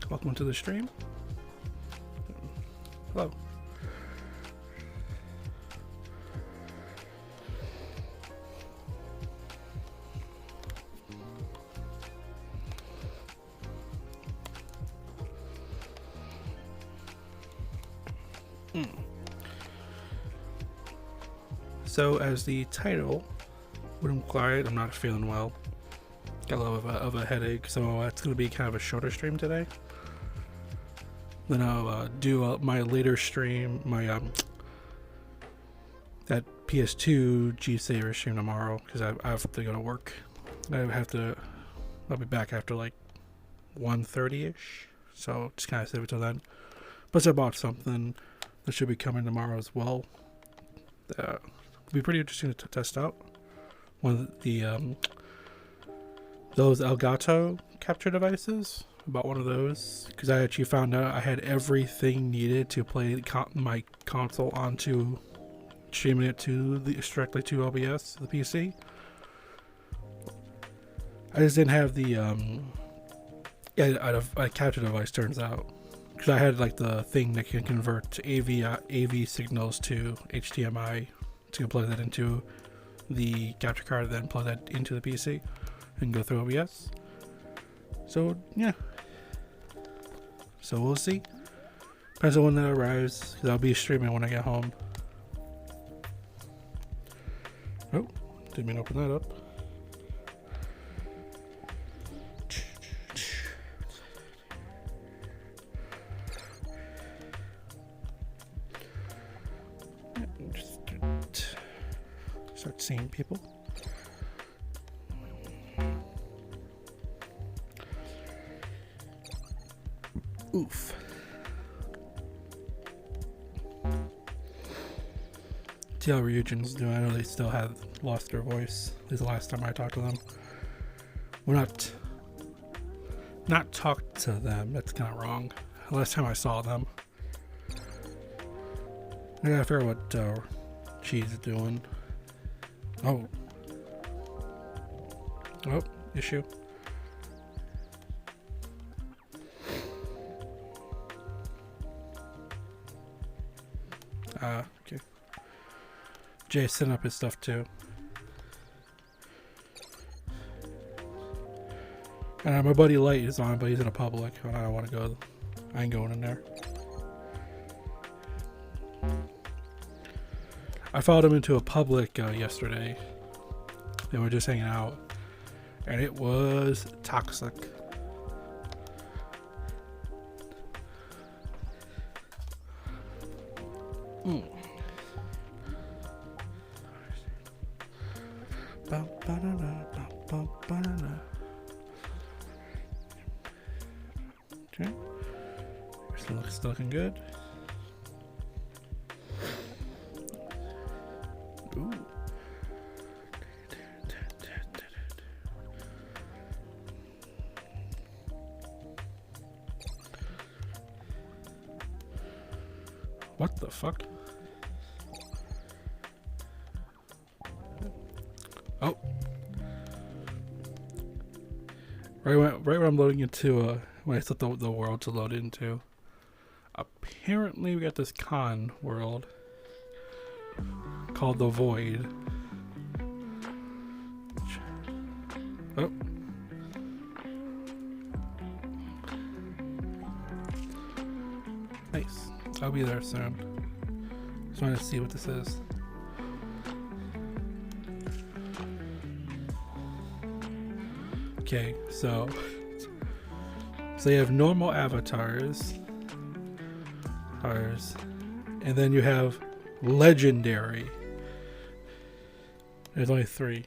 welcome to the stream. Hello. So, as the title would imply, I'm not feeling well. Got a little of a headache, so it's going to be kind of a shorter stream today. Then I'll do my later stream, my that PS2 G-Saver stream tomorrow, because I have to go to work. I'll be back after like 1:30ish, so just kind of save it till then. Plus I bought something that should be coming tomorrow as well. It'll be pretty interesting to test out. One of the those Elgato capture devices. About one of those, because I actually found out I had everything needed to play my console onto streaming it to directly to OBS, the PC. I just didn't have the a capture device, turns out, because I had like the thing that can convert AV signals to HDMI to plug that into the capture card, then plug that into the PC and go through OBS. So yeah. So we'll see. Depends on when that arrives, because I'll be streaming when I get home. Oh, didn't mean to open that up. Just start seeing people. Oof. See how Ryujin's doing. I know they still have lost their voice. This is the last time I talked to them. We're not talked to them. That's kind of wrong. The last time I saw them. I gotta figure out what she's doing. Oh, issue. Okay. Jay sent up his stuff too. And my buddy Light is on, but he's in a public. I don't want to go. I ain't going in there. I followed him into a public yesterday. They were just hanging out. And it was toxic. Okay. Still looking good. Ooh. What the fuck? Oh. Right when I'm loading into when I set the world to load into. Apparently we got this con world called the Void. Oh. Nice. I'll be there soon. Just wanted to see what this is. Okay, so you have normal avatars, and then you have legendary. There's only 3.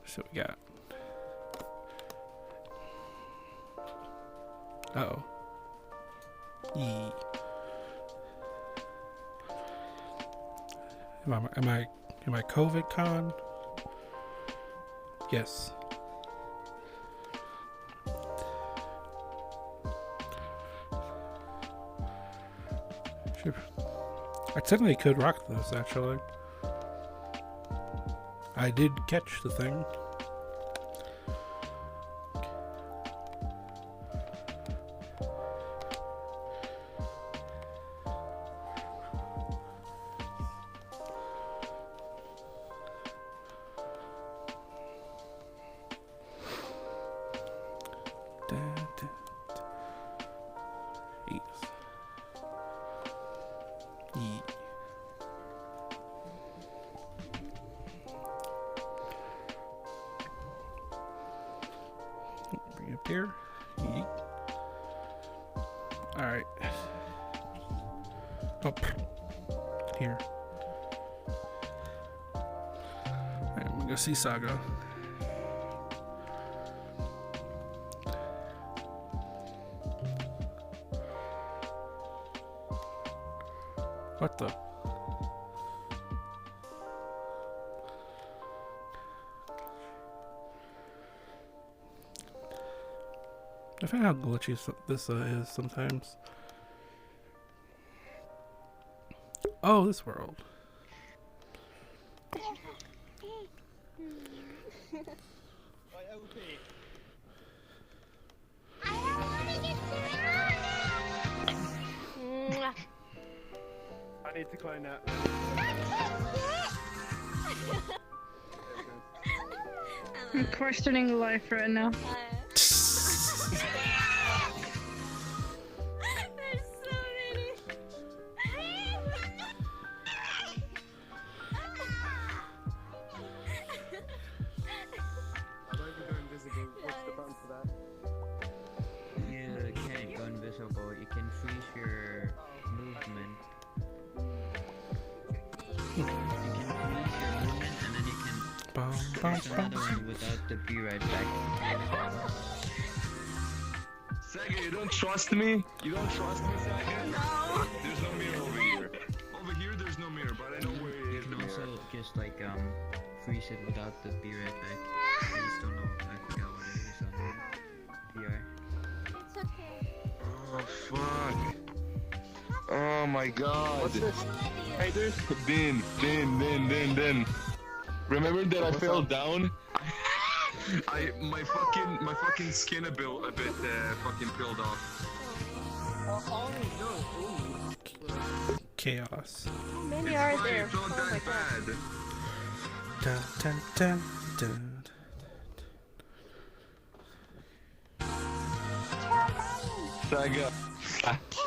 So we got. Uh-oh. Yee. Am I COVID con? Yes. Sure. I technically could rock this actually. I did catch the thing. Bring it up here. Yeet. Alright. Oh, here. Alright, I'm gonna go see Saga. What the? I find how glitchy this is sometimes. Oh, this world. I need to climb that. I'm questioning life right now. There's so many. How do I go invisible? What's the button for that? You can't go invisible. You can freeze your movement. You can freeze your movement and then you can press another one without the be right back. Saga, you don't trust me? You don't trust me, Saga? No. There's no mirror over here. Over here, there's no mirror, but I know where it You is. can also just like freeze it without the be right back. I just don't know. I forgot what it is on VR. It's okay. Oh, fuck. Oh my god. What's this? Hey, dude. Din. Remember that I fell down? My fucking skin a bit fucking peeled off. Oh, no. Chaos. How many It's are fine, there? it's not Oh my that god. bad. Dun, dun, dun, dun.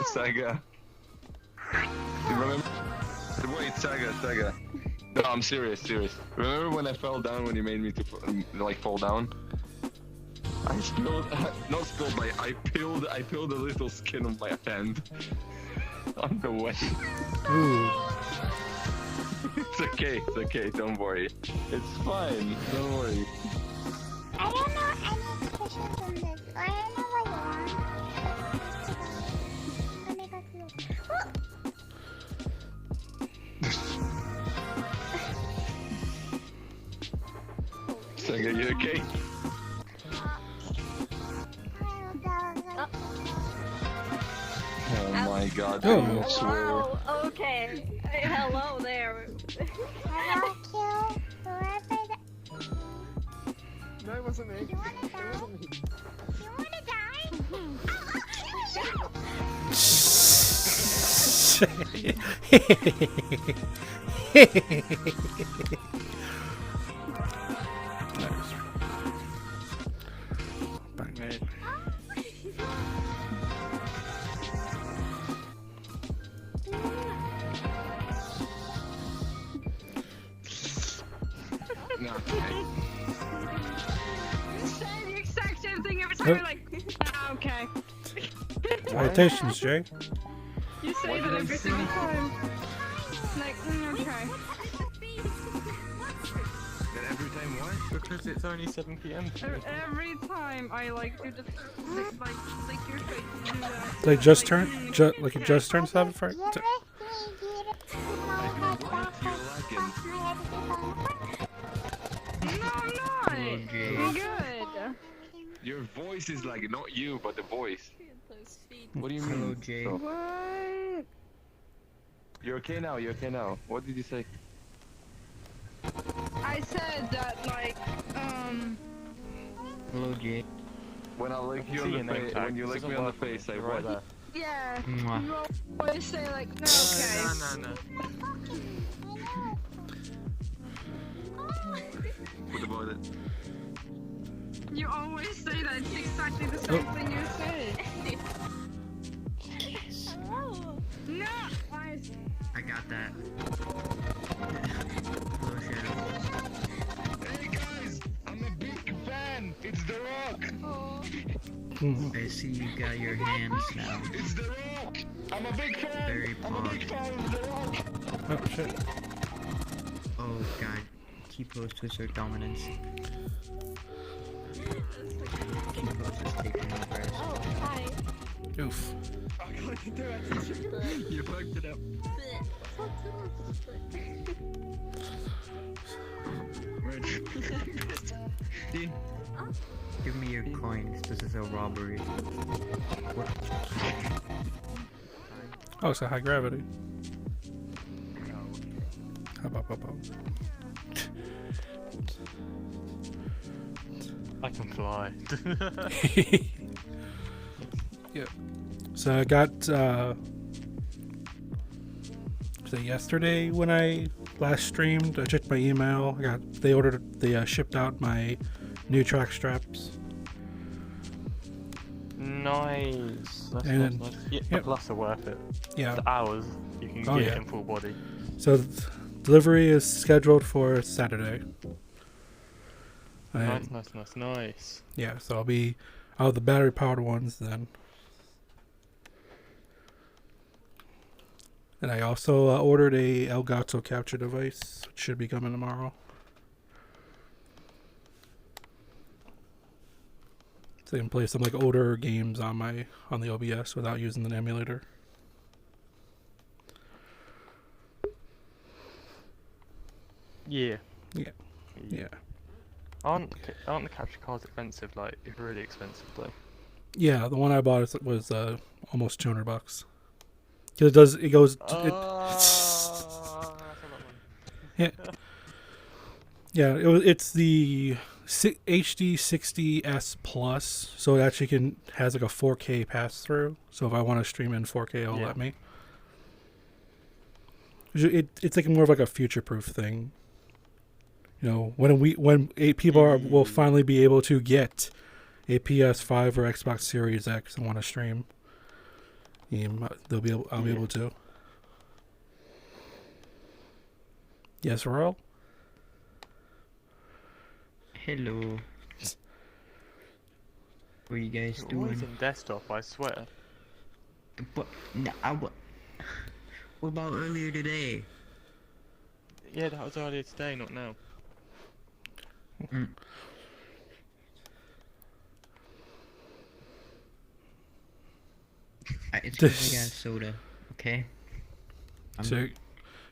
Saga. You remember? Wait, Saga. No, I'm serious. Remember when I fell down when you made me to like fall down? I spilled, not spilled, like I peeled a little skin on my hand on the way. Ooh. It's okay, don't worry. It's fine, don't worry. I don't know any questions on this. I don't know what you want. Saga, you okay? Oh my god, Oh. I swear. Wow, okay. Hey, hello there. Hello, kill whoever that. No, it wasn't me. You wanna It die? wasn't me. You wanna die? Nice. Bang it. No, You say the exact same thing every time. Huh? You're like, ah, okay. Salutations, Jay. You say What that did I every say? single time. Like, okay. That every time what? Because it's only 7 PM. Every time I like do the like lick your face and do that. Like just like, turn, like it just turned 7 for. Give it to me, No, I'm not. Jay. I'm good. Your voice is like, not you, but the voice. Those feet. What do you Hello, mean? Jay. So, What? you're okay now, What did you say? I I said that like Hello, Jay. When I lick you See on your the name face, tag. when you This lick me isn't on the working. face, say You're what? right there. yeah. Mwah. You always say like no. Okay. No. What about it? You always say that. It's exactly the same thing you say. Hello. No. Why is I got that. Hello, Shadow. Hey guys, I'm a big fan. It's The Rock. Oh. I see you got your hands now. It's The Rock. I'm a big fan. Very I'm a big pog. fan of The Rock. Oh shit. Oh god. T-pose to assert dominance. T-pose is taking over as Oh, hi. Oof. You fucked it up. Dude, give me your coins. This is a robbery. What? Oh, it's a high gravity. Hop, hop, hop, hop. I can fly. Yeah. So I got was it yesterday when I last streamed? I checked my email. They shipped out my new track straps. Nice. That's And nice. Yeah, yep. plus are worth it. Yeah. The hours you can Oh, get yeah. in full body. So delivery is scheduled for Saturday. Nice, And, nice. yeah, so I'll have the battery powered ones then. And I also ordered a Elgato capture device, which should be coming tomorrow. So I can play some like older games on the OBS without using an emulator. Yeah. Yeah. Yeah. Aren't the capture cards expensive? Like, it's really expensive though. Yeah, the one I bought was almost $200. Cause it goes. That's a lot of money. Yeah, it's the HD 60S Plus, so it actually has like a 4K pass through. So if I want to stream in 4K, it'll Yeah. let me. It's like more of like a future-proof thing. You know, when people will finally be able to get a PS5 or Xbox Series X and want to stream, I'll be able to. Yes, Earl? Hello. What are you guys You're always doing? in desktop, I swear. But, no, what about earlier today? Yeah, that was earlier today, not now. Mm. It's because I got soda, okay? I'm-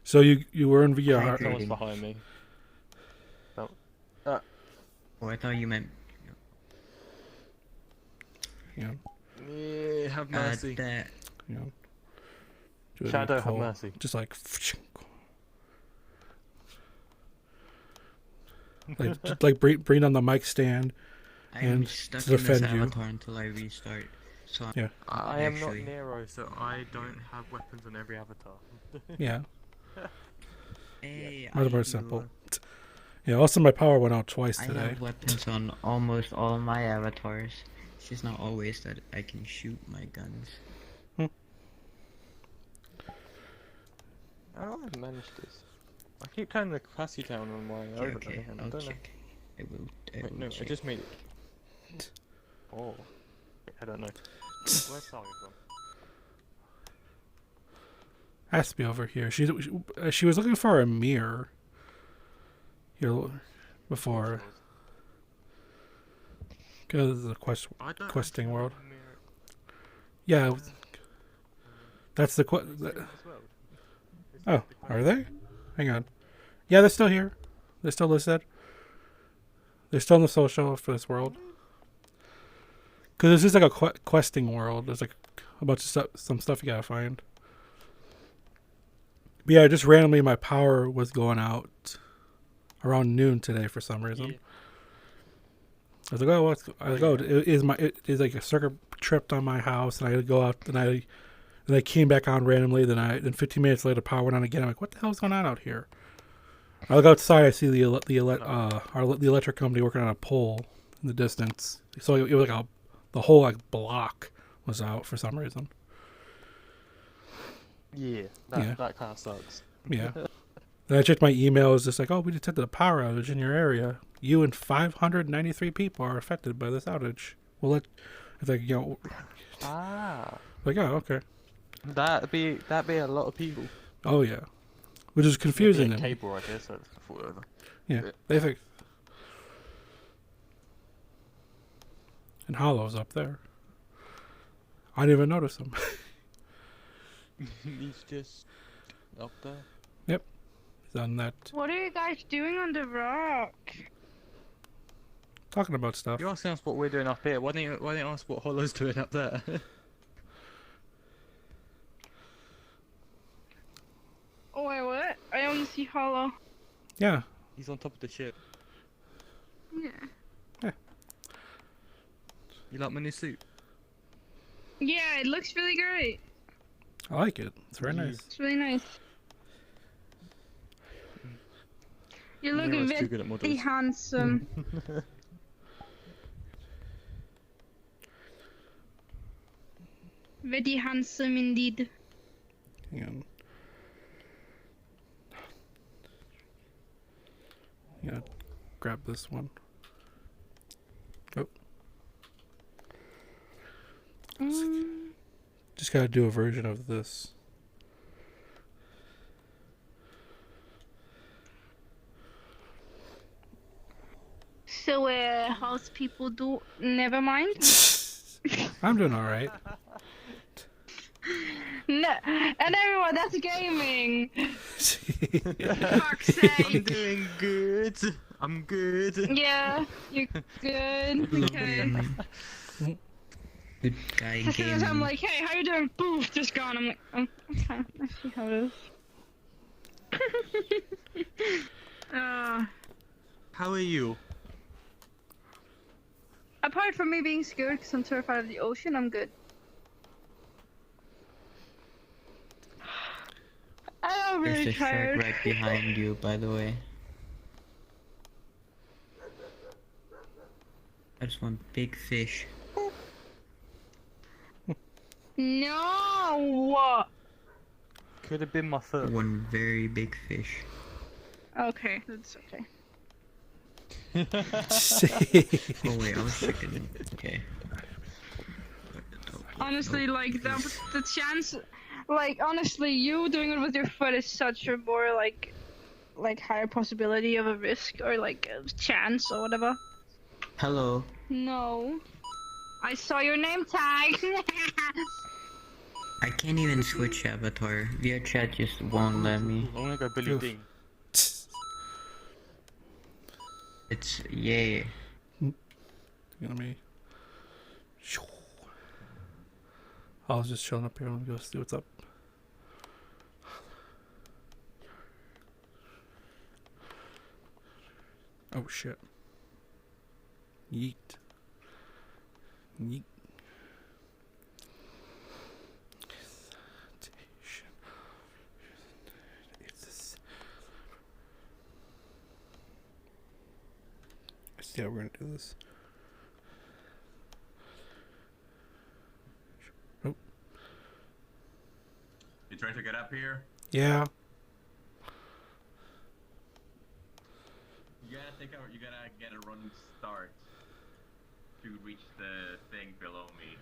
So you were in VR. Hydrated. Someone's behind me. Oh, I thought you meant Yeah, Yeah, have mercy. that. you know. Do it in Shadow, a have call. mercy. Just like like bring on the mic stand. I'm And stuck to in this defend you. avatar until I restart. So Yeah. I am not actually- Nero, so I don't have weapons on every avatar. Yeah, Hey, mine's I very do. simple. Yeah. Also, my power went out twice I today. have weapons on almost all of my avatars. It's just not always that I can shoot my guns. How have I managed this? I keep turning the capacity down on my Okay, overlay, okay, and I I'll don't know. check. I will Wait, no, I check. just made it. Oh. I don't know. Where's Sally from? Has to be over here. She was looking for a mirror here before. Because the I don't questing have world. a mirror Yeah, that's the in this world. Is Oh, that the are they? Hang on. Yeah, they're still here. They're still listed. They're still in the social for this world. Because this is like a questing world. There's like a bunch of some stuff you gotta find. But yeah, just randomly my power was going out around noon today for some reason. Yeah. I was like, oh, it is like a circuit tripped on my house, and I had to go out, and I came back on randomly. Then 15 minutes later, power went on again. I'm like, what the hell's going on out here? I look outside. I see the electric company working on a pole in the distance. So it was like the whole like block was out for some reason. Yeah, Yeah. that kind of sucks. Yeah. Then I checked my email. It's just like, oh, we detected a power outage in your area. You and 593 people are affected by this outage. Well, it's like, you know, like, oh, okay. That'd be a lot of people. Oh, yeah. Which is confusing. Yeah, And, cable, I guess. That's whatever. yeah. They think. And Hollow's up there. I didn't even notice him. He's just up there. He's on that, What are you guys doing on the rock? talking about stuff. You're asking us what we're doing up here. Why don't you ask what Hollow's doing up there? Oh wait, what? I only see Hollow. Yeah. He's on top of the ship. Yeah. You like my new suit? Yeah, it looks really great. I like it. It's very Yeah. nice. It's really nice. You look Nero's too very good at models. handsome. Very handsome indeed. Hang on. Yeah. Grab this one. Oh. Just gotta do a version of this. So, how's people do? Never mind. I'm doing all right. No, and everyone, that's gaming. Fuck's I'm sake. doing good. I'm good. Yeah, you're good. Okay. Good guy As soon as I'm gaming. like, hey, how you doing? Boof, just gone. I'm like, I'm fine. I see how it is. How are you? Apart from me being scared because I'm terrified of the ocean, I'm good. I'm There's really a shark tired. right behind you, by the way. That's one big fish. No! Could have been my foot. One very big fish. Okay, that's okay. Oh wait, I was checking. Okay. Honestly, like, the chance... Like, honestly, you doing it with your foot is such a more, like higher possibility of a risk or, like, a chance or whatever. Hello. No. I saw your name tag! I can't even switch avatar. Via chat just won't let me. I'm gonna go Billy Oof. Dean. It's yay. Let me. I was just chilling up here. Let me go see what's up. Oh shit. Yeet. Yeet. Yeah, we're gonna do this. Oh. You trying to get up here? Yeah. You gotta get a running start to reach the thing below me.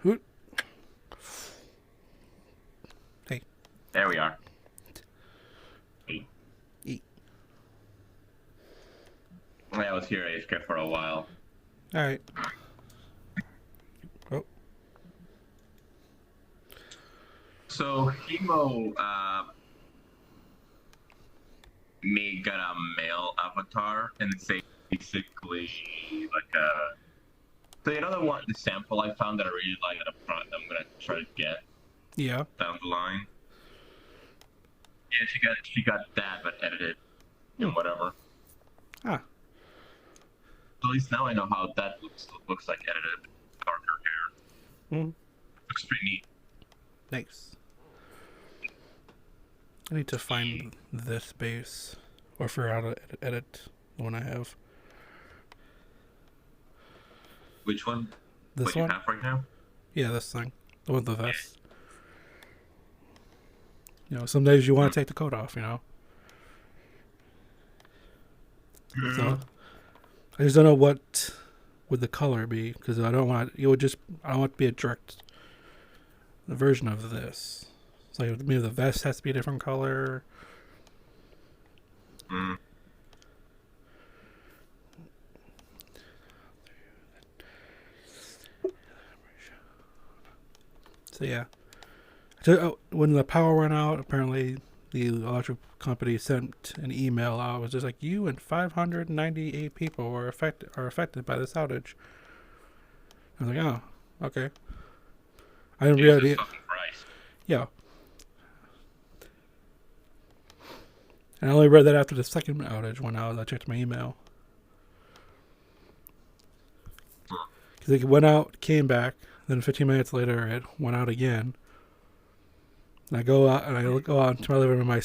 Hoot. Hey. There we are. I was here AFK for a while. Alright. Oh. So Hemo me got a male avatar, and it's basically like a. So you know the sample I found that I really like at the front. I'm gonna try to get Yeah. down the line. Yeah, she got that, but edited and whatever. Ah. At least now I know how that looks like edited. Darker hair. Mm. Looks pretty neat. Nice. I need to find this base, or figure out how to edit the one I have. Which one? This what one? you have right now? Yeah, this thing. The one with the vest. You know, some days you want to take the coat off, you know? So, I just don't know what would the color be, because I don't want it would just, I don't want it to be a direct version of this. So like maybe the vest has to be a different color. Mm. So yeah. So, when the power went out, apparently the electric company sent an email out. It was just like, you and 598 people are affected by this outage. I was like, oh, okay. I didn't Jesus really. fucking Christ. Yeah. And I only read that after the second outage went out. I checked my email. Because it went out, came back, then 15 minutes later it went out again. And I go out and I go out into my living room. I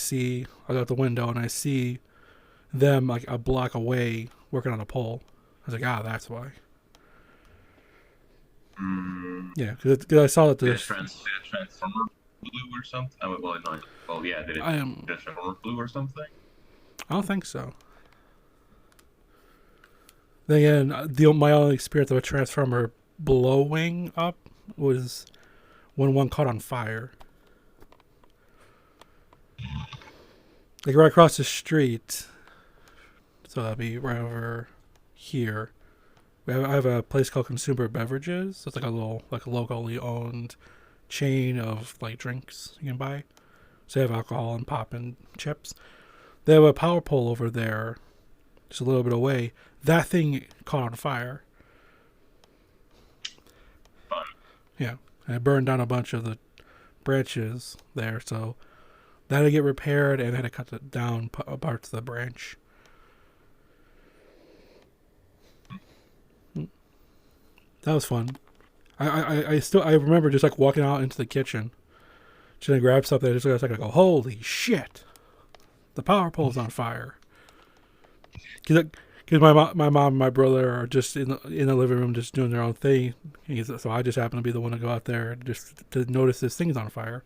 go out the window and I see them like a block away working on a pole. I was like, that's why. Mm. Yeah, because I saw that Did the it Transformer blue or something? Oh, well, no. Well, yeah, did it Transformer blue or something? I don't think so. Then again, my only experience of a transformer blowing up was when one caught on fire. Like right across the street. So that'd be right over here. I have a place called Consumer Beverages. It's like a locally owned chain of like drinks you can buy. So they have alcohol and pop and chips. They have a power pole over there, just a little bit away. That thing caught on fire. Fun. Yeah, and it burned down a bunch of the branches there. So that had to get repaired, and had to cut it down parts of the branch. That was fun. I remember just like walking out into the kitchen, trying to grab something. I just got to go, holy shit! The power pole's on fire. Because my mom and my brother are just in the living room just doing their own thing. So I just happen to be the one to go out there just to notice this thing's on fire.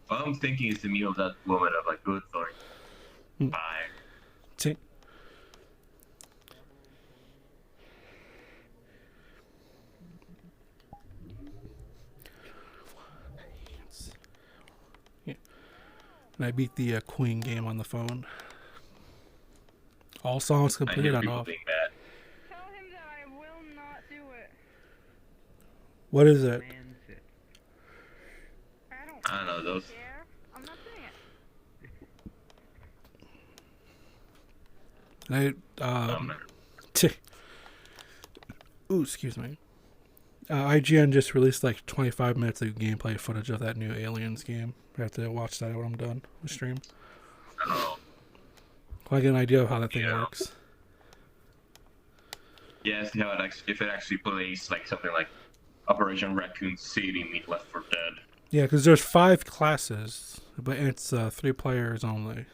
All I'm thinking is the meme of that woman of like, good Lord. Bye. And I beat the Queen game on the phone. All songs completed on off. Tell him that I will not do it. What is it? I don't know those. care. I'm not doing it. Ooh, excuse me. IGN just released like 25 minutes of gameplay footage of that new Aliens game. I have to watch that when I'm done with stream. Oh. I get an idea of how that thing works. Yeah, see how if it actually plays like something like Operation Raccoon City meet Left 4 Dead. Yeah, because there's 5 classes, but it's 3 players only.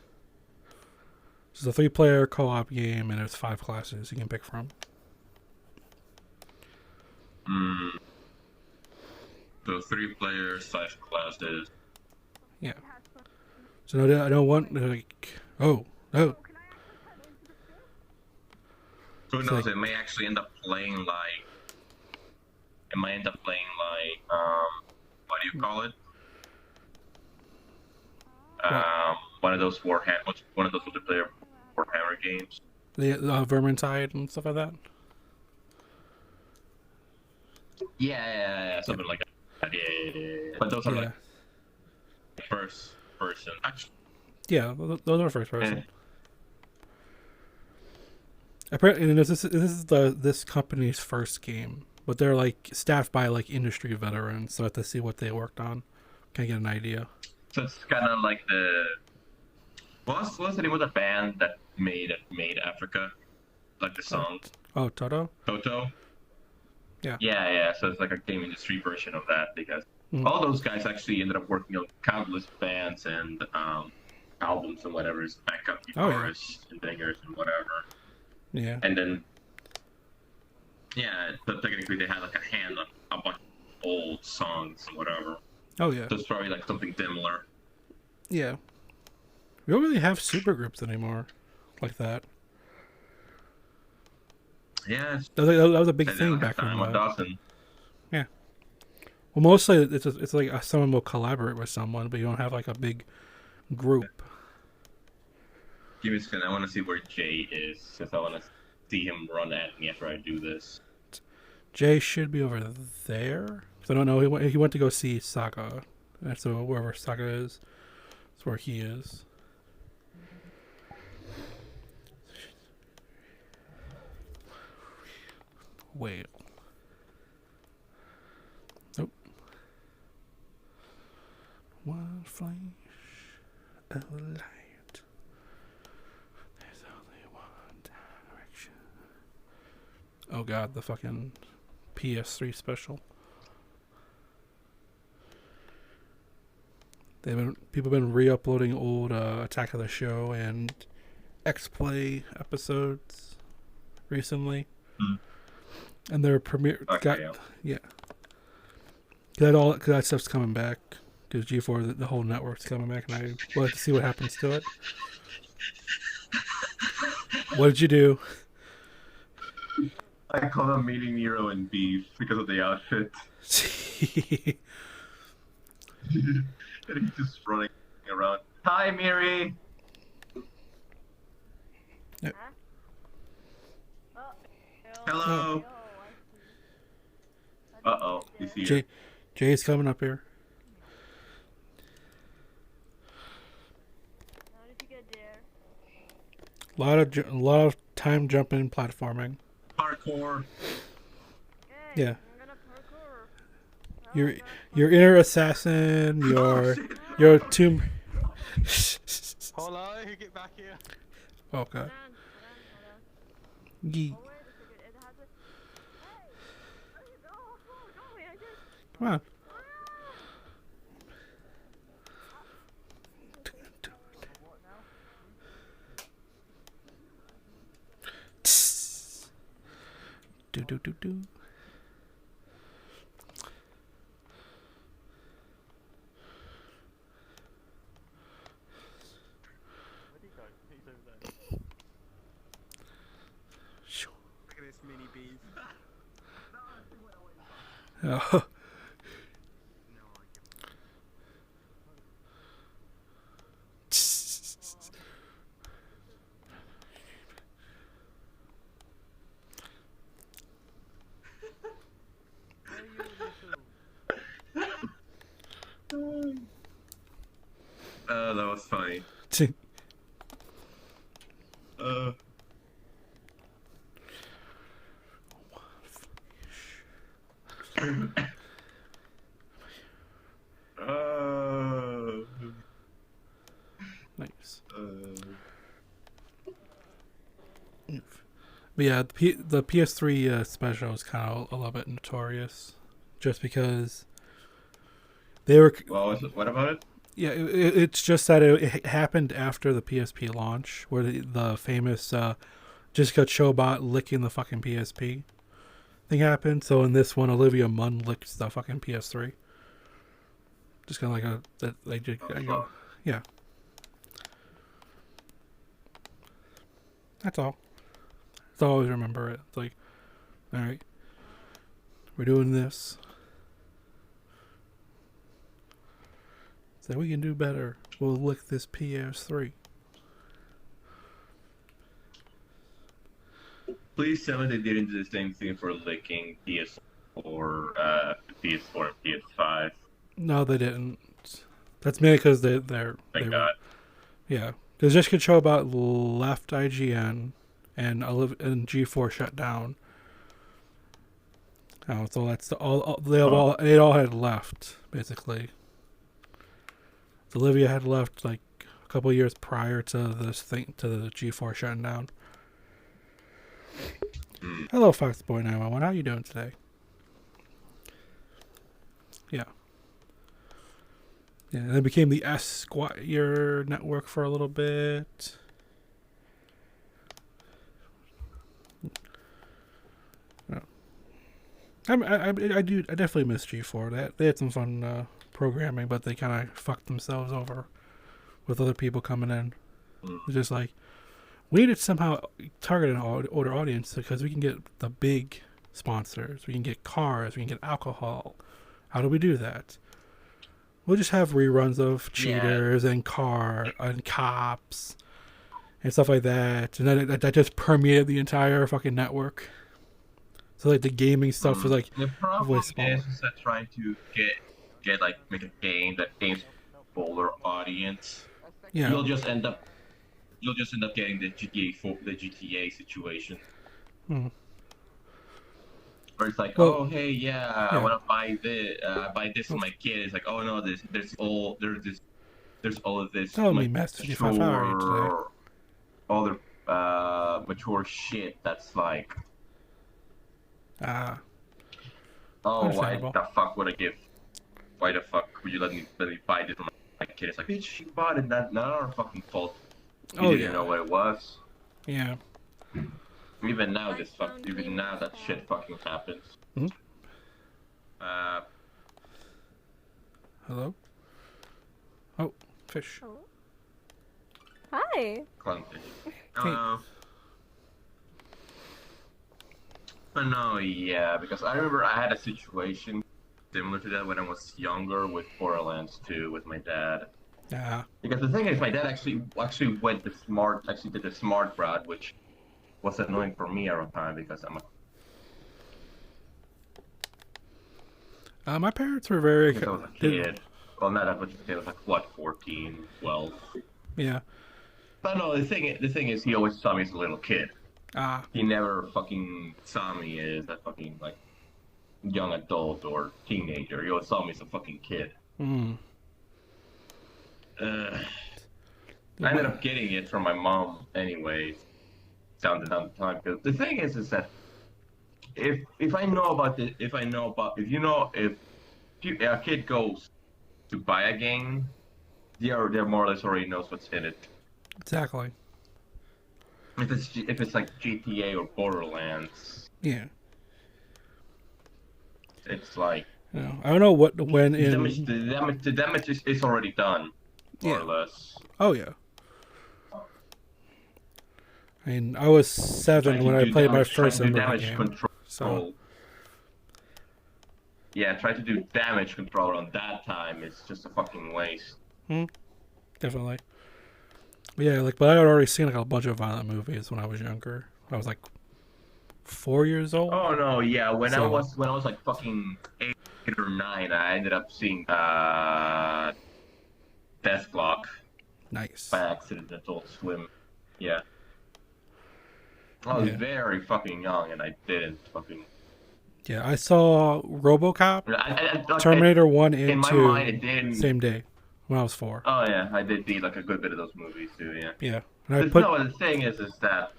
It's a 3-player co-op game, and there's 5 classes you can pick from. So 3 players, 5 classes. Yeah. So I don't want like. Oh no. Who It's knows? like- It may actually end up playing like. It might end up playing like what do you call it? One of those one of those multiplayer Warhammer games. The Vermintide and stuff like that. Yeah, something like that. Yeah. But those are Yeah. like first person. Actually, Yeah, those are first person. Apparently, and this is this company's first game, but they're like staffed by like industry veterans, so I have to see what they worked on. Can I get an idea? so it's kind of like What's the name of the band that made Africa? Like the song Oh, Toto. Toto? Yeah. Yeah. So it's like a game industry version of that because Mhm. all those guys actually ended up working on countless bands and albums and whatever as backup Oh, yeah. guitarists and singers and whatever. Yeah. And then, yeah, so technically they had like a hand on a bunch of old songs and whatever. Oh yeah. So it's probably like something similar. Yeah. We don't really have supergroups anymore, like that. Yeah, That was a big thing back then. then. Dawson. Well, mostly it's like someone will collaborate with someone, but you don't have like a big group. Give me a second. I want to see where Jay is because I want to see him run at me after I do this. Jay should be over there. So I don't know. He went to go see Saga. And so wherever Saga is, that's where he is. Whale. Nope. One flash of light. There's only one direction. Oh god, the fucking PS3 special. People have been re-uploading old Attack of the Show and X-Play episodes recently. Hmm. And their premiere Okay, yeah. Cause that stuff's coming back. Because G4, the whole network's coming back, and I want to see what happens to it. What did you do? I call him meeting Nero and Beef because of the outfit. And he's just running around. Hi, Miri. Hello. Uh-oh. You see her. Jay's coming up here. How did you get there? A lot of time jumping, platforming. Parkour. Hey, Yeah. I'm gonna parkour. Your inner assassin. Your tomb. Hold on, get back here. Oh god. Hold on. Yee. Oh, wait a second. It has a... Hey! No, I just... Come on. Do. Where'd he go? He's over there. Shoo. Look at this mini beef. Oh. That was funny. Nice. But yeah, the PS3 special is kind of a little bit notorious, just because they were. What about it? Yeah, it's just that it happened after the PSP launch, where the famous Jessica Chobot licking the fucking PSP thing happened. So in this one, Olivia Munn licks the fucking PS3. Just kind of like yeah. That's all. So I always remember it. It's like, all right, we're doing this. So we can do better. We'll lick this PS3. Please tell me they didn't do the same thing for licking PS4, PS4 and PS5. No, they didn't. That's mainly because they're Thank God. Yeah, because Jessica Chobot left IGN, and G4 shut down. Oh, so that's they all had left basically. Olivia had left like a couple years prior to this thing, to the G4 shutting down. Hello, Foxboy 911. How you doing today? Yeah. Yeah, and it became the Esquire network for a little bit. Yeah. I definitely miss G4. They had some fun programming, but they kind of fucked themselves over with other people coming in. It's just like, we need to somehow target an older audience because we can get the big sponsors, we can get cars, we can get alcohol. How do we do that? We'll just have reruns of Cheaters and Cops and stuff like that, and then that just permeated the entire fucking network. So like the gaming stuff was like the problem way smaller. is that trying to get like make a game that aims for older audience. Yeah. You'll just end up getting the GTA situation. Where it's like, Well, oh hey, I want to buy this for my kid. It's like, oh no, there's all of this Tell me, Master Chief, how are you today? other mature shit that's like, oh, why Understandable. the fuck would I give? Why the fuck would you let me buy this for my kid? It's like, bitch, you bought it. Not our fucking fault. You didn't know what it was. Yeah. Even now, that shit fucking happens. Hello? Oh, fish. Hi. Clownfish. Hello. But no, yeah, because I remember I had a situation similar to that when I was younger with Borderlands 2 with my dad. Yeah. Because the thing is, my dad actually did the smart route, which was annoying for me at the time because I'm a My parents were very because I was a kid. Well, not that much of a kid. I was like, what, 14, 12? Yeah. But no, the thing is, he always saw me as a little kid. Ah. He never fucking saw me as a fucking, like, young adult or teenager. He always saw me as a fucking kid. I ended up getting it from my mom anyways. Down the time. Because the thing is that if a kid goes to buy a game, they more or less already knows what's in it. Exactly. If it's like GTA or Borderlands, Yeah. it's like, I don't know when the damage is already done, more or less. Oh yeah. I mean, I was 7 when I played my first MMO game. Control. So Yeah, try to do damage control on that time. It's just a fucking waste. Definitely. But yeah, but I had already seen like a bunch of violent movies when I was younger. I was like 4 years old. Oh no, yeah. When I was like fucking 8 or 9, I ended up seeing Death Clock. Nice. By accident, Adult Swim. Yeah. I was very fucking young, and I didn't fucking. Yeah, I saw RoboCop, Terminator 1 and 2, in my mind, it didn't. same day when I was 4. Oh yeah, I did see like a good bit of those movies too. Yeah. Yeah, and the thing is that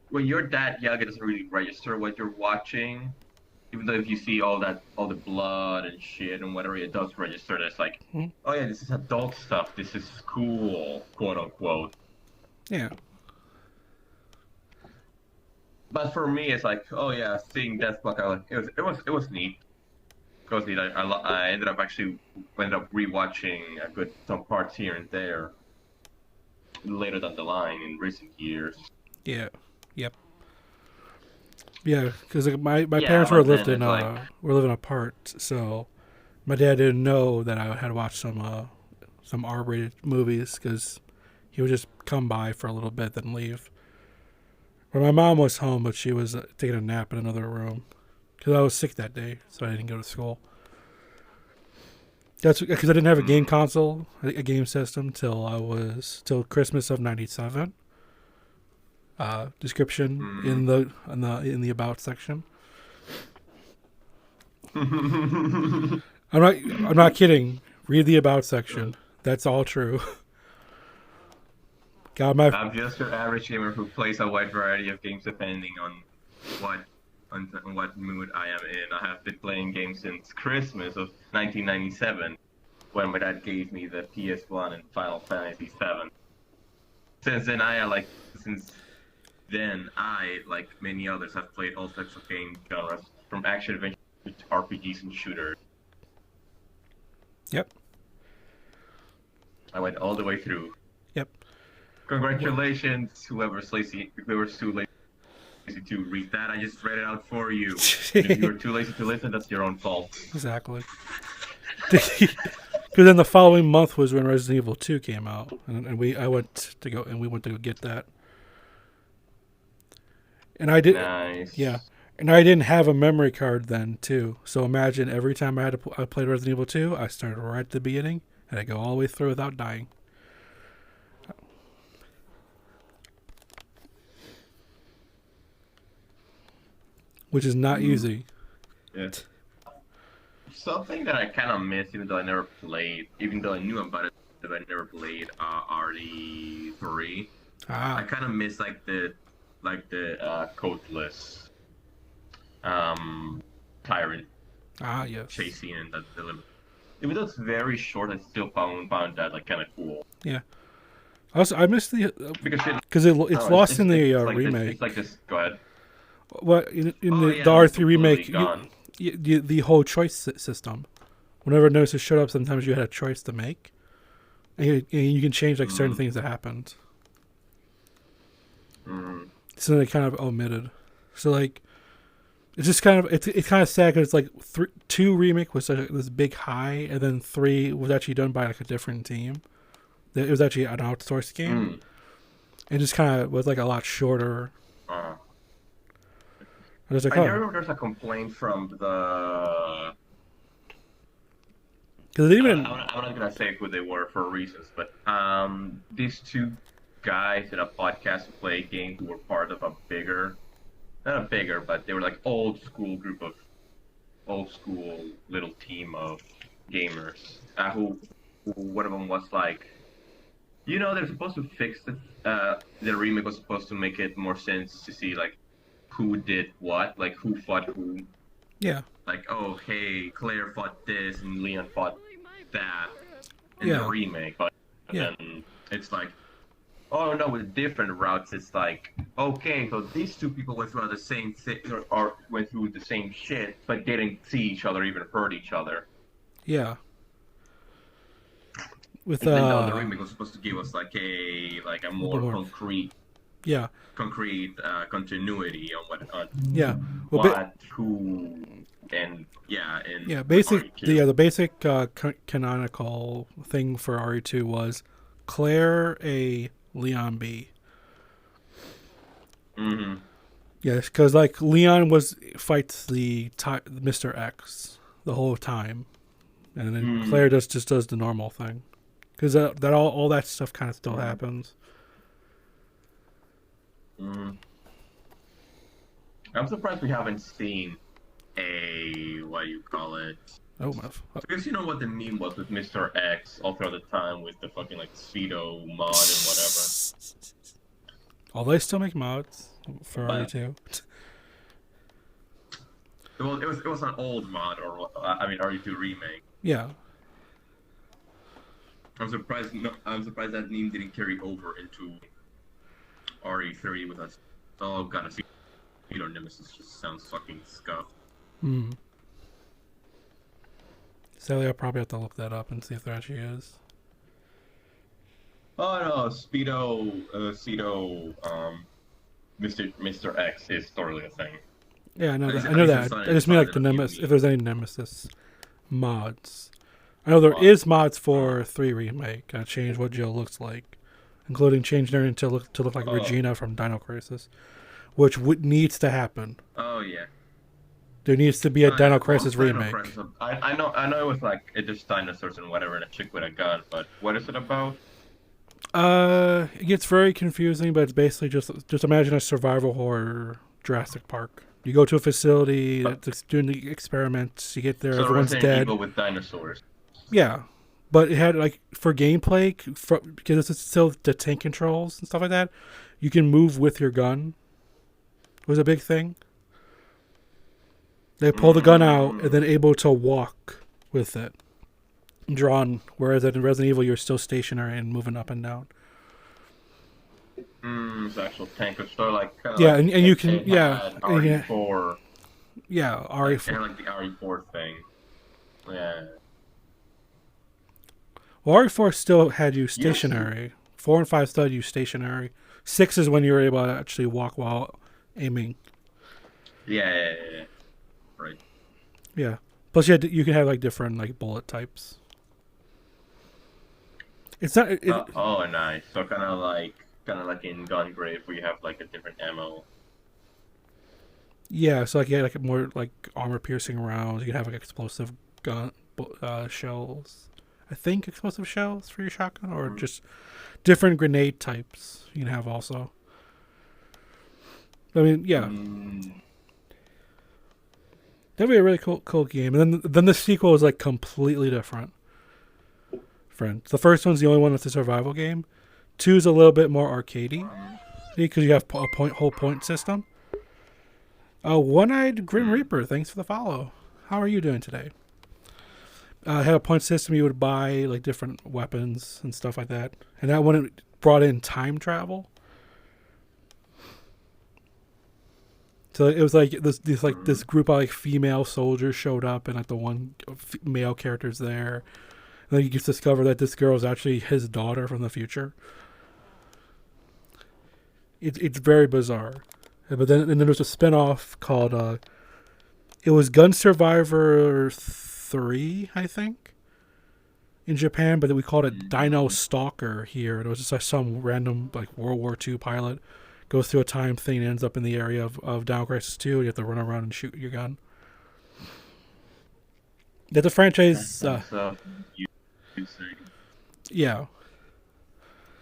when you're that young, it doesn't really register what you're watching. Even though if you see all the blood and shit and whatever, it does register. That's like, oh yeah, this is adult stuff. This is cool, quote unquote. Yeah. But for me, it's like, oh yeah, seeing Death Clock, it was neat. It was neat. I ended up rewatching some parts here and there later down the line in recent years. Yeah. Yep. Yeah, because my parents were living apart, so my dad didn't know that I had watched some R-rated movies because he would just come by for a little bit then leave. But my mom was home, but she was taking a nap in another room because I was sick that day, so I didn't go to school. That's because I didn't have a game console, a game system till Christmas of '97. Description in the about section. I'm not kidding. Read the about section. That's all true. God, my I'm just your average gamer who plays a wide variety of games depending on what mood I am in. I have been playing games since Christmas of 1997, when my dad gave me the PS1 and Final Fantasy VII. Since then, I, like many others, have played all types of game genres, from action adventure to RPGs and shooters. Yep. I went all the way through. Yep. Congratulations, whoever's too lazy to read that. I just read it out for you. If you're too lazy to listen, that's your own fault. Exactly. Because then the following month was when Resident Evil 2 came out, and we went to go get that. And I did. Nice. Yeah. And I didn't have a memory card then too. So imagine every time I played Resident Evil 2, I started right at the beginning and I go all the way through without dying. Which is not easy. Yeah. Something that I kind of miss, even though I knew about it, but I never played RE3. I kind of miss like the codeless tyrant Yes. chasing and that deliver. Even though it's very short, I still found that like kind of cool. Yeah. Also, I missed the because it's lost in the remake. It's like this. Go ahead. What in the R3 remake? The whole choice system. Whenever Nemesis showed up, sometimes you had a choice to make, and you can change like certain things that happened. So they kind of omitted. So like, it's just kind of it's kind of sad because it's like 2 remake was such this big high, and then 3 was actually done by like a different team. It was actually an outsourced game. It just kind of was like a lot shorter. I was like, I remember there's a complaint from the. Because even I'm not gonna say who they were for reasons, but these 2 guys in a podcast who play games who were part of not a bigger, but they were like old school little team of gamers. Who one of them was like, they're supposed to fix the remake was supposed to make it more sense to see like who did what, like who fought who. Yeah. Like, oh, hey, Claire fought this and Leon fought that in the remake, but then it's like, oh no, with different routes, it's like, okay, so these 2 people went through the same thing or went through the same shit, but didn't see each other, even hurt each other. Yeah. With and then the remake was supposed to give us like a more concrete. Yeah. Concrete continuity on what. Well, who, and the basic canonical thing for RE2 was Claire A, Leon B. Yes, because like Leon fights the Mr. X the whole time, and then Claire just does the normal thing, because that all that stuff kind of still happens. I'm surprised we haven't seen what do you call it? Oh, because you know what the meme was with Mr. X all throughout the time with the fucking like Speedo mod and whatever. Oh, they still make mods for RE2. Well, it was an old mod, or RE2 remake. Yeah. I'm surprised that meme didn't carry over into RE3 with us. Oh god, a Speedo Nemesis just sounds fucking scuffed. So I'll probably have to look that up and see if there actually is. Oh no, Speedo, Mr. X is totally a thing. Yeah, I know that. I know that. I just mean like the Nemesis. If there's any Nemesis mods, I know there is mods for 3 remake. Change what Jill looks like, including changing her to look like Regina from Dino Crisis, which needs to happen. Oh yeah. There needs to be a Dino Crisis remake. I know it was like it just dinosaurs and whatever and a chick with a gun, but what is it about? It gets very confusing, but it's basically just imagine a survival horror Jurassic Park. You go to a facility that's doing the experiments. You get there, So everyone's Resident dead. Evil with dinosaurs. Yeah, but it had like for gameplay, because it's still the tank controls and stuff like that. You can move with your gun. Was a big thing. They pull the gun out and then able to walk with it, drawn. Whereas in Resident Evil, you're still stationary and moving up and down. It's actual tank control, like Yeah, and you can RE4. Yeah, RE4. Kind of like the RE4 thing. Yeah. Well, RE4 still had you stationary. 4 and 5 still had you stationary. 6 is when you were able to actually walk while aiming. Yeah. Right. Yeah. Plus, you can have like different like bullet types. It's not. Oh, nice. So kind of like in Gungrave, where you have like a different ammo. Yeah, so like you had like more like armor piercing rounds. You can have like explosive gun shells. I think explosive shells for your shotgun, or just different grenade types you can have also. I mean, yeah. That'd be a really cool game. And then the sequel is like completely different. Friends. The first one's the only one that's a survival game. 2 is a little bit more arcadey because you have a whole point system. One-Eyed Grim Reaper, thanks for the follow. How are you doing today? Had a point system. You would buy like different weapons and stuff like that, and that one it brought in time travel. So it was like this group of like female soldiers showed up, and like the one male character's there. And then you just discover that this girl is actually his daughter from the future. It's very bizarre. But then there's a spinoff called it was Gun Survivor 3, I think, in Japan, but we called it Dino Stalker here. It was just like some random like World War II pilot goes through a time thing and ends up in the area of Dino Crisis 2. You have to run around and shoot your gun. That's a franchise. Yeah.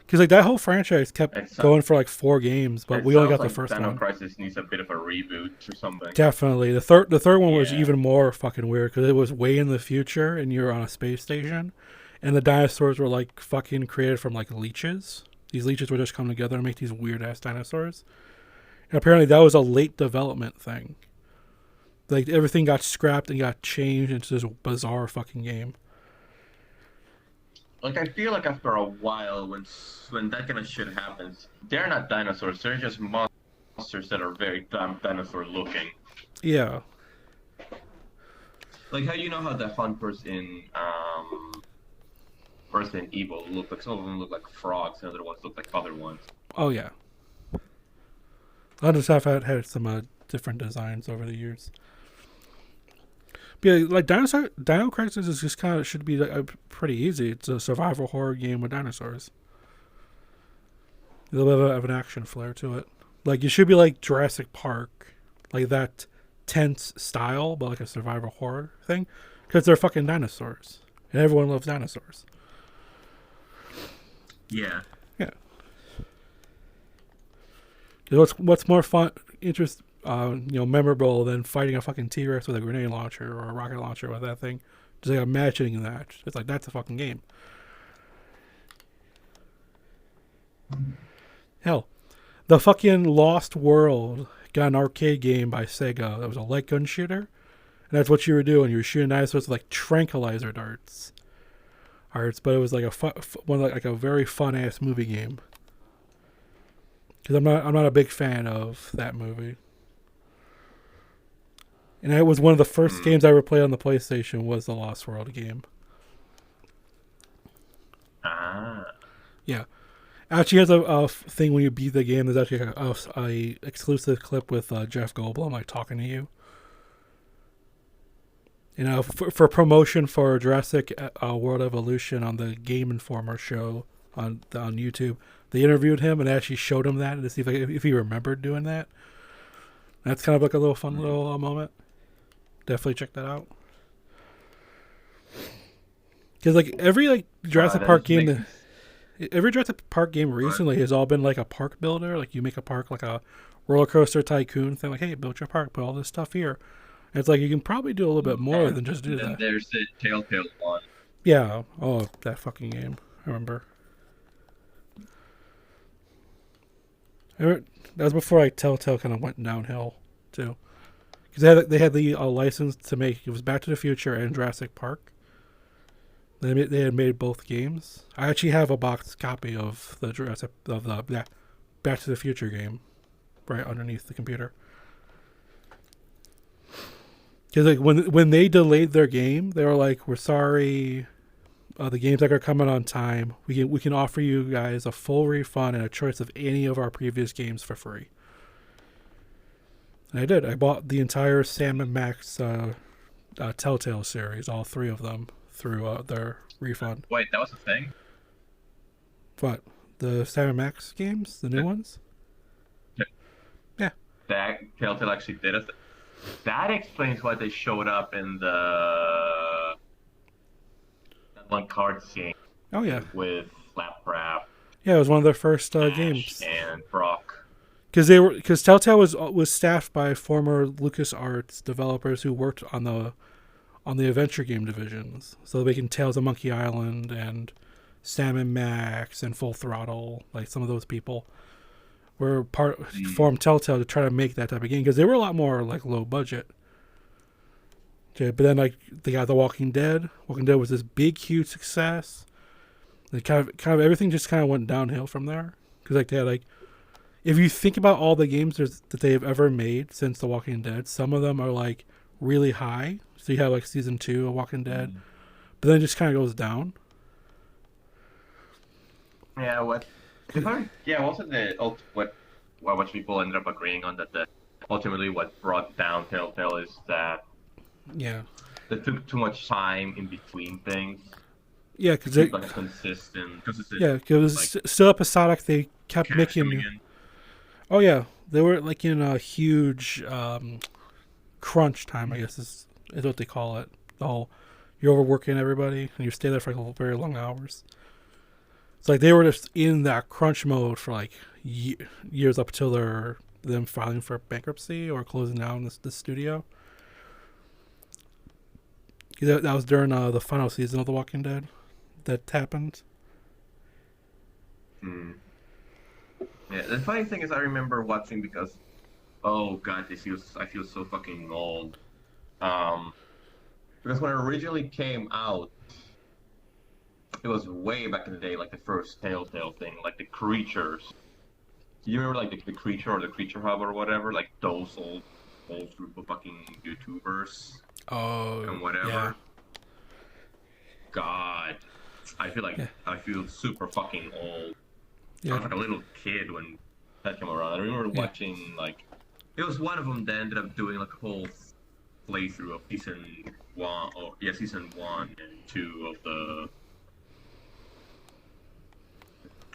Because like that whole franchise kept going for like 4 games, but we only got the first Dino one. Crisis needs a bit of a reboot or something. Definitely. The third one was even more fucking weird because it was way in the future and you're on a space station, and the dinosaurs were like fucking created from like leeches. These leeches would just come together and make these weird ass dinosaurs. And apparently that was a late development thing. Like everything got scrapped and got changed into this bizarre fucking game. Like, I feel like after a while, when that kind of shit happens, they're not dinosaurs. They're just monsters that are very dinosaur-looking. Yeah. Like, how you know how the hunters in Resident Evil look like? Some of them look like frogs, and other ones look like other ones. Oh, yeah. Others have had some different designs over the years. Yeah, like Dino Crisis is just kind of should be like, pretty easy. It's a survival horror game with dinosaurs. A little bit of an action flair to it. Like you should be like Jurassic Park, like that tense style, but like a survival horror thing, because they're fucking dinosaurs, and everyone loves dinosaurs. Yeah. Yeah. What's more fun, memorable than fighting a fucking T-Rex with a grenade launcher or a rocket launcher with that thing? Just like imagining that. It's like, that's a fucking game. Hell, the fucking Lost World got an arcade game by Sega. That was a light gun shooter. And that's what you were doing. You were shooting dinosaurs with like tranquilizer darts. But it was like a very fun ass movie game. Because I'm not a big fan of that movie. And it was one of the first games I ever played on the PlayStation was the Lost World game. Yeah. Actually has a thing when you beat the game. There's actually a exclusive clip with Jeff Goldblum like talking to you. You know, for promotion for Jurassic World Evolution on the Game Informer show on YouTube, they interviewed him and actually showed him that to see if he remembered doing that. That's kind of like a little fun little moment. Definitely check that out. Because like every Jurassic Park game, every Jurassic Park game recently has all been like a park builder. Like you make a park like a roller coaster tycoon thing. Like, hey, build your park, put all this stuff here. And it's like you can probably do a little bit more than just do that. There's the Telltale one. Yeah. Oh, that fucking game. I remember. That was before like Telltale kind of went downhill too, because they had the license to make it was Back to the Future and Jurassic Park. They had made both games. I actually have a boxed copy of the Back to the Future game, right underneath the computer. Because like when they delayed their game, they were like, "We're sorry, the games that are coming on time. We can offer you guys a full refund and a choice of any of our previous games for free." And I did. I bought the entire Sam and Max Telltale series, all three of them, through their refund. Wait, that was a thing? What? The Sam and Max games, the new ones? Yeah. That Telltale actually did it. That explains why they showed up in that one card game. Oh yeah. With Flaptrap. Yeah, it was one of their first Ash, games. And Brock. Because Telltale was staffed by former LucasArts developers who worked on the adventure game divisions, so they can Tales of Monkey Island and Sam and Max and Full Throttle. Like some of those people were formed Telltale to try to make that type of game because they were a lot more like low budget. Okay, but then like they got The Walking Dead. Walking Dead was this big, huge success. And kind of everything just kind of went downhill from there because like they had like, if you think about all the games that they have ever made since The Walking Dead, some of them are like really high. So you have like season 2 of Walking Dead, but then it just kind of goes down. Yeah, wasn't what people ended up agreeing on that ultimately what brought down Telltale is that they took too much time in between things. Yeah, because it like consistent. Yeah, because it was still episodic. They kept making. Oh yeah, they were like in a huge crunch time. I guess is what they call it. The whole you're overworking everybody and you stay there for like very long hours. It's like they were just in that crunch mode for like years up until them filing for bankruptcy or closing down the studio. That was during the final season of The Walking Dead that happened. Yeah, the funny thing is I remember watching because, oh god, I feel so fucking old. Because when it originally came out, it was way back in the day, like the first Telltale thing, like the creatures. You remember like the creature or the creature hub or whatever, like those old group of fucking YouTubers. Oh, and whatever. Yeah. God, I feel super fucking old. Yeah. I was like a little kid when that came around. I remember watching like it was one of them that ended up doing like a whole playthrough of season 1 and 2 of the.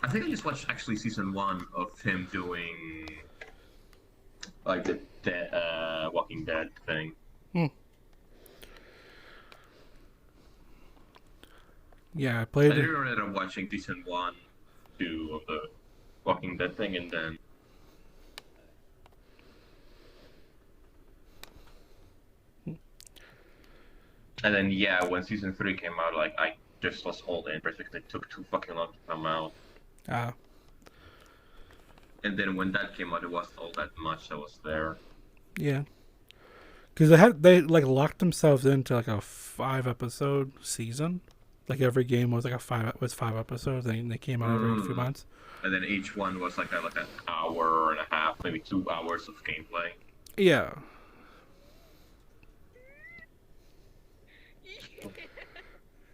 I think I just watched actually season 1 of him doing like the Walking Dead thing. Yeah, I played. I ended up watching season 1, 2 of the Walking Dead thing, and then. And then when season 3 came out, like I just lost all the interest because it took too fucking long to come out. And then when that came out, it wasn't all that much that was there. Yeah. Because they like locked themselves into like a 5-episode season. Like every game was like 5 episodes, and they came out every few months. And then each one was like an hour and a half, maybe 2 hours of gameplay. Yeah.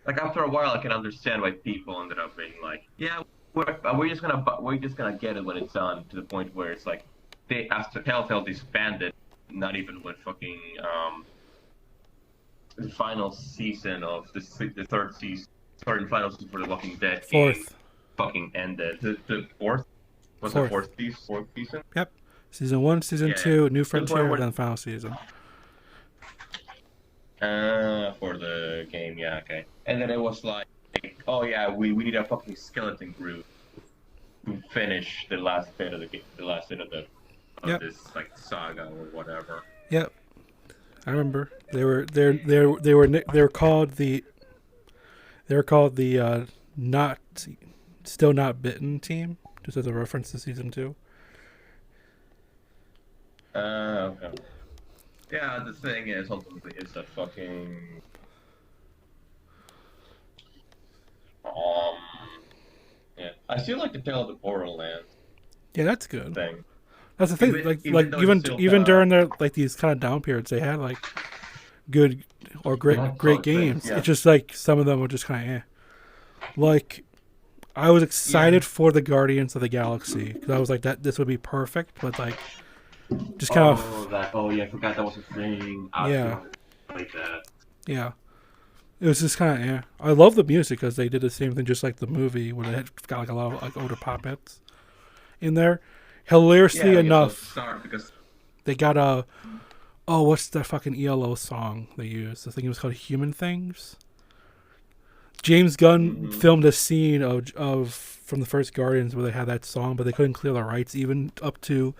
Like after a while, I can understand why people ended up being like, "Yeah, we're just gonna get it when it's done." To the point where it's like, after Telltale disbanded, not even when fucking the final season of the third and final season for The Walking Dead game fucking ended. The fourth was the fourth season. Yep, season 1, season 2, New Frontier, and then the final season. For the game, yeah, okay. And then it was like, oh yeah, we need a fucking skeleton group to finish the last bit of the game, this like saga or whatever. Yep, I remember they were called the They're called the not still not bitten team, just as a reference to season 2. Okay. Yeah, the thing is, ultimately, it's a fucking yeah. I still like the Tale of the Borderlands Yeah, that's good. thing. That's the thing. Even- like even like though it's even still even kinda- during their like these kind of down periods, they had like good or great had great solid things, games. yeah. It's just like some of them were just kind of like. I was excited for the Guardians of the Galaxy because I was like that this would be perfect, but like just kind of yeah, I forgot that was a thing. Yeah. Like that. yeah. It was just kind of yeah. I love the music because they did the same thing just like the movie where they had got like a lot of like older puppets in there. Hilariously enough, Because they got a what's that fucking ELO song they used? I think it was called Human Things. James Gunn filmed a scene of from the first Guardians where they had that song, but they couldn't clear the rights even up to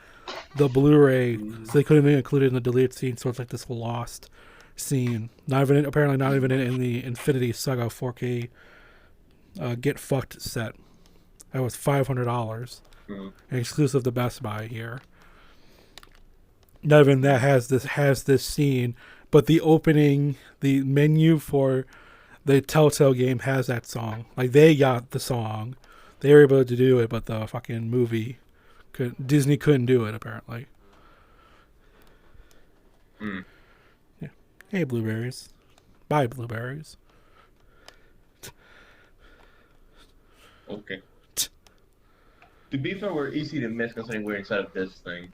the Blu-ray, so they couldn't even include it in the deleted scene. So it's like this lost scene. Apparently not even in the Infinity Saga 4K Get Fucked set. That was $500, and exclusive to Best Buy here. Not even that has this scene, but the menu for the Telltale game has that song. Like they got the song, they were able to do it, but the fucking movie Disney couldn't do it apparently. Yeah. Hey, blueberries. Bye, blueberries. okay. To be fair, we're easy to miss considering we're inside of this thing.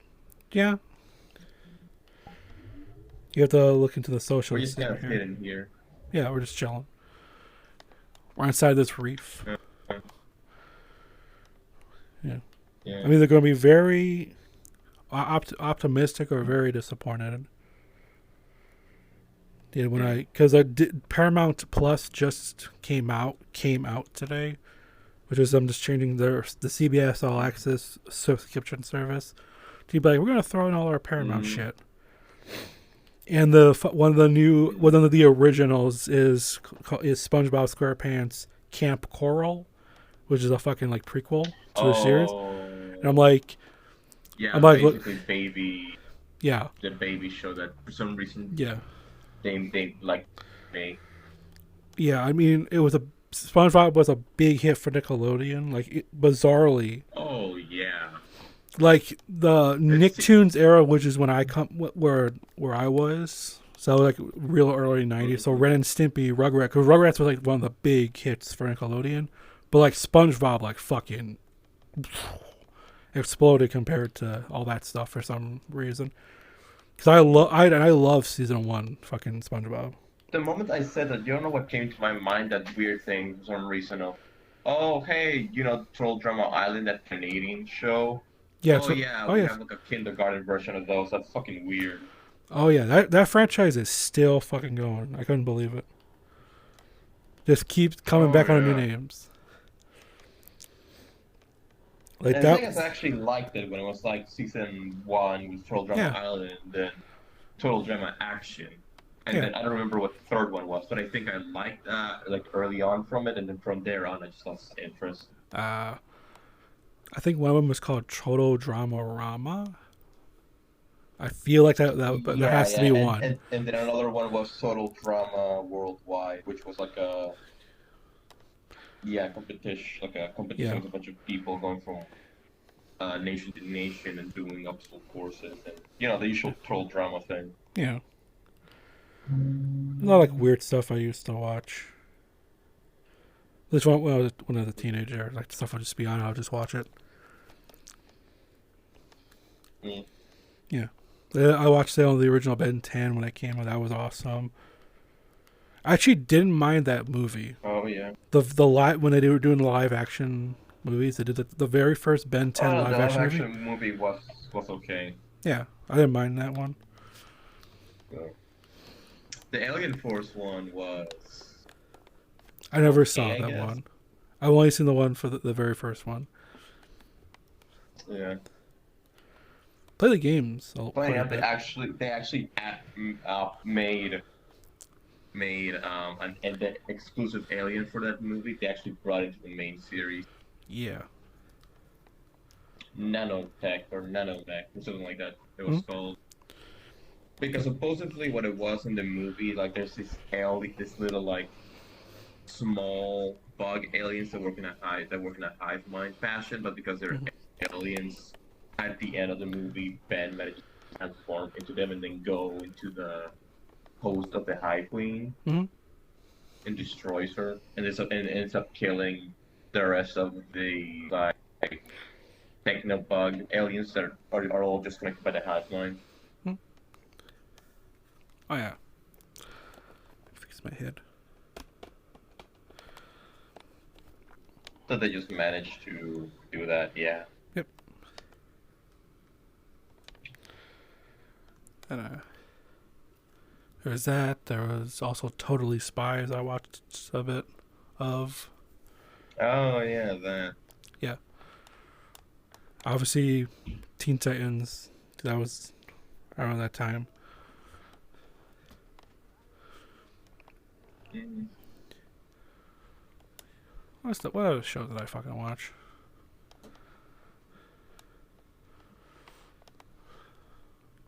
Yeah. You have to look into the We're socials just kind of here. hidden here. Yeah, we're just chilling. We're inside this reef. Yeah. Yeah. I'm either going to be very optimistic or very disappointed. Yeah, because Paramount Plus just came out today, which is them just changing the CBS All Access subscription service to be like, we're going to throw in all our Paramount shit. And one of the originals is SpongeBob SquarePants Camp Coral, which is a fucking like prequel to the series. And I'm like, Yeah, I'm like, basically baby, yeah, the baby show that for some reason yeah, they like me. yeah. I mean, SpongeBob was a big hit for Nickelodeon. Like bizarrely, Oh yeah. like the Nicktoons era, which is when I where I was. So like real early '90s. So Ren and Stimpy, Rugrats, because Rugrats was like one of the big hits for Nickelodeon. But like SpongeBob, like fucking exploded compared to all that stuff for some reason. Because I love season 1 fucking SpongeBob. The moment I said that, you don't know what came to my mind, that weird thing for some reason of, oh hey, Troll Drama Island, that Canadian show. Yeah. Oh yeah, we have like a kindergarten version of those. That's fucking weird. Oh yeah, that franchise is still fucking going. I couldn't believe it. Just keeps coming back on new names. Like And that. I think I actually liked it when it was like season 1 with Troll Drama Island, and then Total Drama Action, and then I don't remember what the third one was, but I think I liked that like early on from it, and then from there on I just lost interest. I think one of them was called Total Drama Rama. I feel like that has to be one. And then another one was Total Drama Worldwide, which was like a competition, with a bunch of people going from nation to nation and doing obstacle courses, and the usual troll drama thing. Yeah. A lot of like weird stuff I used to watch. This one when I was a teenager, like stuff would just be on, I'll just watch it. Yeah. I watched the original Ben 10 when it came out. That was awesome. I actually didn't mind that movie. Oh yeah. The live when they were doing the live action movies, they did the very first Ben 10 live action movie was okay. Yeah, I didn't mind that one. The Alien Force one was. I never saw that one. I've only seen the one for the very first one. Yeah. Play the games. They actually made made an exclusive alien for that movie. They actually brought it to the main series. Yeah. Nanotech or Nanomech or something like that. It was called. Because supposedly what it was in the movie, like there's this little like small bug aliens that work in a hive mind fashion, but because they're aliens, at the end of the movie, Ben manages to transform into them and then go into the host of the Hive Queen Mhm. and destroys her, and ends up killing the rest of the like technobug aliens that are all just connected by the hive mind. Oh yeah. Fix my head. So they just managed to do that, yeah. Yep. And there was that. There was also Totally Spies. I watched a bit of. Oh yeah, that. Yeah. Obviously, Teen Titans. That was around that time. What other show did I fucking watch?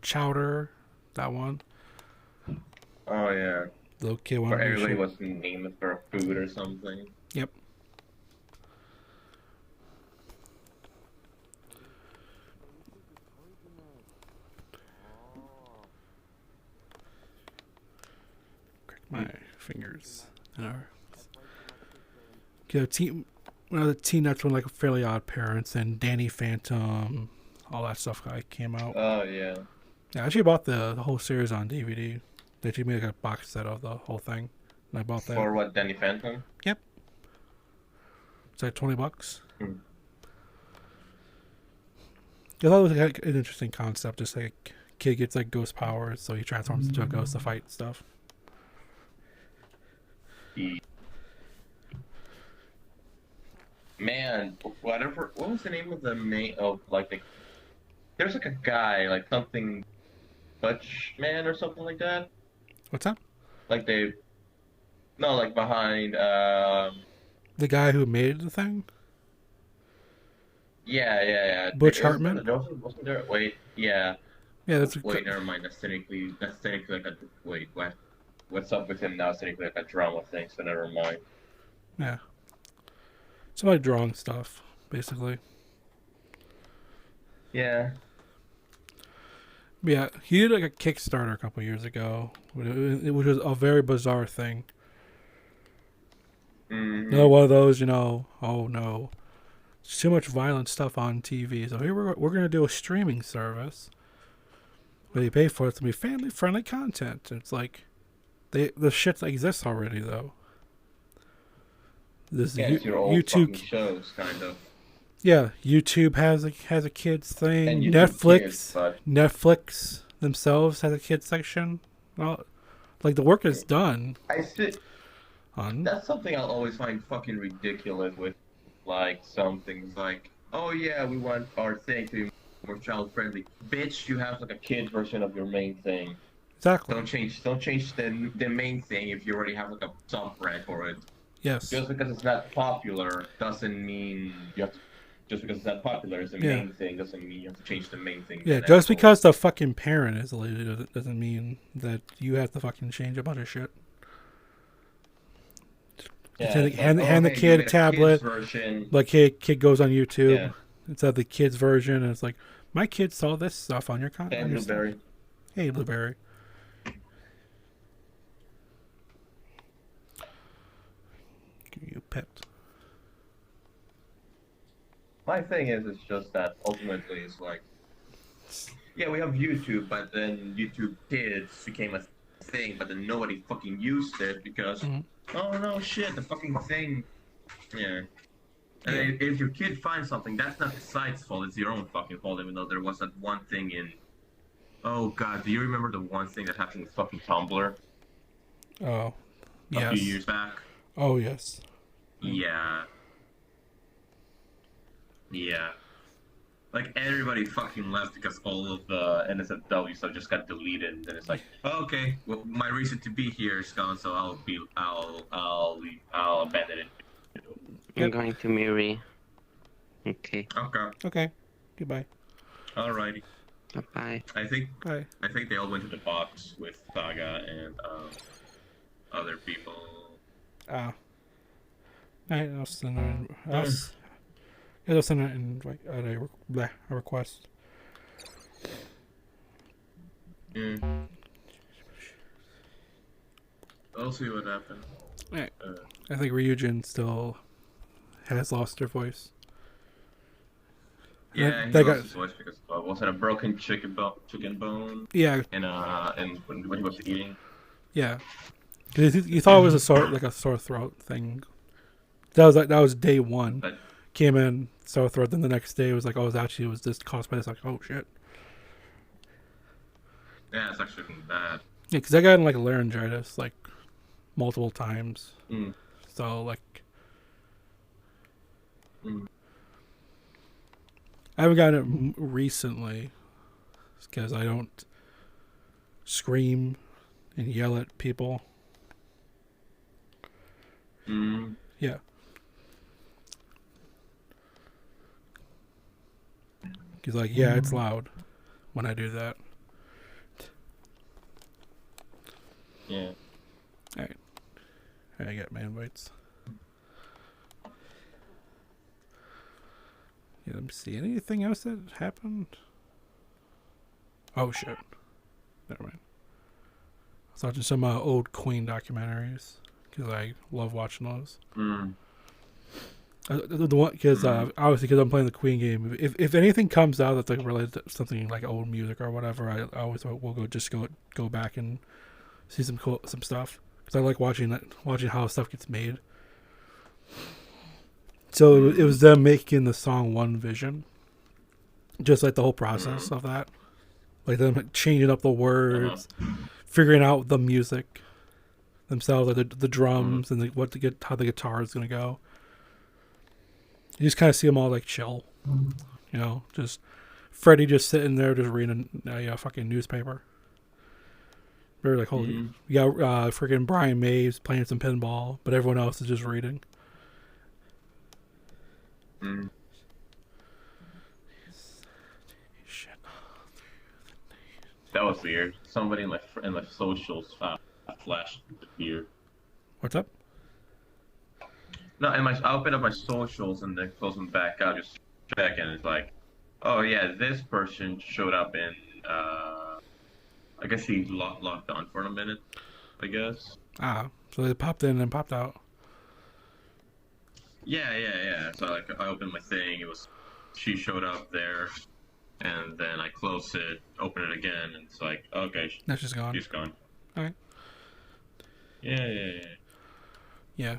Chowder, that one. Oh yeah. Little kid one. Where everybody was named for food or something. Yep. Crack my fingers. The Teen Nuts one, like Fairly Odd Parents and Danny Phantom, all that stuff came out. Oh yeah. Yeah, I actually bought the whole series on DVD. They actually made like a box set of the whole thing, and I bought that. For what, Danny Phantom? Yep. It's like $20. Hmm. I thought it was like an interesting concept. Just like a kid gets like ghost powers, so he transforms into a ghost to fight stuff. Man, whatever. What was the name of the main of like the? There's like a guy, like something, Butch Man or something like that. What's that? Like they, no, like behind. The guy who made the thing? Yeah. Butch Hartman? Wasn't there? Wait, yeah. Yeah, that's Wait, never mind. That's technically like a wait. What's up with him now? It's technically like a drama thing. So never mind. Yeah. Somebody drawing stuff, basically. Yeah. Yeah, he did like a Kickstarter a couple years ago, which was a very bizarre thing. Mm-hmm. Another one of those, oh no, it's too much violent stuff on TV. So here we're gonna do a streaming service. But you pay for it to be family friendly content. It's like the shit that exists already though. This Yeah, it's your old YouTube fucking shows, kind of. Yeah, YouTube has a kids thing. And YouTube Netflix, Kids, but Netflix themselves has a kids section. Well, like the work is done. That's something I'll always find fucking ridiculous with, like some things like, oh yeah, we want our thing to be more child friendly. Bitch, you have like a kid version of your main thing. Exactly. Don't change the main thing if you already have like a subthread for it. Yes. Just because it's not popular doesn't mean you have to. Just because it's not popular is the main thing doesn't mean you have to change the main thing. Yeah, just because the fucking parent is a lady doesn't mean that you have to fucking change a bunch of shit. Yeah, hand the kid a tablet. Like, hey, kid goes on YouTube. Yeah. It's the kids version, and it's like, my kid saw this stuff on your content. Hey, Blueberry. Hey, Blueberry. Give you a pet. My thing is, it's just that ultimately it's like, yeah, we have YouTube, but then YouTube Kids became a thing, but then nobody fucking used it because, oh no, shit, the fucking thing, yeah. And if your kid finds something, that's not the site's fault, it's your own fucking fault, even though there was that one thing in, oh god, do you remember the one thing that happened with fucking Tumblr? Oh, yes. A few years back? Oh, yes. Yeah. Yeah. like everybody fucking left because all of the NSFW stuff just got deleted. And then it's like, oh, okay, well, my reason to be here is gone, so I'll abandon it. I'm going to Miri. Okay. Okay, Okay. Goodbye. alrighty. Bye. I think Bye. they all went to the box with Saga and other people. Alright, I'll send I'll send an invite, a request. Mm. I'll see what happens. Alright. I think Ryujin still has lost her voice. Yeah, he They lost got- his voice because was it a broken chicken bone? Yeah, And when he was eating. yeah. 'Cause you thought it was a sore throat thing. That was day one. But Came in sore throat. Then the next day it was like, oh, it was just caused by this. Like, oh shit. yeah, it's actually bad. Yeah, because I got like laryngitis like multiple times. Mm. So like, Mm. I haven't gotten it recently because I don't scream and yell at people. Mm. Yeah. He's like, yeah, it's loud when I do that. Yeah. I get my invites. Yeah, let me see. Anything else that happened? Oh shit. Never mind. I was watching some old Queen documentaries because I love watching those. Mm. The one because obviously because I'm playing the Queen game. If anything comes out that's like related to something like old music or whatever, I always will go back and see some stuff because I like watching how stuff gets made. So it was them making the song One Vision, just like the whole process of that, like them changing up the words, figuring out the music themselves, like the drums and how the guitar is gonna go. You just kind of see them all like chill, you know, just Freddie just sitting there just reading a fucking newspaper. Very like holy, you got freaking Brian Mays playing some pinball, but everyone else is just reading. Mm. Shit. That was weird. Somebody in my socials flashed here. What's up? No, I opened up my socials and then close them back out, just check, and it's like, oh yeah, this person showed up in, I guess he locked on for a minute, I guess. So they popped in and popped out. Yeah. So like, I opened my thing, she showed up there, and then I close it, open it again, and it's like, okay, That's just gone. she's gone. Alright. Yeah.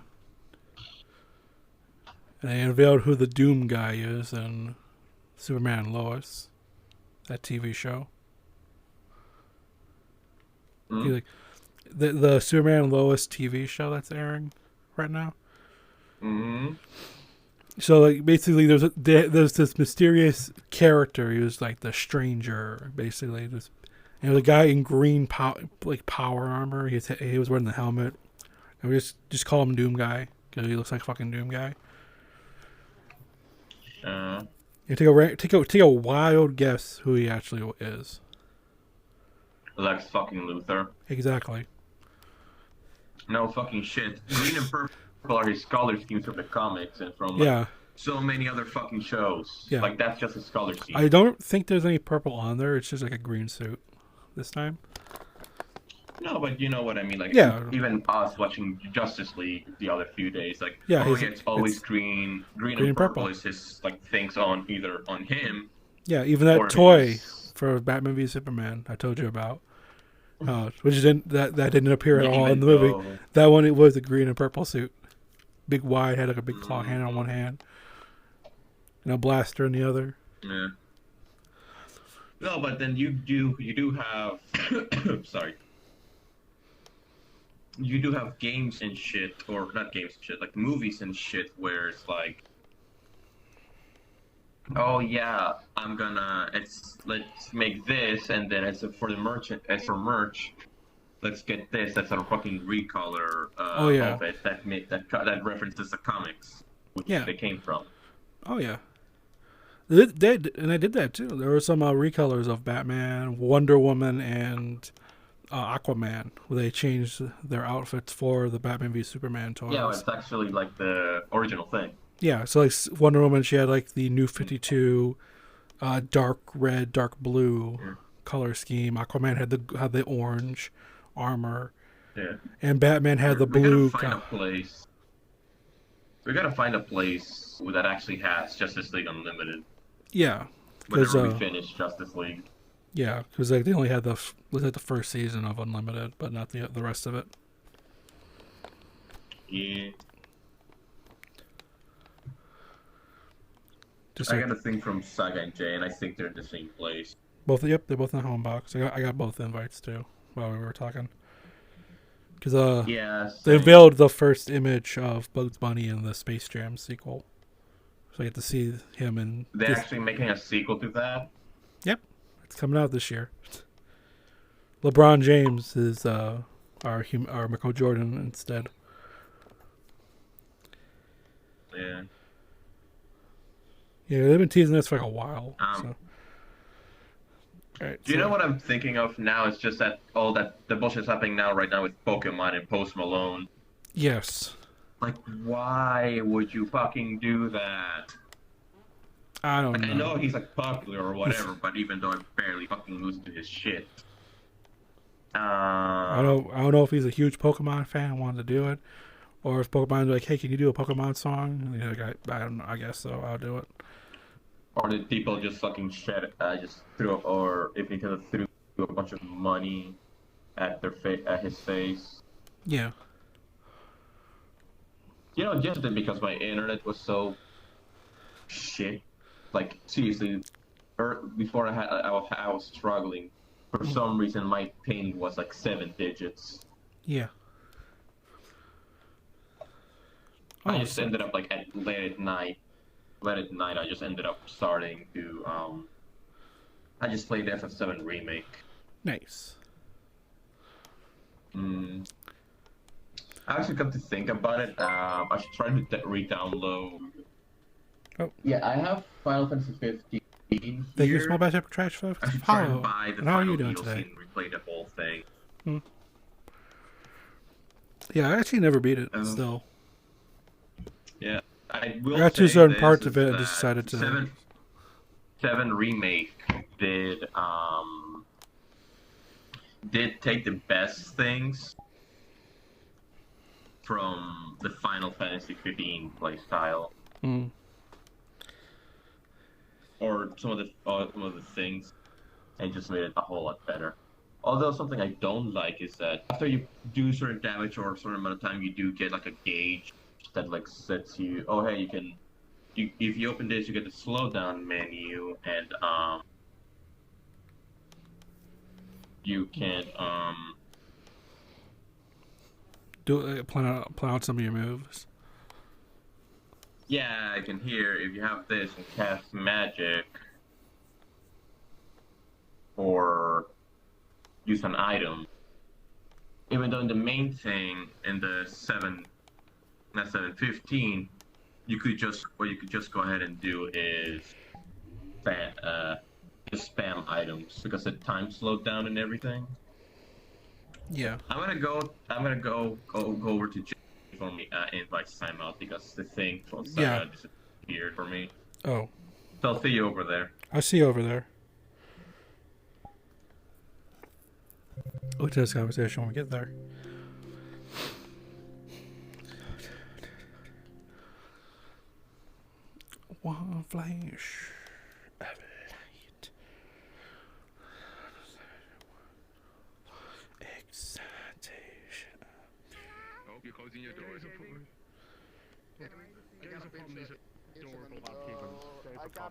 And they unveiled who the Doom guy is in Superman and Lois, that TV show. Mm. He's like, the Superman and Lois TV show that's airing right now. Mm-hmm. So like basically, there's this mysterious character. He was like the Stranger, basically. This, the guy in green power armor. He was wearing the helmet, and we just call him Doom Guy because he looks like fucking Doom Guy. You take a wild guess who he actually is. Lex fucking Luthor. Exactly. No fucking shit. Green and purple are his color schemes from the comics and from so many other fucking shows. Yeah. Like that's just his color scheme. I don't think there's any purple on there. It's just like a green suit this time. No, but you know what I mean. Like even us watching Justice League the other few days, like it's always green and purple is his like things on either on him. Yeah, even that toy for Batman v Superman I told you about, which didn't appear at all in the movie. That one, it was a green and purple suit, big wide, had like a big claw hand on one hand, and a blaster in the other. Yeah. No, but then you do have sorry. You do have games and shit, or not games and shit, like movies and shit, where it's like, oh yeah, let's make this, and then for the merchant, as for merch, let's get this. That's a fucking recolor Oh, yeah. of it that references the comics, which Yeah. they came from. Oh yeah. They did that too. There were some recolors of Batman, Wonder Woman, and Aquaman, where they changed their outfits for the Batman v Superman toys. Yeah, it's actually like the original thing. Yeah, so like Wonder Woman, she had like the New 52, dark red, dark blue color scheme. Aquaman had the orange armor, Yeah. and Batman had the We blue. gotta find a place. We gotta find a place that actually has Justice League Unlimited. Yeah, because Whenever we finish Justice League. yeah, because like they only had the first season of Unlimited, but not the rest of it. Yeah. Just I like, got a thing from Saga and Jay, and I think they're in the same place. both. Yep, they're both in the home box. I got both invites too while we were talking. Because Yeah. they unveiled the first image of Bugs Bunny in the Space Jam sequel, so I get to see him in. They're actually making a sequel to that. Yep, it's coming out this year. LeBron James is our Michael Jordan instead. Yeah. Yeah, they've been teasing this for like a while. So. Alright, Do you know what I'm thinking of now? It's just that all that the bullshit's happening now, right now, with Pokemon and Post Malone. Yes. Like, why would you fucking do that? I don't Like, know. I know he's like popular or whatever, but even though I barely fucking listen to his shit. I don't know if he's a huge Pokemon fan and wanted to do it, or if Pokemon's like, hey, can you do a Pokemon song? And he's like, I don't know. I guess so. I'll do it. Or did people just fucking just threw, or if he could have threw a bunch of money at at his face? Yeah. You know, just because my internet was so shit. Like seriously, before I was struggling. For some reason, my ping was like 7 digits. Yeah. I just ended up like late at night. I just ended up starting to I just played FF7 Remake. Nice. I actually got to think about it. I should try to re-download. Oh. Yeah, I have Final Fantasy 15 here. Thank you, Small Batch Trash for I should try follow. and buy the And how are final you doing DLC today? and replay the whole thing. Yeah, I actually never beat it. Still. Yeah, I will. I got to say certain this parts is of it and that just decided to. 7 Remake did take the best things from the Final Fantasy 15 playstyle, or some of the things, and just made it a whole lot better. Although something I don't like is that after you do certain damage or a certain amount of time, you do get like a gauge that like sets you. Oh hey, you can. If you open this, you get the slowdown menu, and you can plan out some of your moves. Yeah, I can hear if you have this and cast magic or use an item. Even though in the main thing in the 715, you could just go ahead and do is just spam items because the time slowed down and everything. Yeah. I'm gonna go over to Jay for me invite time out because the thing from Saga disappeared for me. Oh. So I'll see you over there. I see you over there. We'll do this conversation when we get there. One flash of light. Excitation. I hope you're closing your doors.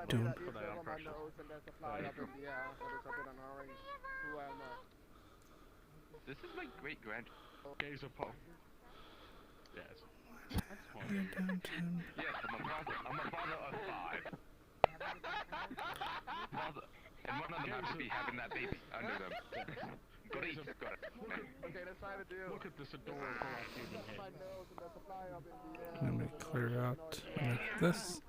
Doom. This is my great grand. Gazer Poe. Yes. That's fine. Yes, I'm a father of 5. And one of them has to be having that baby under them. Got it, got it. Okay, let's find a deal. Look at this adorable human head. My nose and there's a fly up in the air. Let me clear out this.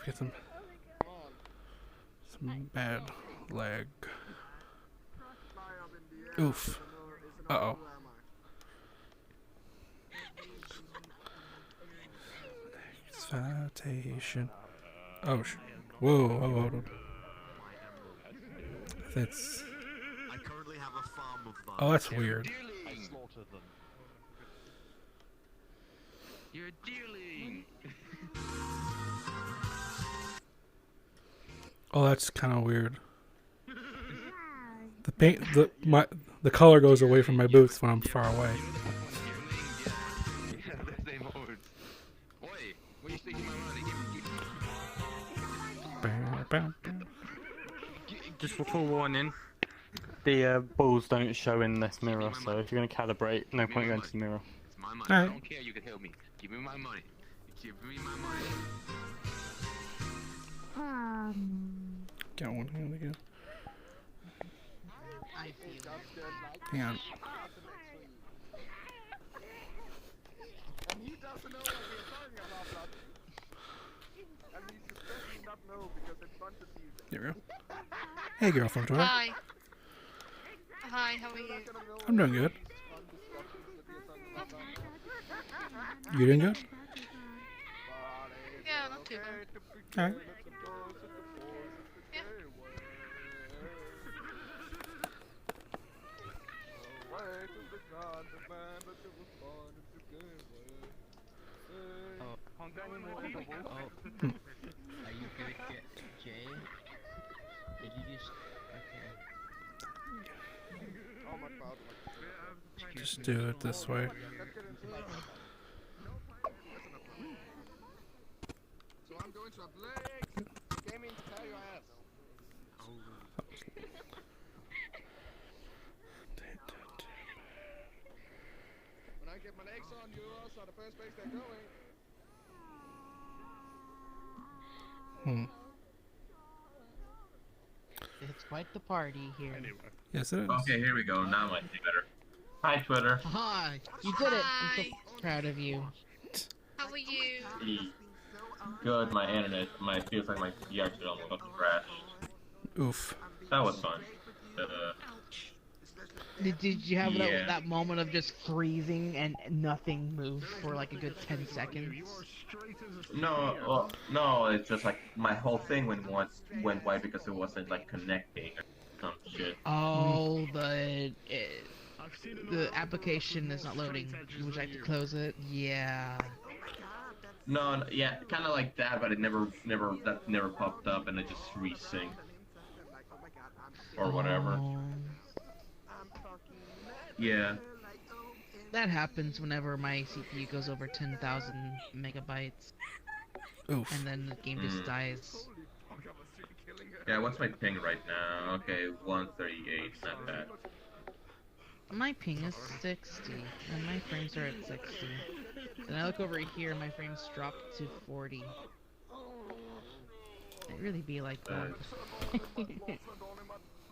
Get some bad lag. Oof. Uh-oh. Excitation. Oh, whoa, whoa, whoa. That's... I currently have a farm of them. Oh, that's weird. I slaughter them. You're a dearling. Oh, that's kind of weird. The paint, the color goes away from my boots when I'm far away. Just for full warning, the balls don't show in this mirror, so if you're going to calibrate, no point going to the mirror. It's my money. I don't care. You can help me. Give me my money. Give me my money. Got one hand again. Hang on. And he doesn't know what we're talking about, blood. And he's especially not know because in front of you. There we go. Hey, girlfriend, Twitter. Hi. Hi, how are you? I'm doing good. You doing good? Yeah, not too bad. Alright. Are you good, Jay? Did you just... Okay. Just do it this way. So I'm going to a Blake Gaming to tear your ass. When I get my legs on, you also are the first place they're going. It's quite the party here. Yes, it is. Okay, here we go. Now I see better. Hi, Twitter. Hi, you did it. I'm so proud of you. How are you? Good. My internet, feels like my DX almost got crashed. Oof. That was fun. Did you have Yeah. that moment of just freezing and nothing moved for like a good 10 seconds? No, well, no. It's just like my whole thing went white because it wasn't like connecting or some shit. Oh, the application is not loading. Would you like to close it? Yeah. No, yeah, kind of like that, but it never popped up, and it just resynced or whatever. Yeah. That happens whenever my CPU goes over 10,000 megabytes. Oof. And then the game just dies. Yeah, what's my ping right now? Okay, 138, not bad. My ping is 60, and my frames are at 60. And I look over here, my frames dropped to 40. It really be like that.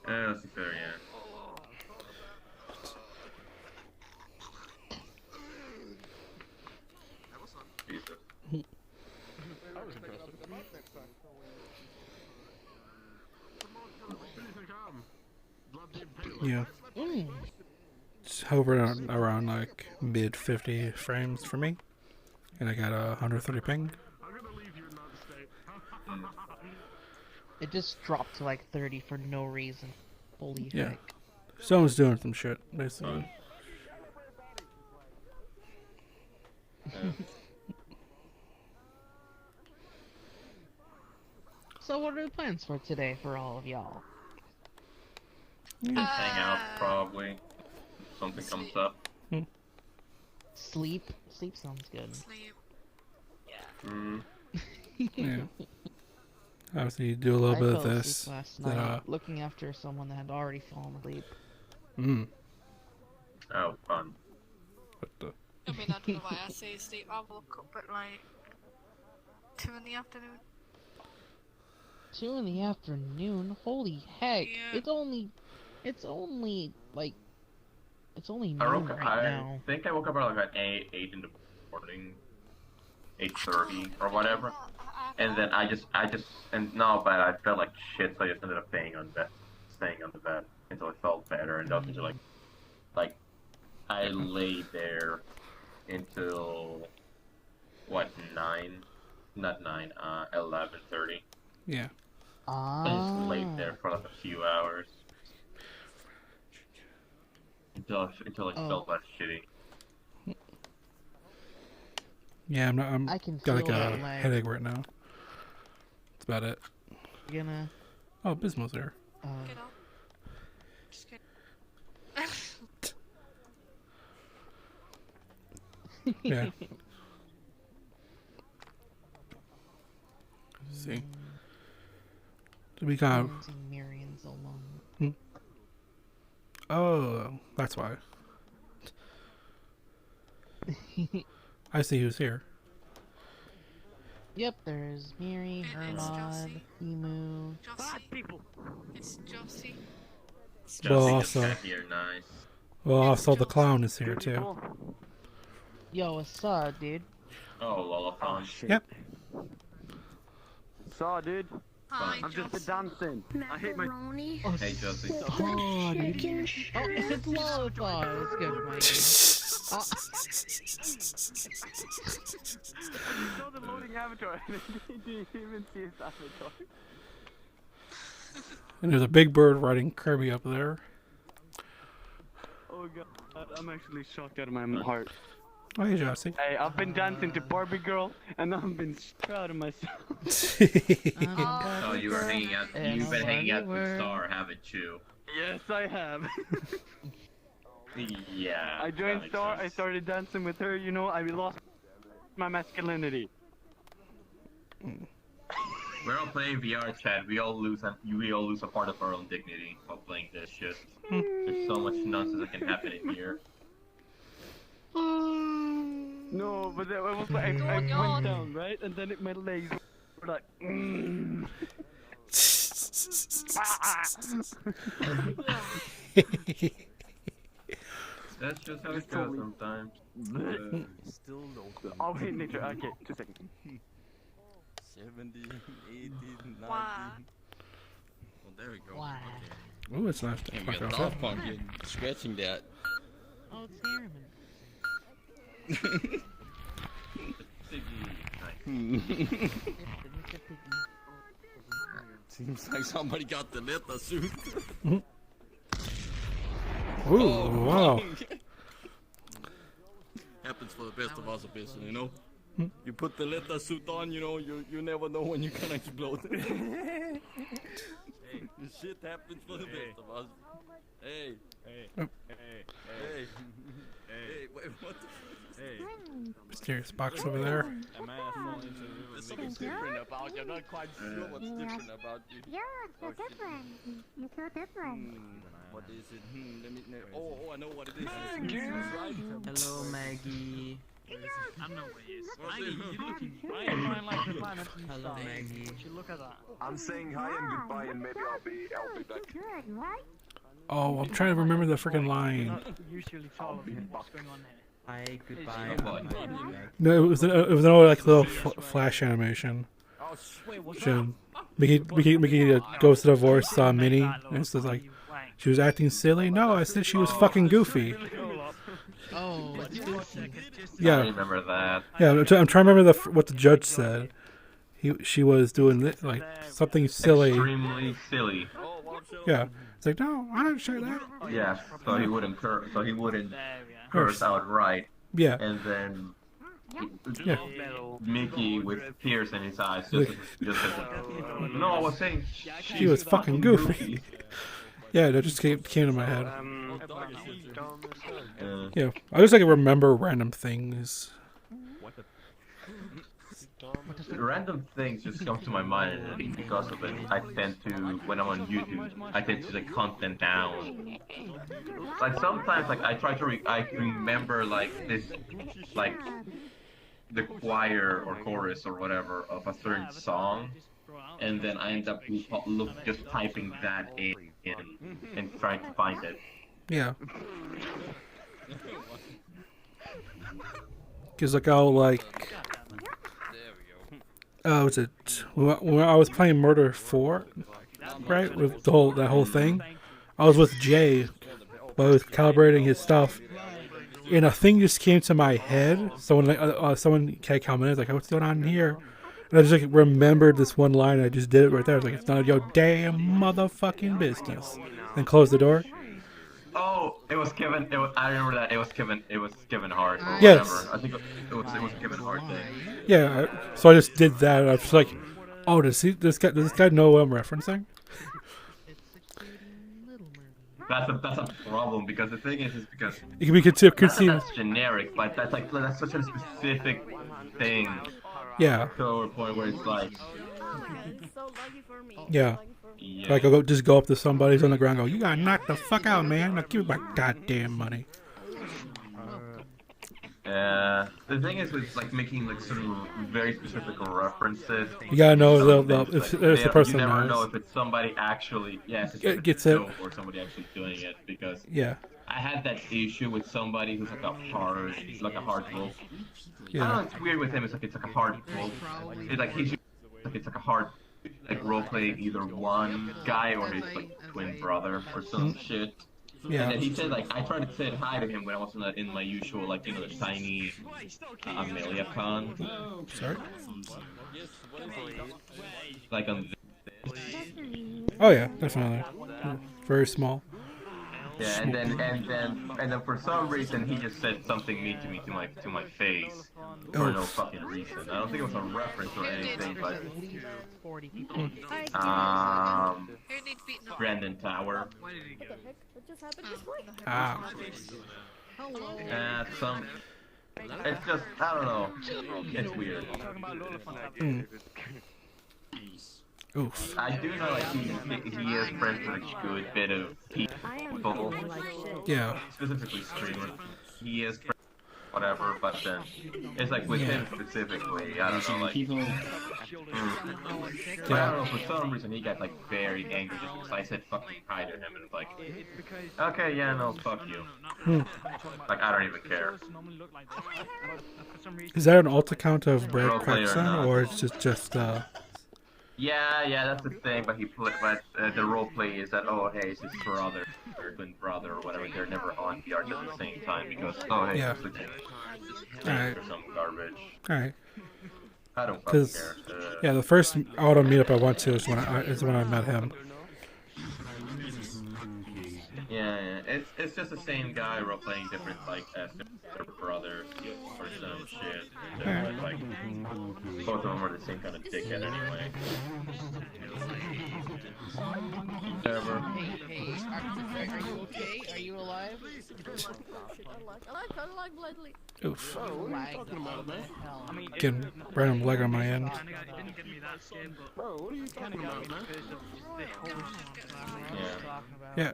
That's fair, yeah. Jesus. That was impressive. Yeah. Just hovering around like mid 50 frames for me, and I got a 130 ping. It just dropped to like 30 for no reason. Holy Yeah. heck. Someone's doing some shit, basically. So what are the plans for today for all of y'all? Just hang out, probably. Something comes up. Sleep? Sleep sounds good. Sleep. Yeah. Obviously, do a little I bit of fell asleep this. last Then, night, looking after someone that had already fallen asleep. Oh, fun. What the? mean, I don't know why I say sleep. I woke up at like 2 in the afternoon. 2 in the afternoon? Holy heck! Yeah. It's only like, it's only I noon woke. right I now. think I woke up around like at 8 in the morning, 8:30 or whatever. And then but I felt like shit, so I just ended up staying on the bed until I felt better, and that's until like I lay there until what 11:30. Yeah. I just laid there for like a few hours until I felt less shitty. Yeah, I'm I can got like feel a that lag. headache right now. That's about it. You gonna? Oh, Bismo's there. Get up. Just kidding. Yeah. Let's see. So we got. Haven't seen Mary in so long. Oh, that's why. I see who's here. Yep, there's Miri, Hermod, Emu. It's Jossie. Well, Just also, got here, nice. well, also the clown is here too. Yo, what's up, dude? Oh, Lollapalooza. shit. Yep. Saw, dude. Hi, I'm just a Jossie. dancing. I hate my. Hey, Josie. Oh, dude. Oh, it's Lollapalooza. It's good, Mikey. You saw the loading avatar. Did you even see his avatar? And there's a big bird riding Kirby up there. Oh god, I'm actually shocked out of my heart. Oh, hey, Josie. Hey, I've been dancing to Barbie Girl, and I've been proud of myself. Oh, you were hanging out. You've been hanging out with Star, haven't you? Yes, I have. Yeah. I joined Star. I started dancing with her. You know, I lost my masculinity. We're all playing VR, Chad. We all lose a part of our own dignity while playing this shit. There's so much nonsense that can happen in here. No, but I was like, I went down, right? And then my legs were like, That's just how it goes sometimes. Still no. Oh, wait, nature. Okay, 2 seconds. 70, 80, 90. Wow. Well, there we go. Wow. Oh, it's nice to Can't fuck be a off dog that. pumpkin scratching that. Oh, it's Harriman. Nice. Seems like somebody got the leather suit. Ooh, wow. Happens for the best of us, a bit, you know. You put the leather suit on, you know, you never know when you're gonna explode. Hey, shit happens for the best of us. Hey, hey, Oh. hey, hey, hey, wait, what the fuck? Hey. Mysterious box over there. There's something different about you. I'm not quite sure what's different about you. You're so different. You're so different. What is it? Let me know. Oh, I know what it is. Right? Hello, Maggie. I know what it is. Maggie, you're looking Hello, Maggie. Look at that. I'm saying hi and goodbye, and maybe I'll be back. Good, right? Oh, I'm trying to remember the freaking line. Usually tall. What's going on here? Hi, goodbye. Oh, boy. I'll be back. No, it was an old like little flash animation. Oh, wait, what's She, Mickey goes to the voice, saw Minnie, and it's just like, she was acting silly. No, I said she was fucking goofy. Oh, it's Goofy. I Yeah, remember that. yeah. I'm trying to remember what the judge said. She was doing like something silly. Extremely silly. Yeah, it's like no, I didn't say that. Yeah, so he wouldn't curse outright. Yeah, And then yeah. Mickey with tears in his eyes just no, I was saying She was fucking goofy. Yeah, that just came to my head. Yeah, I just like remember random things. Random things just come to my mind, and because of it, I tend to, when I'm on YouTube, I tend to like hunt them down. Like sometimes, like I try to, I remember like this, like the choir or chorus or whatever of a certain song, and then I end up just typing that in and trying to find it. Yeah. Because like I'll like, was it when I was playing Murder 4, right? With that whole thing, I was with Jay, both calibrating his stuff, and a thing just came to my head. Someone commented like, "What's going on here?" And I just like remembered this one line. And I just did it right there. I was like, "It's none of your damn motherfucking business," and closed the door. Oh, it was Kevin. I remember that. It was Kevin Hart. Or Yes. Whatever. I think it was Kevin Hart thing. Yeah. So I just did that. And I was like, "Oh, does this guy know what I'm referencing?" That's a problem because the thing is because It can be conceived. that's generic, but that's such a specific thing. Yeah. To a point where it's like, Yeah. Like I'll just go up to somebody who's on the ground and go, "You gotta knock the fuck out, man. Now give me my goddamn money." the thing is with like making like some very specific references. You gotta know if the person you never knows. know if it's somebody actually Gets it. or somebody actually doing it because Yeah. I had that issue with somebody who's like a hard role. Yeah. I don't know, it's weird with him. It's like a hard role. It's like it's like a hard like role playing either one guy or his like twin brother or some shit. Yeah. And then he said like I tried to say hi to him when I was in my usual like the tiny Amelia con. Sorry. Like on. Oh yeah, definitely. Very small. Yeah, and then for some reason he just said something mean to me to my face for no fucking reason. I don't think it was a reference or anything, but Brandon Tower. Ah. It's just I don't know. It's weird. Oof. I do know like he is friends with a good bit of people. Yeah. Specifically streamers. He is friends whatever, but then it's like with him specifically, I don't know, like I don't know, for some reason he got like very angry just because I said fucking hi to him and it's like okay, yeah, no, fuck you. Like I don't even care. Is that an alt account of Brad Role player or Clarkson, not. or it's just Yeah, that's the thing. But the role play is that hey, it's his brother, or twin brother, or whatever. They're never on VR at the same time because hey, Yeah. it's switching Alright. or some garbage. Alright. I don't fucking Because care. yeah, the first auto meetup I went to is when I met him. Yeah, it's just the same guy role playing different like their brothers or some shit. They're, like both of them are the same kind of dickhead anyway. Whatever. Hey, are you okay? Are you alive? Oof. I mean, Getting random leg on my end. Bro, what are you talking about, man? Yeah.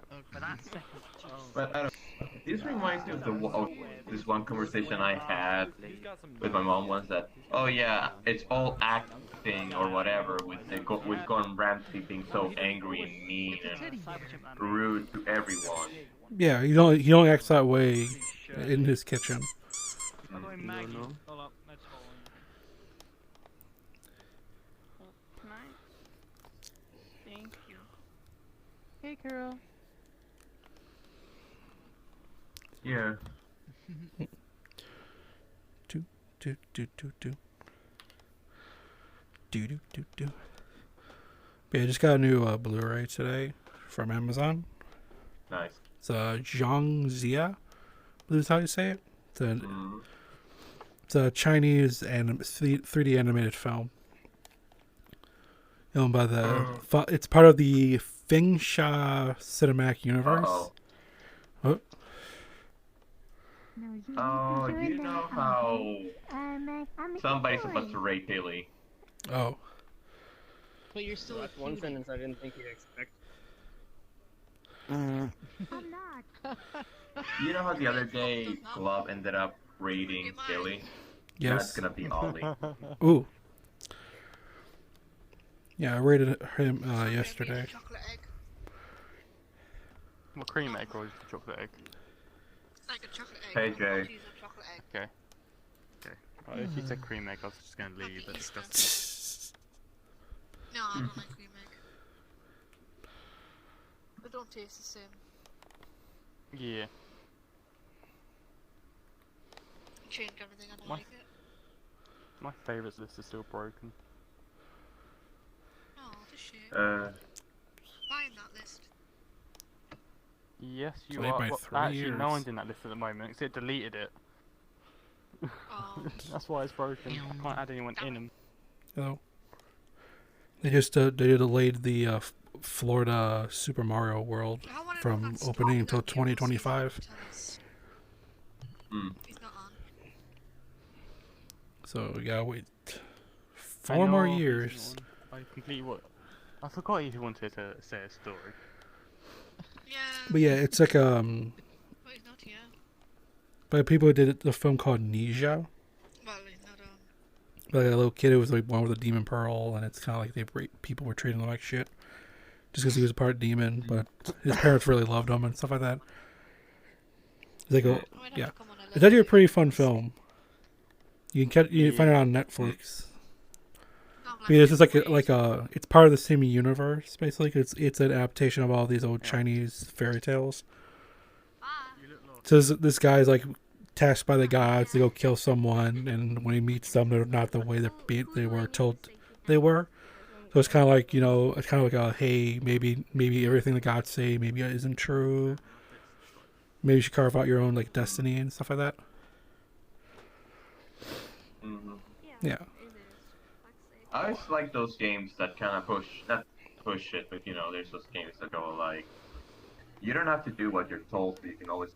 But I don't. This reminds me of this one conversation I had with my mom once that it's all acting or whatever with Gordon Ramsay being so angry and mean and rude to everyone. Yeah, he only acts that way in his kitchen. Thank you. Hey, Carol. Yeah. Do. Do. But yeah, I just got a new Blu-ray today from Amazon. Nice. It's Zhang Zia, I believe is how you say it. It's a Chinese 3D animated film. Owned by it's part of the Fengsha Cinematic Universe. Uh-oh. Oh. Oh, you know how somebody's supposed to rate Haley. Oh. But you're still That's one sentence I didn't think you'd expect. I'm not. You know how the other day Glove ended up rating Haley? Yes. That's gonna be Ollie. Ooh. Yeah, I rated him yesterday. What cream egg or just chocolate egg? Like a chocolate egg. Hey, with Jay. cheese or chocolate egg. Okay. Okay. Oh, if you said cream egg, I was just gonna leave. That's disgusting. No, I don't like cream egg. They don't taste the same. Yeah. Change everything, I don't My- like it. My favourites list is still broken. Oh, the shit. Uh, Why in that list? Yes, you Played are. by Well, 3 actually, years. no one's in that list at the moment because it deleted it. Oh. That's why it's broken. I can't add anyone in them. Hello. They just they delayed the Florida Super Mario World from opening until 2025. He's not on. So we gotta wait I 4 more know he's years. not on. I completely what? I forgot he wanted to say a story. Yeah. But yeah, it's like But he's not here. by people who did the film called Ninja. Well, he's not on. Like a little kid who was like born with a demon pearl, and it's kind of like people were treating him like shit just because he was a part demon. But his parents really loved him and stuff like that. They go, yeah, it's actually a pretty fun film. You can find it on Netflix. I mean, it's just like a it's part of the same universe basically. It's an adaptation of all these old Chinese fairy tales. So this guy's like tasked by the gods to go kill someone, and when he meets them, they're not the way they were told they were. So it's kind of like, it's kind of like a, hey, maybe everything the gods say maybe isn't true. Maybe you should carve out your own like destiny and stuff like that. mhm. Yeah. I always like those games that kind of not push it, but there's those games that go like, you don't have to do what you're told, but you can always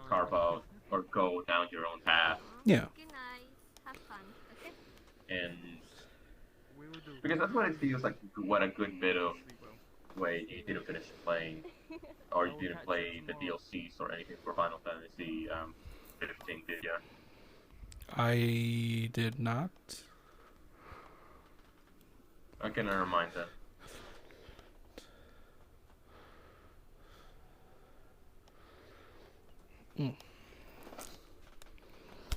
carve out or go down your own path. Yeah. Good night. Have fun. Okay. And because that's what it feels like, what a good bit of way you didn't finish playing, or you didn't play the DLCs or anything for Final Fantasy 15, did ya? I did not. I can remind them.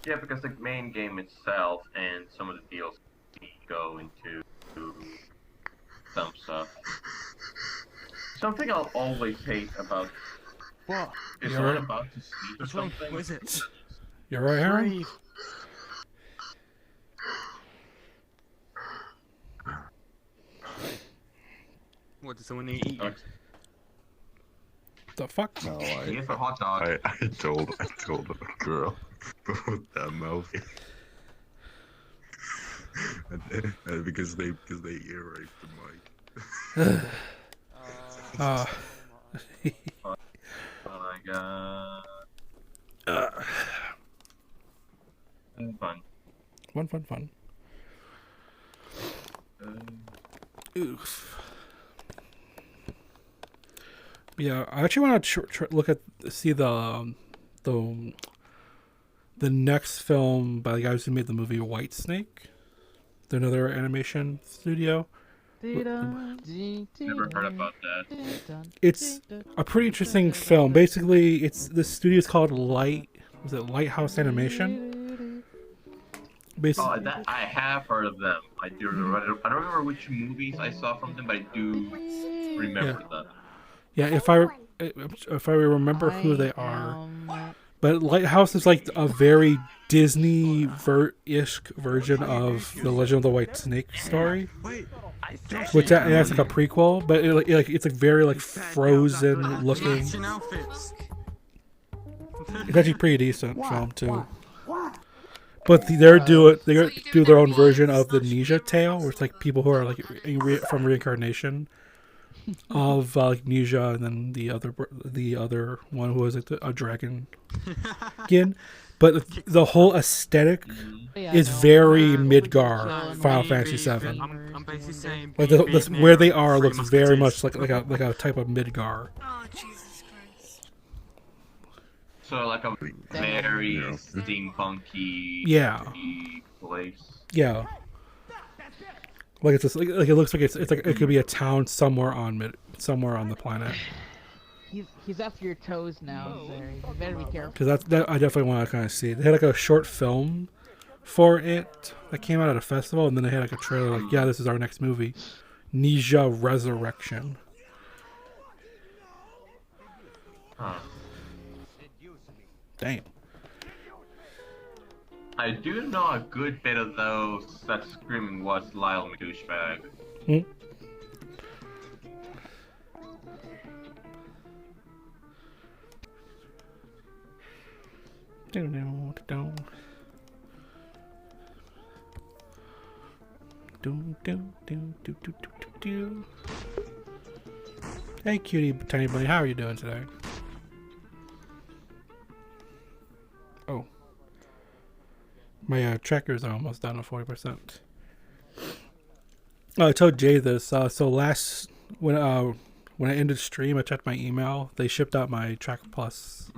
Yeah, because the main game itself and some of the DLC go into some stuff. Something I'll always hate about. What? Is You're someone right. about to sleep or Which one? something? What is it? You're right, Aaron? Breathe. What, did someone eat you? The fuck? No, He is a hot dog. I told a girl with that mouth. And because they ear raped the mic. Oh my god. Fun. Fun. Oof. Yeah, I actually want to look at see the next film by the guys who made the movie White Snake. They're another animation studio. Never heard about that. It's a pretty interesting film. Basically, the studio is called Lighthouse Animation. Oh, that I have heard of them. I do. I don't remember which movies I saw from them, but I do remember them. Yeah, if I remember who they are, but Lighthouse is like a very Disney-ish version of the Legend of the White Snake story, which that's like a prequel, but it's a very like Frozen looking. It's actually pretty decent film too. But they do their own version of the Ninja tale, where it's like people who are like from reincarnation of like Ninja, and then the other one who was like a dragon. again, but the whole aesthetic is very Midgar Final Fantasy VII. I'm basically saying Like beat where Nero they and are Three looks very Musketeers. much like a type of Midgar. Oh, Jesus Christ. So like a very steampunky Yeah. place. Yeah. Like it's just, like it looks like it's like it could be a town somewhere on the planet. He's up your toes now, Zary. You better be careful. Because that I definitely want to kind of see. They had like a short film for it that came out at a festival, and then they had like a trailer like, yeah, this is our next movie, Ninja Resurrection. Huh. Damn. I do know a good bit of those that screaming was Lyle McDouchebag. Hmm? Hey, cutie tiny bunny, how are you doing today? Oh, my trackers are almost down to 40%. Oh, I told Jay this. So last when I ended stream, I checked my email. They shipped out my Track Plus.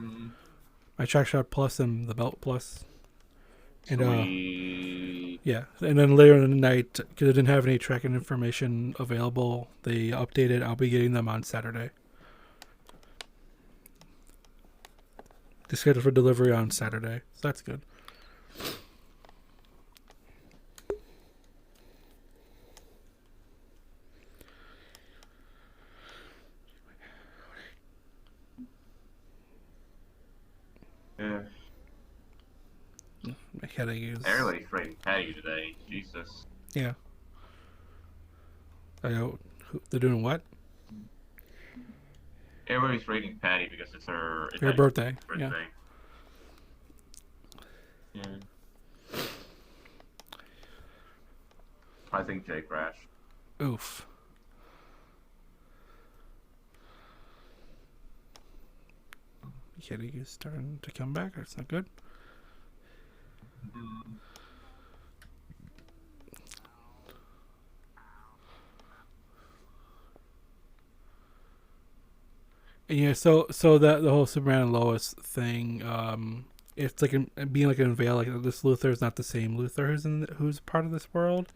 My TrackShot Plus and the Belt Plus. And yeah, and then later in the night, because I didn't have any tracking information available, they updated. I'll be getting them on Saturday. They're scheduled for delivery on Saturday, so that's good. Yeah. My headache is... Everybody's rating Patty today. Jesus. Yeah. They're doing what? Everybody's rating Patty because it's her birthday. Yeah. Yeah. I think Jay crashed. Oof. Headache is starting to come back. That's not good. Yeah, so that the whole Superman and Lois thing, it's like being like unveiled, like this Luthor is not the same Luthor who's part of this world.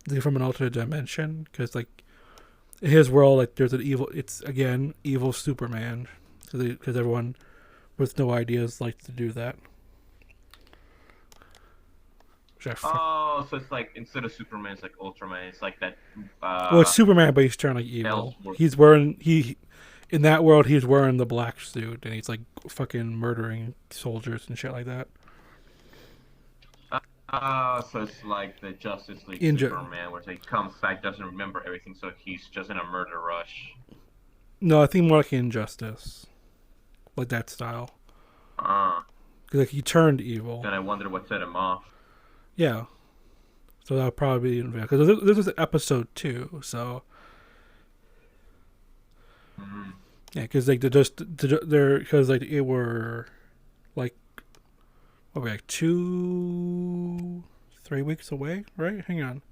They're from an alternate dimension, because like in his world, like there's an evil. It's again evil Superman, because everyone with no ideas like to do that. Oh, so it's like instead of Superman, it's like Ultraman. It's like that. Well, it's Superman, but he's turned like evil. He's wearing in that world he's wearing the black suit, and he's like fucking murdering soldiers and shit like that. So it's like the Justice League Inju- Superman, where he comes back, doesn't remember everything, so he's just in a murder rush. No, I think more like Injustice, like that style. Cause like he turned evil. Then I wonder what set him off. Yeah. So that'll probably be because this is episode 2, so. Mm-hmm. Yeah, because like they're because like it were like what were we, like 2-3 weeks away, right? Hang on.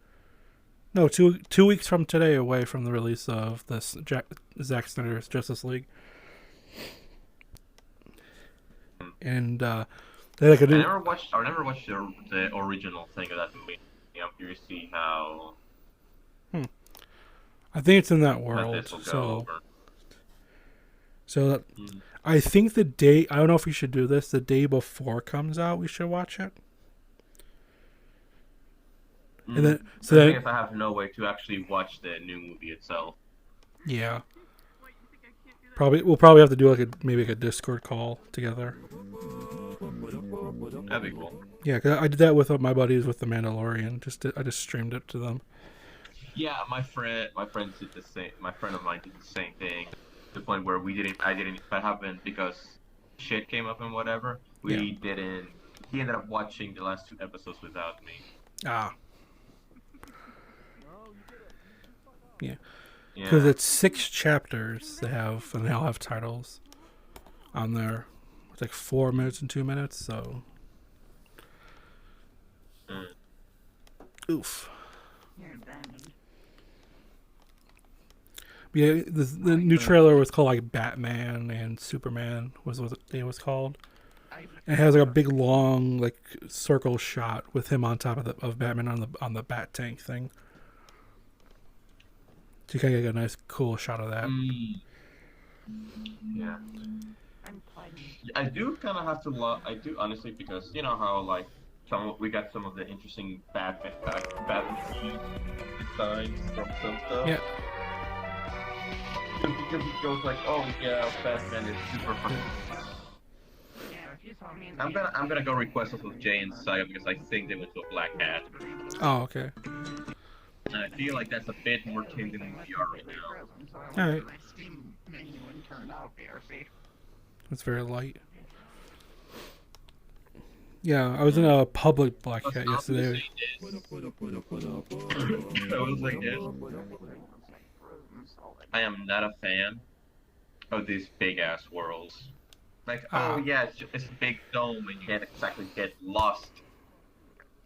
No, 2 weeks from today away from the release of this Zack Snyder's Justice League. And they like I never watched the original thing of that movie. I'm curious to see how. I think it's in that world. This will go over. So I think the day, I don't know if we should do this, the day before it comes out, we should watch it. And then, so the then, thing is, I have no way to actually watch the new movie itself. Yeah. We'll probably have to do maybe a Discord call together. That'd be cool. Yeah, cause I did that with my buddies with The Mandalorian. I just streamed it to them. Yeah, my friend did the same. My friend of mine did the same thing. To the point where that happened because shit came up and whatever. He ended up watching the last 2 episodes without me. Ah. Yeah. Because it's 6 chapters they have, and they all have titles on there. like 4 minutes and 2 minutes. So, oof. Yeah, the new trailer was called like Batman and Superman was what it was called. And it has like a big long like circle shot with him on top of Batman on the bat tank thing. So you can get a nice cool shot of that. Yeah. I do kind of have to love. I do honestly because you know how like we got some of the interesting Batman designs from some stuff. Yeah. Just because it goes like, oh yeah, Batman is super fun. I'm gonna go request this with Jay and Saga because I think they went to a black hat. Oh, okay. And I feel like that's a bit more tame than we are right now. Alright. It's very light. Yeah, I was in a public black hat yesterday. I am not a fan of these big ass worlds. Like, oh yeah, it's a big dome and you can't exactly get lost.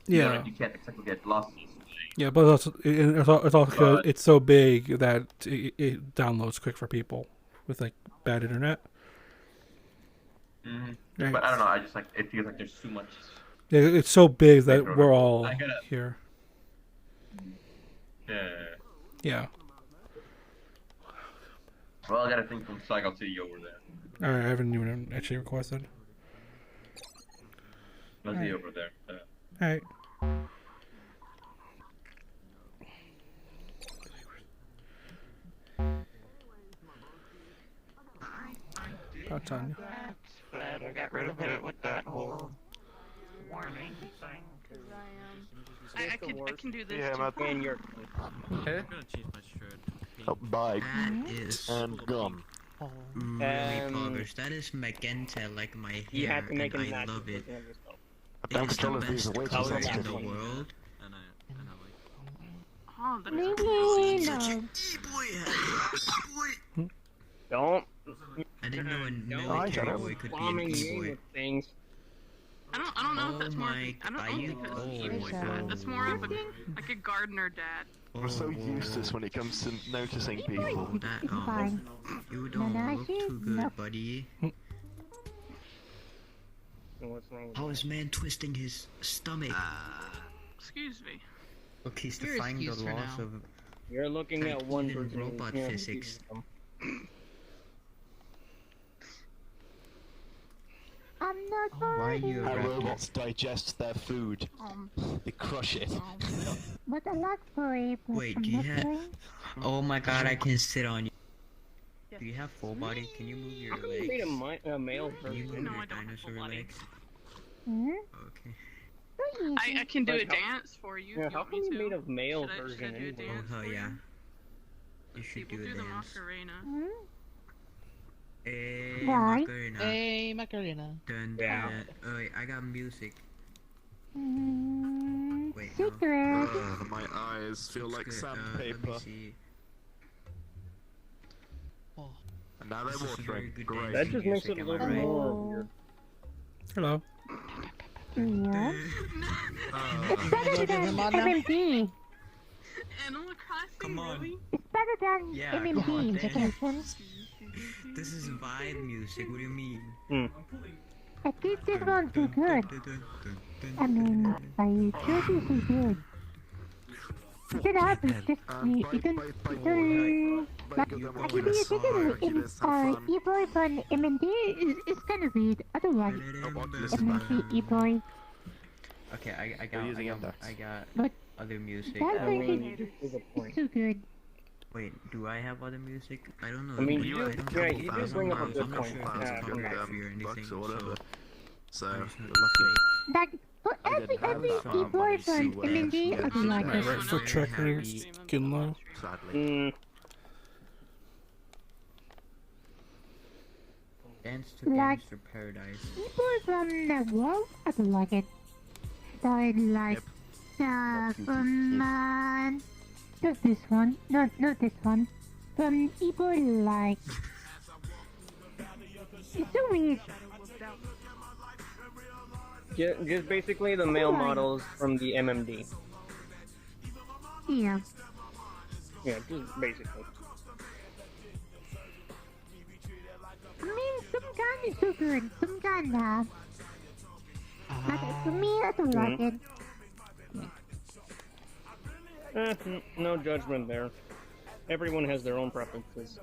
Yeah. You can't exactly get lost. Yeah, but it's also it's so big that it downloads quick for people with like bad internet. Right. But I don't know. I just like it feels like there's too much. Yeah, it's so big that we're all here. Yeah. Yeah. Well, I got a thing from Cycle City over there. Alright, I haven't even actually requested. Let's see over there. Alright. About time. Glad I got rid of it with that whole warning thing. I can do this. Yeah, my man, you're. I'm gonna change my shirt. Bye. That is and gum. Really poggers. That is magenta like my hair, You have to make and it I match love it. Thanks It's to the all of these best away color from in the Saskatoon. world. Oh, that's Don't. I didn't know a Don't military boy could be an bombing me e-boy. with things. I don't know if that's more. my- I don't are know you- if it's oh e-boy my dad. God. That's more of like a gardener dad. We're so useless when it comes to noticing people. You don't look too good, buddy. What's wrong? How is man twisting his stomach? Excuse me. Look, he's You're defying the excused for laws now. of You're looking at one even person. robot yeah. physics. I'm not Why you How erected? robots digest their food. They crush it. But I like for Wait, do you have? Oh my God, I can sit on you. Do you have full body? Can you move your I made legs? a male Can you version. move your dinosaur legs? Hmm? Okay. I can do a Like, how- dance for you. Yeah, if you how want me come you to. made a male Should I version do a anyway? dance Oh for yeah. you? You should We'll do do a the dance. Macarena. Hey, Why? Macarena. Hey, Macarena. Dun, Yeah. dun. Oh wait, I got music. Mm, Wait, no. secret. My eyes feel like Good, sandpaper. let me see. And now they're This is very watering. good Great. That just makes it music, a am I little right? more weird. Hello. Yeah. It's Go better give than him on now? MMD. Animal Crossing, Come on. really? It's better than Yeah, come MMD on, in Dan. vacation. This is vibe music. What do you mean? I think this one's too good. I mean, I sure this is good. Shut up, it's just me. Like, I can be a digital e-boy, but MMD is kind of weird. I don't like MMD e-boy. Okay, I got But other music. that I mean, version you just prove a point. is so good. Wait, do I have other music? I don't know. I mean, Wait, you- I don't yeah, have you a did bring up a thousand good miles. I'm not point. sure if Yeah, that's from gonna that. work for you or anything. Bucks or whatever. So, I'm just you're gonna lucky. Like, for every e-boy from MMD, I don't like My it. right foot tracker is getting low. Sadly. Dance to Like- Gangster Paradise. E-boy from the world, I don't like it. So I like from not this one, not this one. From e-boy like it's so weird. Just basically the male models from the MMD. Yeah. Yeah, just basically. I mean, some kind is so good, some kind but for me, I don't like it. No judgment there. Everyone has their own preferences.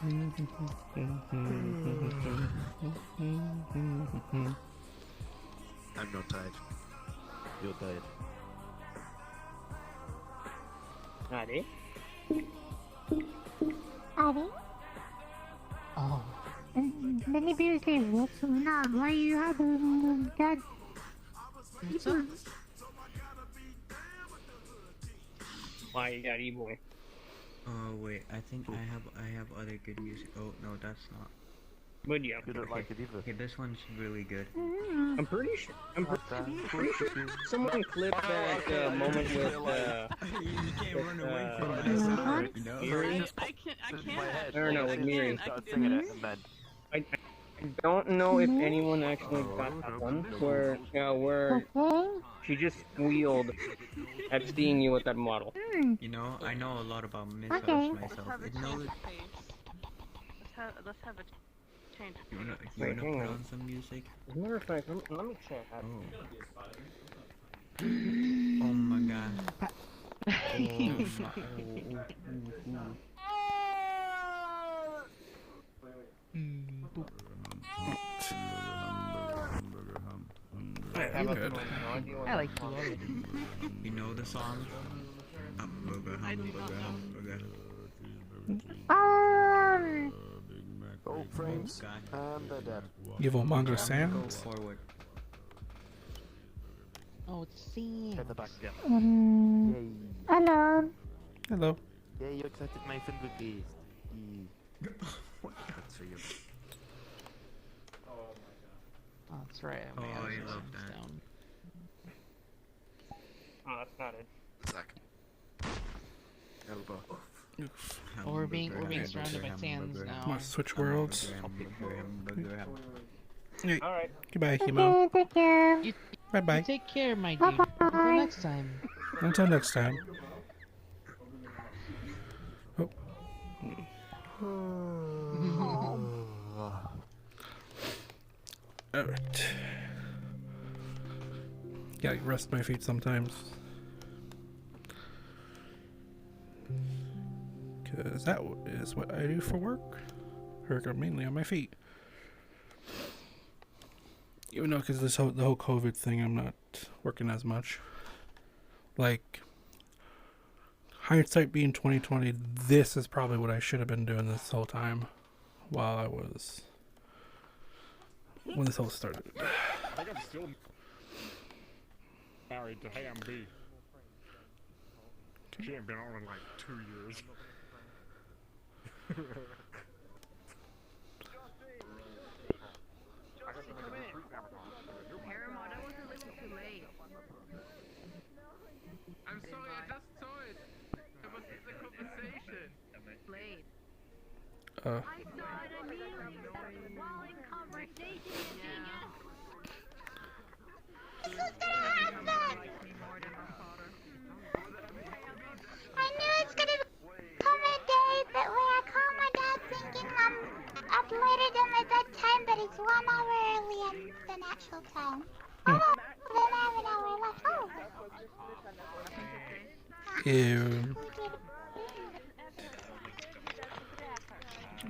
I'm not tired. You're tired. Adi? Adi? Oh. And many people say, what's not? Why you have that? People... Why you got E-boy? Oh wait, I think I have other good music. Oh no, that's not. But yeah. You don't like it either. Okay, this one's really good. I'm pretty sure. Someone clipped that moment with You can't run away from Miri. I can't. Or no, with Miri. I don't know if anyone actually got that one where she just squealed at seeing you with that model. You know, I know a lot about missiles myself. It knows. Let's have a change. You wanna Wait, put hang on some music? As a matter of fact, let me check. Oh my god. I'm good. I like you already. You know the song? Hamburger, hamburger, hamburger. Oh, frames. And they're dead. Evil Monger Go Sands. forward. Oh, it's Sam. Get the back again. Hello. Hello. Yeah, you accepted my friend request. What that's for you? Oh, that's right. Oh, I love that. Down. Oh, that's not it. Suck. Elbow. Oh, we're being surrounded by sands now. Come on, switch worlds. Alright. Goodbye, Okay, Hemo. take care. Bye bye. You take care, my dude. Bye-bye. Until next time. Until next time. Oh. Alright. Gotta rest my feet sometimes. Because that is what I do for work. I work mainly on my feet. Even though, because the whole COVID thing, I'm not working as much. Like, hindsight being 2020, this is probably what I should have been doing this whole time. While I was... when this all started. I think I'm still married to Ham B. She ain't been on in like 2 years. I'm sorry, I just saw it. It was in the conversation. Blade. I saw it immediately while in conversation, you dingus. This was gonna happen! I knew it's gonna come a day that when I call my dad thinking I'm uploaded him at that time, but it's 1 hour earlier than actual time. Oh, then I have an hour left. Oh. Ew.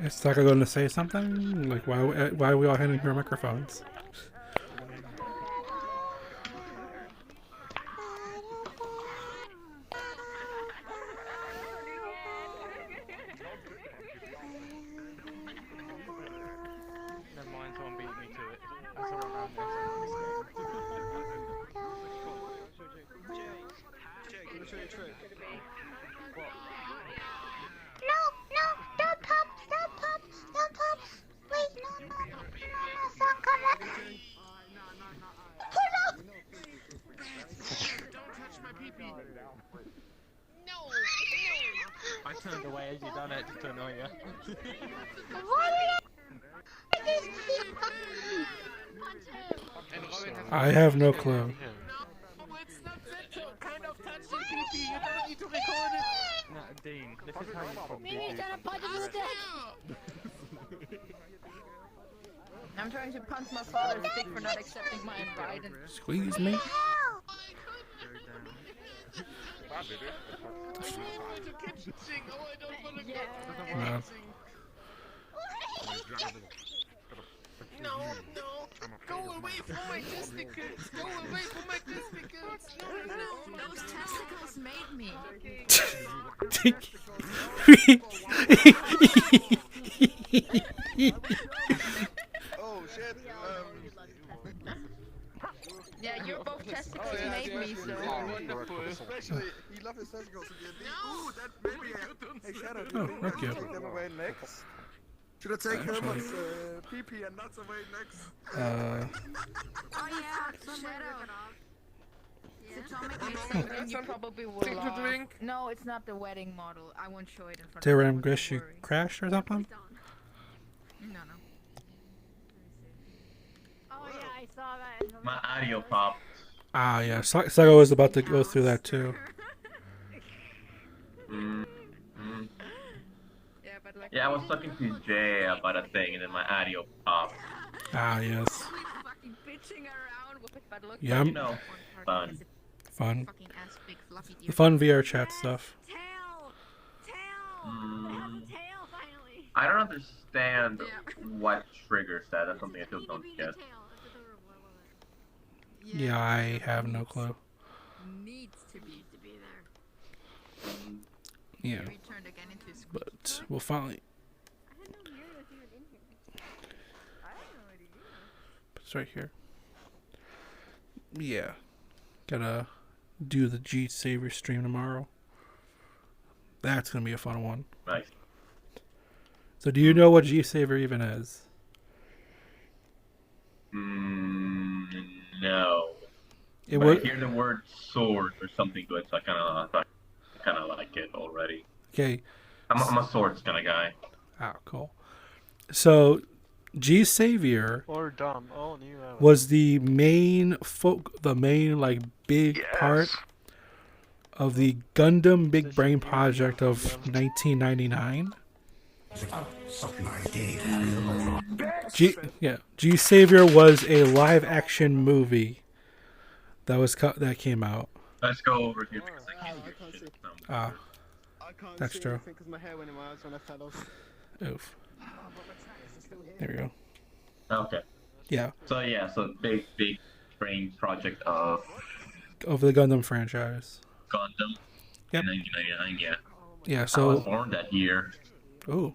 Is Saka going to say something? Like, why are we all handing her microphones? Never mind, someone beat me to it. I saw it around there. No, don't pop, don't pop, please, no, son, come back. I turned away as you done it just to annoy you. I have no clue. Kind of touching PP. You don't need to record it. No, Dean, this is how you probably Maybe he's gonna punch his stick. I'm trying to punch my father's stick for not accepting my invite. Squeeze me. No. No, no. Go away from my testicles. Go away from my testicles. No, no. Those testicles made me. Oh shit. Yeah, you're both testicles made me, so. Especially, he loves his testicles again. Ooh, that baby. Hey, Shadow, do Oh, you think thank I you. should take them away next? Should I take Actually. Herman's PP and nuts away next? Oh yeah, Shadow. So Tommy can say then you probably will. Take the drink. No, it's not the wedding model. I won't show it in front Did of I everyone, guess don't you worry. crashed or something? No. Oh yeah, I saw that. My audio popped. Ah, yeah. Saga was about to go through that too. Yeah, I was talking to Jay about a thing, and then my audio popped. Ah, yes. Fucking bitching around with it, but look. Yeah, You know, fun. Fun. Fucking ass big fluffy The fun VR chat stuff. I don't understand what triggers that. That's something I still don't get. Yeah, I have no clue. Needs to be there. Yeah. Returned again into school. But we'll finally. It's right here. Yeah. Gotta do the G Saver stream tomorrow. That's gonna be a fun one. Nice. So do you know what G Saver even is? No. It But was I hear the word sword or something good, so I kind of like it already. okay. I'm a swords kind of guy. Ah, cool. So G Savior Or dumb. Oh, new. was the main like big part of the Gundam Big Brain project of 1999. G Savior was a live action movie that came out. Let's go over here because I can't hear can't shit. see. Ah, I can't that's see true. anything because my hair went in my eyes when I fell off. Oof. There we go. Okay. Yeah, So big brain project of of the Gundam franchise. Gundam. Yep. In 1999, yeah. Yeah, I was so born that year. ooh,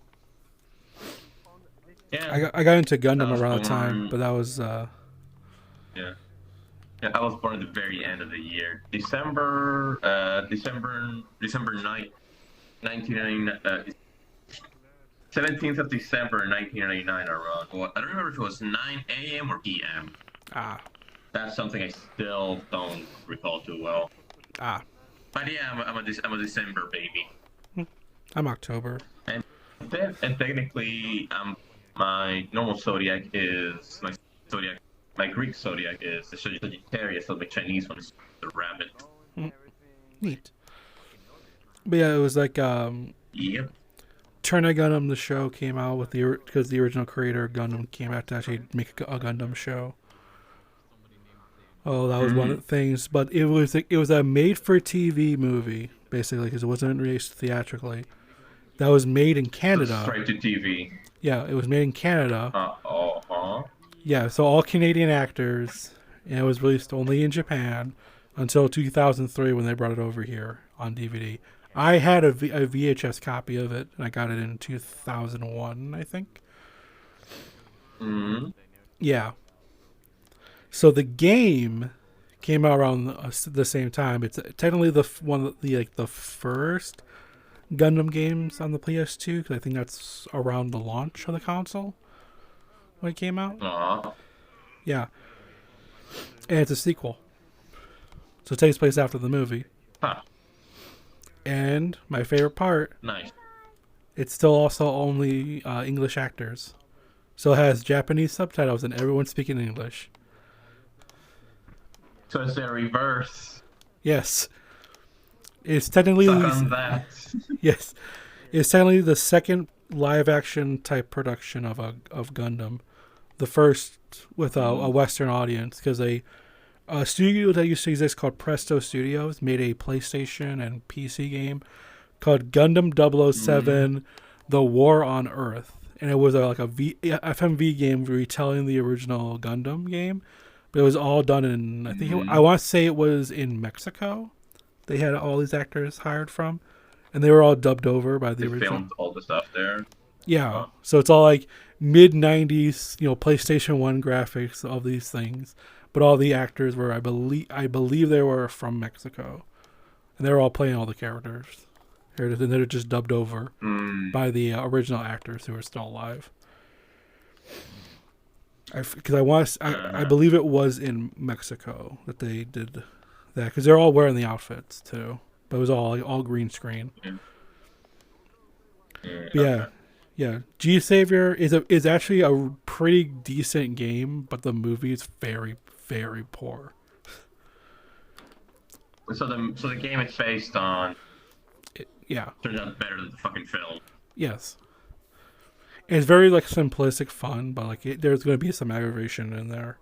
Yeah. I got into I Gundam was around the time, born- but that was Yeah. Yeah, I was born at the very end of the year. December 9th, 1999. 17th of December 1999 around. Well, I don't remember if it was 9 a.m. or p.m. ah That's something I still don't recall too well. ah. But yeah, I'm a December baby. I'm October. And technically, my normal zodiac is my Greek zodiac is the Sagittarius, so the Chinese one is the rabbit. Neat. But yeah, it was like Yep. Turn A Gundam the show came out with because the original creator of Gundam came out to actually make a Gundam show. Oh, that was one of the things, but it was a made-for-TV movie basically because it wasn't released theatrically. That was made in Canada. Straight to TV. Yeah, it was made in Canada. Uh-huh. Yeah, so all Canadian actors, and it was released only in Japan until 2003 when they brought it over here on DVD. I had a VHS copy of it, and I got it in 2001, I think. Mm-hmm. Yeah. So the game came out around the same time. It's technically the first Gundam games on the PS2 because I think that's around the launch of the console when it came out. Yeah. And it's a sequel. So it takes place after the movie. Huh. And my favorite part, Nice. it's still also only English actors. So it has Japanese subtitles and everyone's speaking English. So it's a reverse. Yes. It's technically Suck on that. yes. It's technically the second live action type production of Gundam. The first with a Western audience, because a studio that used to exist called Presto Studios made a PlayStation and PC game called Gundam 007 The War on Earth. And it was like a FMV game retelling the original Gundam game. But it was all done in, I want to say it was in Mexico. They had all these actors hired from. And they were all dubbed over by the They original. filmed all the stuff there. Yeah. So it's all like mid-90s, PlayStation 1 graphics of these things. But all the actors were, I believe they were from Mexico. And they were all playing all the characters. And they're just dubbed over by the original actors who are still alive. Because I believe it was in Mexico that they did that. Because they're all wearing the outfits, too. But it was all green screen. Yeah. G Savior is actually a pretty decent game, but the movie is very, very poor. So the game it's based on. Yeah. Turns out better than the fucking film. Yes. It's very simplistic fun, but there's going to be some aggravation in there.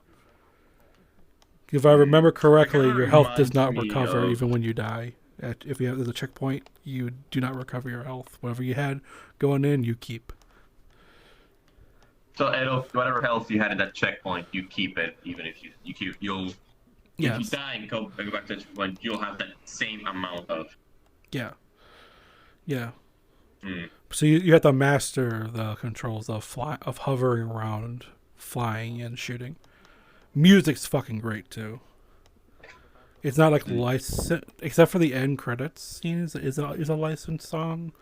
If I remember correctly, your health does not recover even when you die. If you have the checkpoint, you do not recover your health. Whatever you had going in, you keep. So whatever health you had at that checkpoint, you keep it, even if you'll. Yes. If you die and go back to that checkpoint, you'll have that same amount of. Yeah. So you have to master the controls of hovering around, flying, and shooting. Music's fucking great too. It's not licensed, except for the end credits scene is a licensed song,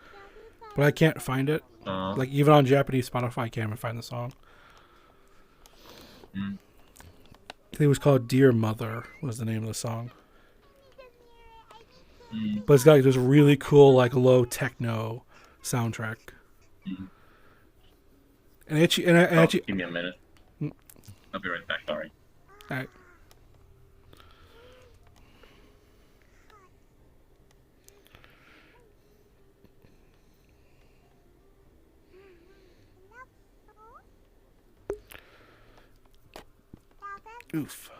but I can't find it. Even on Japanese Spotify, I can't even find the song. I think it was called "Dear Mother" was the name of the song. But it's got this really cool low techno soundtrack. And give me a minute. I'll be right back. Sorry. All right. Oof.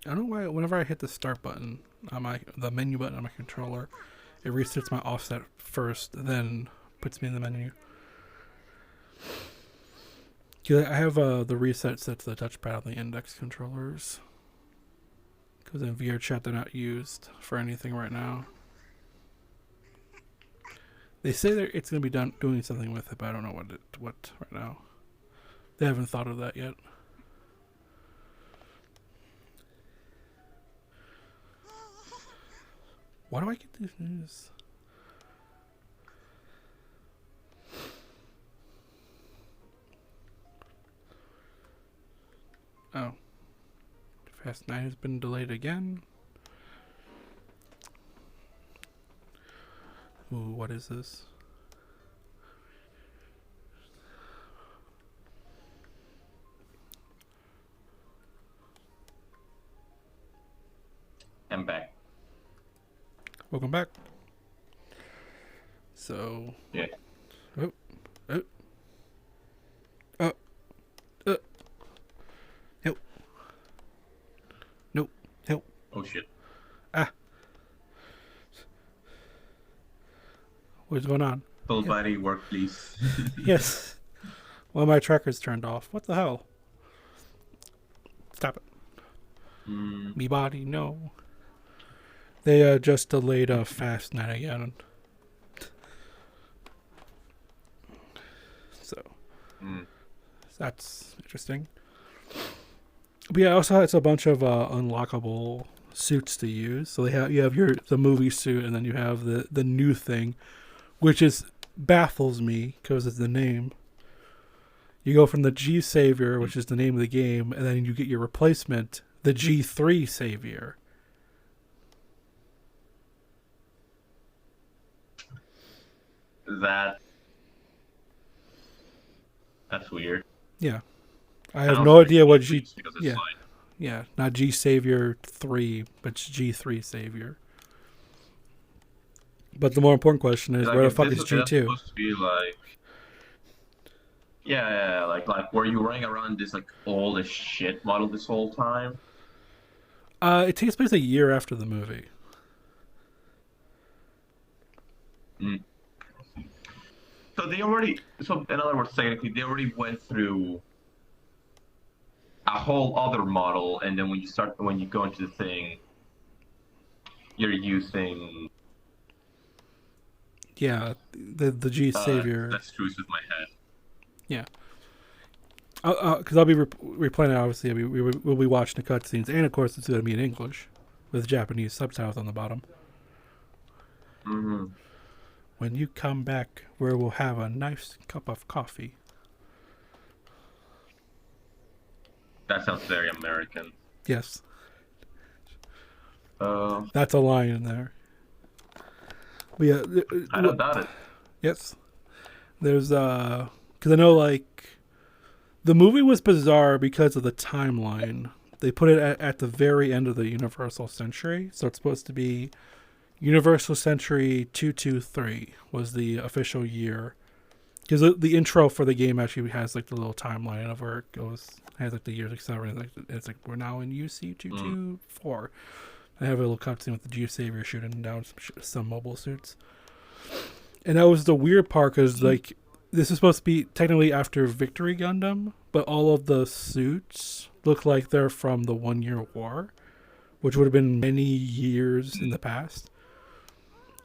I don't know why whenever I hit the start button on the menu button on my controller, it resets my offset first, then puts me in the menu. I have the reset set to the touchpad on the index controllers. Because in VRChat they're not used for anything right now. They say it's going to be doing something with it, but I don't know what right now. They haven't thought of that yet. Why do I get this news? Oh. Fast 9 has been delayed again. Ooh, what is this? I'm back. Welcome back. So. Yeah. Oh. Help. Nope. Help. Oh shit. Ah. What's going on? Full body work, please. Yes. Well, my tracker's turned off. What the hell? Stop it. Me body, no. They just delayed Fast 9 again. So that's interesting. But yeah, also it's a bunch of unlockable suits to use. So you have the movie suit, and then you have the new thing, which baffles me because it's the name. You go from the G Savior, which is the name of the game, and then you get your replacement, the G3 Savior. that. That's weird. Yeah. I I have don't no think idea what it's G. because it's Yeah. like- Yeah. Not G Savior 3, but it's G3 Savior. But the more important question is, Like, where the if fuck this is was- that's G2? supposed to be like. Yeah, like were you running around this like old as shit model this whole time? It takes place a year after the movie. Mm. So they already, so in other words, technically, they already went through a whole other model, and then when you go into the thing, you're using. Yeah, the G Savior. That screws with my head. Yeah. Because I'll be replaying it, obviously. We'll be watching the cutscenes, and of course, it's going to be in English with Japanese subtitles on the bottom. Mm-hmm. When you come back, we will have a nice cup of coffee. That sounds very American. Yes. Uh, That's a line in there. But yeah, I don't doubt it. Yes. There's because I know like the movie was bizarre because of the timeline. They put it at the very end of the Universal Century, so it's supposed to be Universal Century 223 was the official year. Because the intro for the game actually has like the little timeline of where it goes. It has like the years, etc. It's like we're now in UC 224. I have a little cutscene with the G Savior shooting down some mobile suits. And that was the weird part because like this is supposed to be technically after Victory Gundam, but all of the suits look like they're from the 1 Year War, which would have been many years in the past.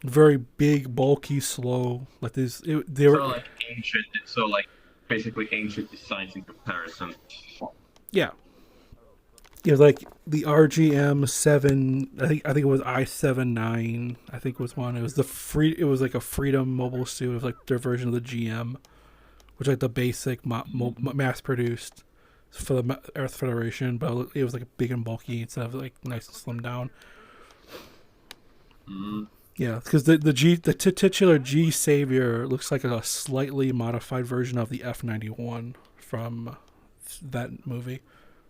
Very big, bulky, slow. Like these, they were so like ancient. So like basically ancient designs in comparison. Yeah. It was like the RGM 7. I think it was I-79. I think was one. It was It was like a Freedom mobile suit. It was like their version of the GM, which like the basic mass produced for the Earth Federation, but it was like big and bulky instead of like nice and slimmed down. Mm. Yeah, because the titular G Savior looks like a slightly modified version of the F-91 from that movie.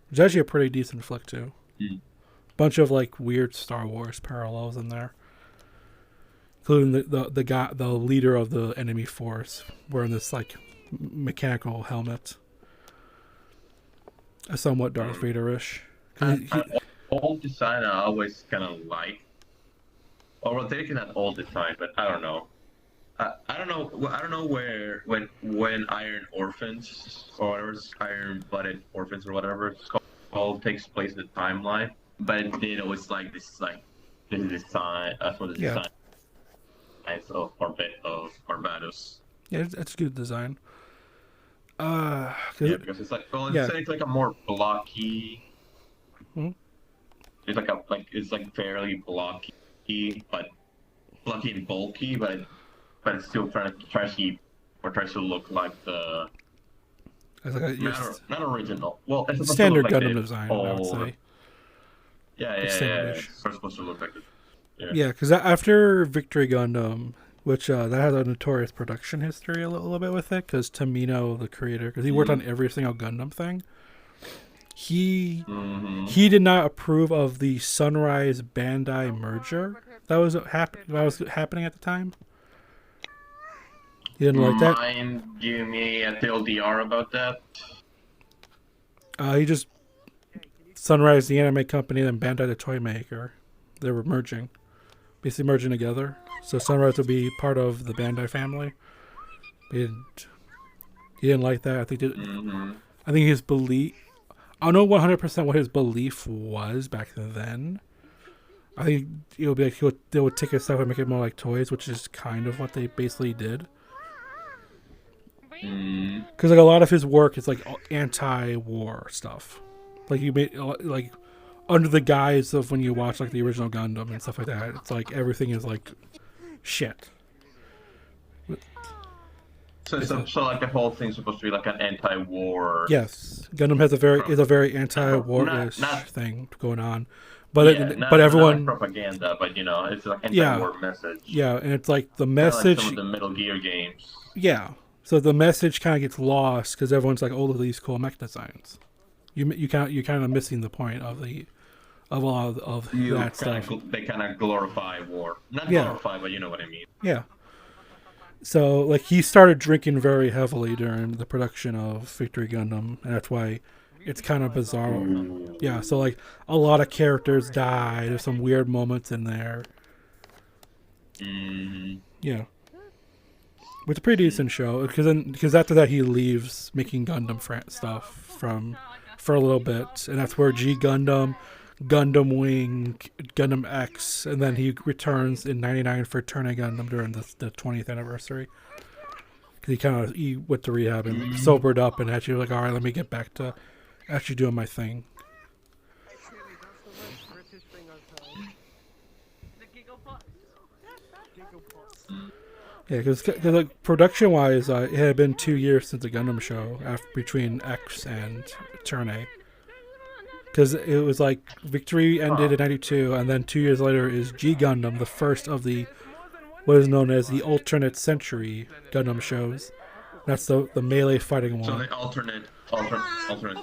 It's actually a pretty decent flick too. Mm. Bunch of like weird Star Wars parallels in there, including the guy, the leader of the enemy force, wearing this like mechanical helmet, a somewhat Darth Vader-ish. Old design I always kind of like. Or well, taking that old design, but I don't know. I don't know where when Iron Orphans or whatever, Iron Blooded Orphans or whatever it's called takes place in the timeline. But you know, it's like this design. That's what the design is of Barbados. Yeah, it's good design. Yeah, because it's like it's like a more blocky. Hmm? It's like fairly blocky, but blocky and bulky, but it's still tries to look like the It's like not original. Well, it's supposed standard to look like Gundam the design, I would old- say. Yeah. It's standard-ish. It's supposed to look like it. Yeah, because after Victory Gundam, which that has a notorious production history a little bit with it, because Tomino, the creator, because he worked on every single Gundam thing, he did not approve of the Sunrise Bandai merger that was happening at the time. He didn't like that. Mind you me at the LDR about that? He just Sunrise, the anime company, and Bandai, the toy maker, they were merging, basically merging together. So Sunrise would be part of the Bandai family. He didn't like that. I think his belief. I don't know 100% what his belief was back then. I think it would be like they would take his stuff and make it more like toys, which is kind of what they basically did. Because like a lot of his work is like anti-war stuff, like you made like under the guise of when you watch like the original Gundam and stuff like that. It's like everything is like shit. So like the whole thing's supposed to be like an anti-war. Yes, Gundam has is a very anti-war-ish Not- thing going on, But yeah, but everyone, not like propaganda, but you know, it's like yeah, anti-war message. yeah, and it's like the Kinda like message. some of the Metal Gear games. Yeah, so the message kind of gets lost because everyone's like, "Oh, look at these cool mech designs." You're kind of missing the point of a lot of that stuff. They kind of glorify war, not Yeah. glorify, but you know what I mean. Yeah. So like he started drinking very heavily during the production of Victory Gundam, and that's why it's kind of bizarre. Yeah. So like a lot of characters die. There's some weird moments in there. Yeah. But it's a pretty decent show because after that he leaves making Gundam stuff for a little bit, and that's where G Gundam, Gundam Wing, Gundam X, and then he returns in '99 for Turn A Gundam during the 20th anniversary. Because he went to rehab and sobered up and actually like, all right, let me get back to actually doing my thing. Yeah, because like, production-wise, it had been 2 years since the Gundam show between X and Turn A. Because it was like Victory ended in '92, and then 2 years later is G Gundam, the first of the what is known as the alternate century Gundam shows. That's the melee fighting one. So the alternate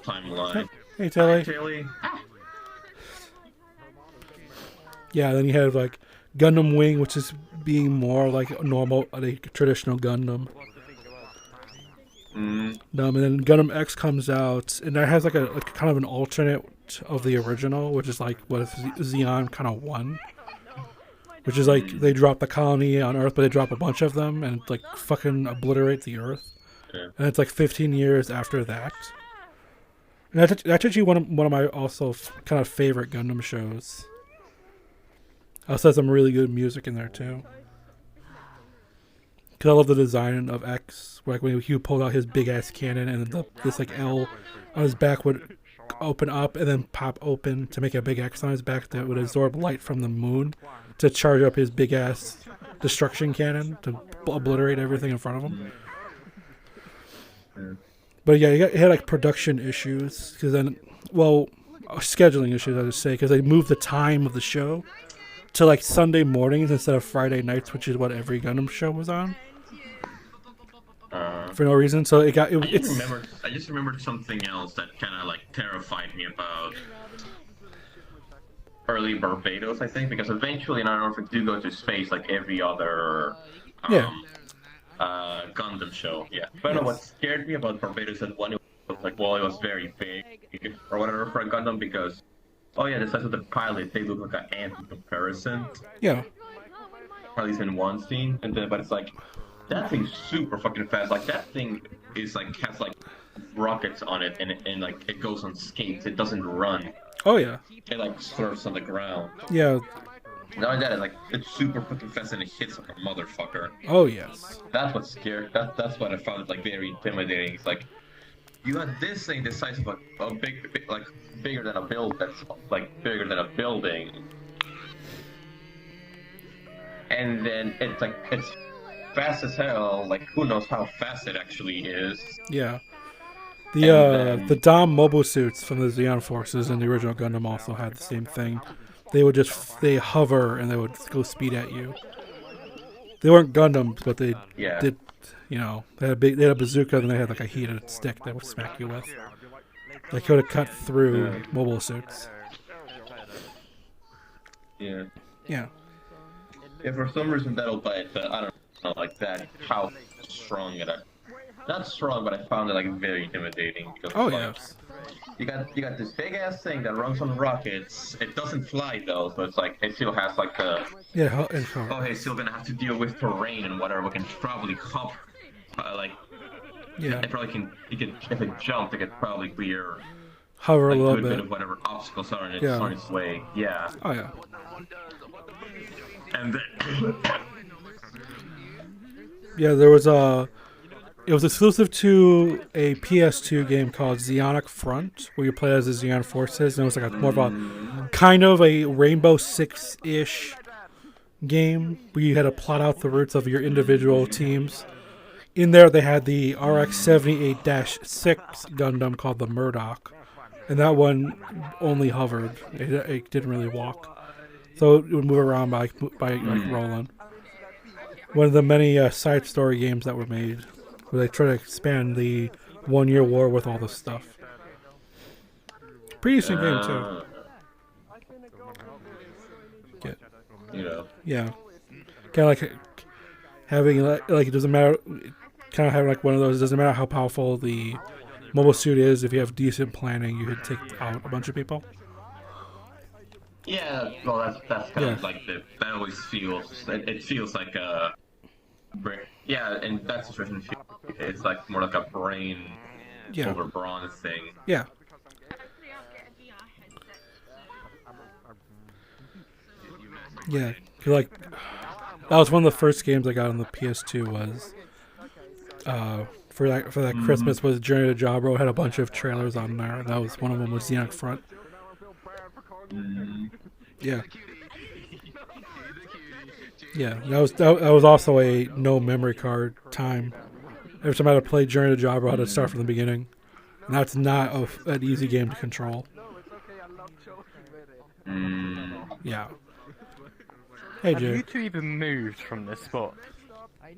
timeline. Hey, Tilly. Hi, Tilly. Yeah, then you have like Gundam Wing, which is being more like a normal, like traditional Gundam. And then Gundam X comes out, and that has like a kind of an alternate of the original, which is like what Zeon kind of won. Which is like they drop the colony on Earth, but they drop a bunch of them and like fucking obliterate the Earth. Yeah. And it's like 15 years after that. And that's actually one of my also kind of favorite Gundam shows. Also has some really good music in there too. Cause I love the design of X, like when he pulled out his big ass cannon and this like L on his back would open up and then pop open to make a big X on his back that would absorb light from the moon to charge up his big ass destruction cannon to obliterate everything in front of him. But yeah, it had like production issues because then, well, scheduling issues I would say, because they moved the time of the show to like Sunday mornings instead of Friday nights, which is what every Gundam show was on. For no reason, so I just remembered something else that kind of like terrified me about early Barbados, I think, because eventually in Iron Orphan do go to space like every other Gundam show. Yeah, but no, what scared me about Barbados is one, it was like, well, it was very big or whatever for a Gundam because, oh yeah, the size of the pilot, they look like an ant in comparison. Yeah. At least in one scene, and then but it's like that thing's super fucking fast. Like that thing is like has like rockets on it, and like it goes on skates. It doesn't run. Oh yeah. It like surfs on the ground. Yeah. Not only that, like it's super fucking fast and it hits like a motherfucker. Oh yes. That's what's scary. That's what I found like very intimidating. It's like you got this thing the size of a big like bigger than a build that's like bigger than a building, and then it's like it's fast as hell. Like who knows how fast it actually is. Yeah. The Dom mobile suits from the Zeon forces in the original Gundam also had the same thing. They hover and they would go speed at you. They weren't Gundams, but they did, you know, they had a bazooka and they had like a heated stick that would smack you with. They could have cut through mobile suits. Yeah. Yeah. Yeah, for some reason that'll bite, but I don't know, like that, how strong it is. Not strong, but I found it like very intimidating. Because, yes. You got this big ass thing that runs on rockets. It doesn't fly though, so it's like it still has like a it's still gonna have to deal with terrain and whatever. We can probably hop, it probably can. If it jumped, it could probably clear hover a little bit bit of whatever obstacles are on its way. Yeah. Oh yeah. And then yeah, there was it was exclusive to a PS2 game called Zeonic Front, where you play as the Zeon forces, and it was like more of a kind of a Rainbow Six-ish game where you had to plot out the routes of your individual teams. In there, they had the RX-78-6 Gundam called the Murdoch, and that one only hovered. It didn't really walk, so it would move around by like rolling. One of the many side story games that were made, where they try to expand the 1 Year War with all this stuff. Pretty decent game too. You know. Yeah, kind of like having like it doesn't matter. Kind of having like one of those. It doesn't matter how powerful the mobile suit is. If you have decent planning, you could take out a bunch of people. Yeah, well, that's kind of like that always feels. It feels like a. Yeah, in that situation, it's like more like a brain over brawn thing. Yeah. Yeah, 'cause, like that was one of the first games I got on the PS2 was for that Christmas was Journey to Jabro. Had a bunch of trailers on there, and that was one of them was Xenox Front. Yeah. Yeah, that was also a no memory card time. Every time I had to play Journey to Jabro, I had to start from the beginning. And that's not an easy game to control. Yeah. Hey, Have Jay. you two even moved from this spot?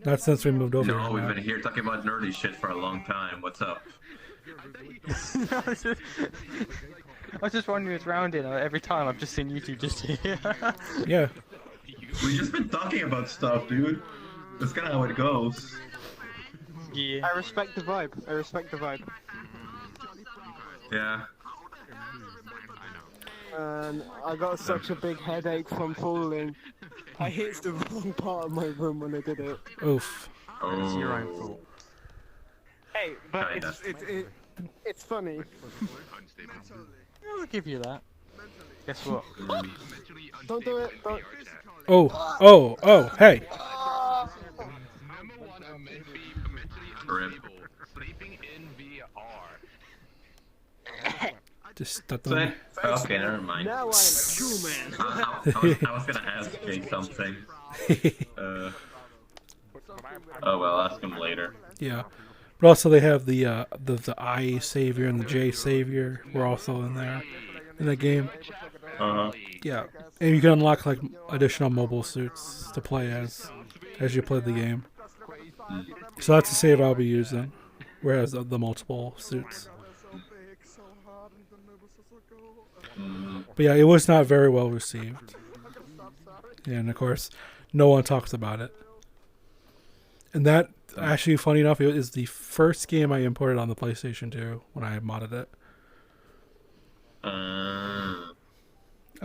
Not since we moved over. No, here, we've man. been here talking about nerdy shit for a long time. What's up? I was just wondering what's around it. Every time I've just seen you two just here. Yeah. We've just been talking about stuff, dude. That's kind of how it goes. Yeah. I respect the vibe. I respect the vibe. Yeah. And I got such a big headache from falling. I hit the wrong part of my room when I did it. Oof. It's your own fault. Hey, but Kinda. it's funny. I'll give you that. Guess what? Don't do it. Don't. Oh, hey. Rip. Just that So, okay, never mind. Now I'm a true man. I was gonna ask Jake something. Oh well, ask him later. Yeah. But also they have the I Savior and the J Savior were also in there in that game. Yeah. And you can unlock like additional mobile suits to play as you play the game. So that's the save I'll be using. Whereas the multiple suits. But yeah, it was not very well received. And of course, no one talks about it. And that, actually, funny enough, it is the first game I imported on the PlayStation 2 when I modded it. I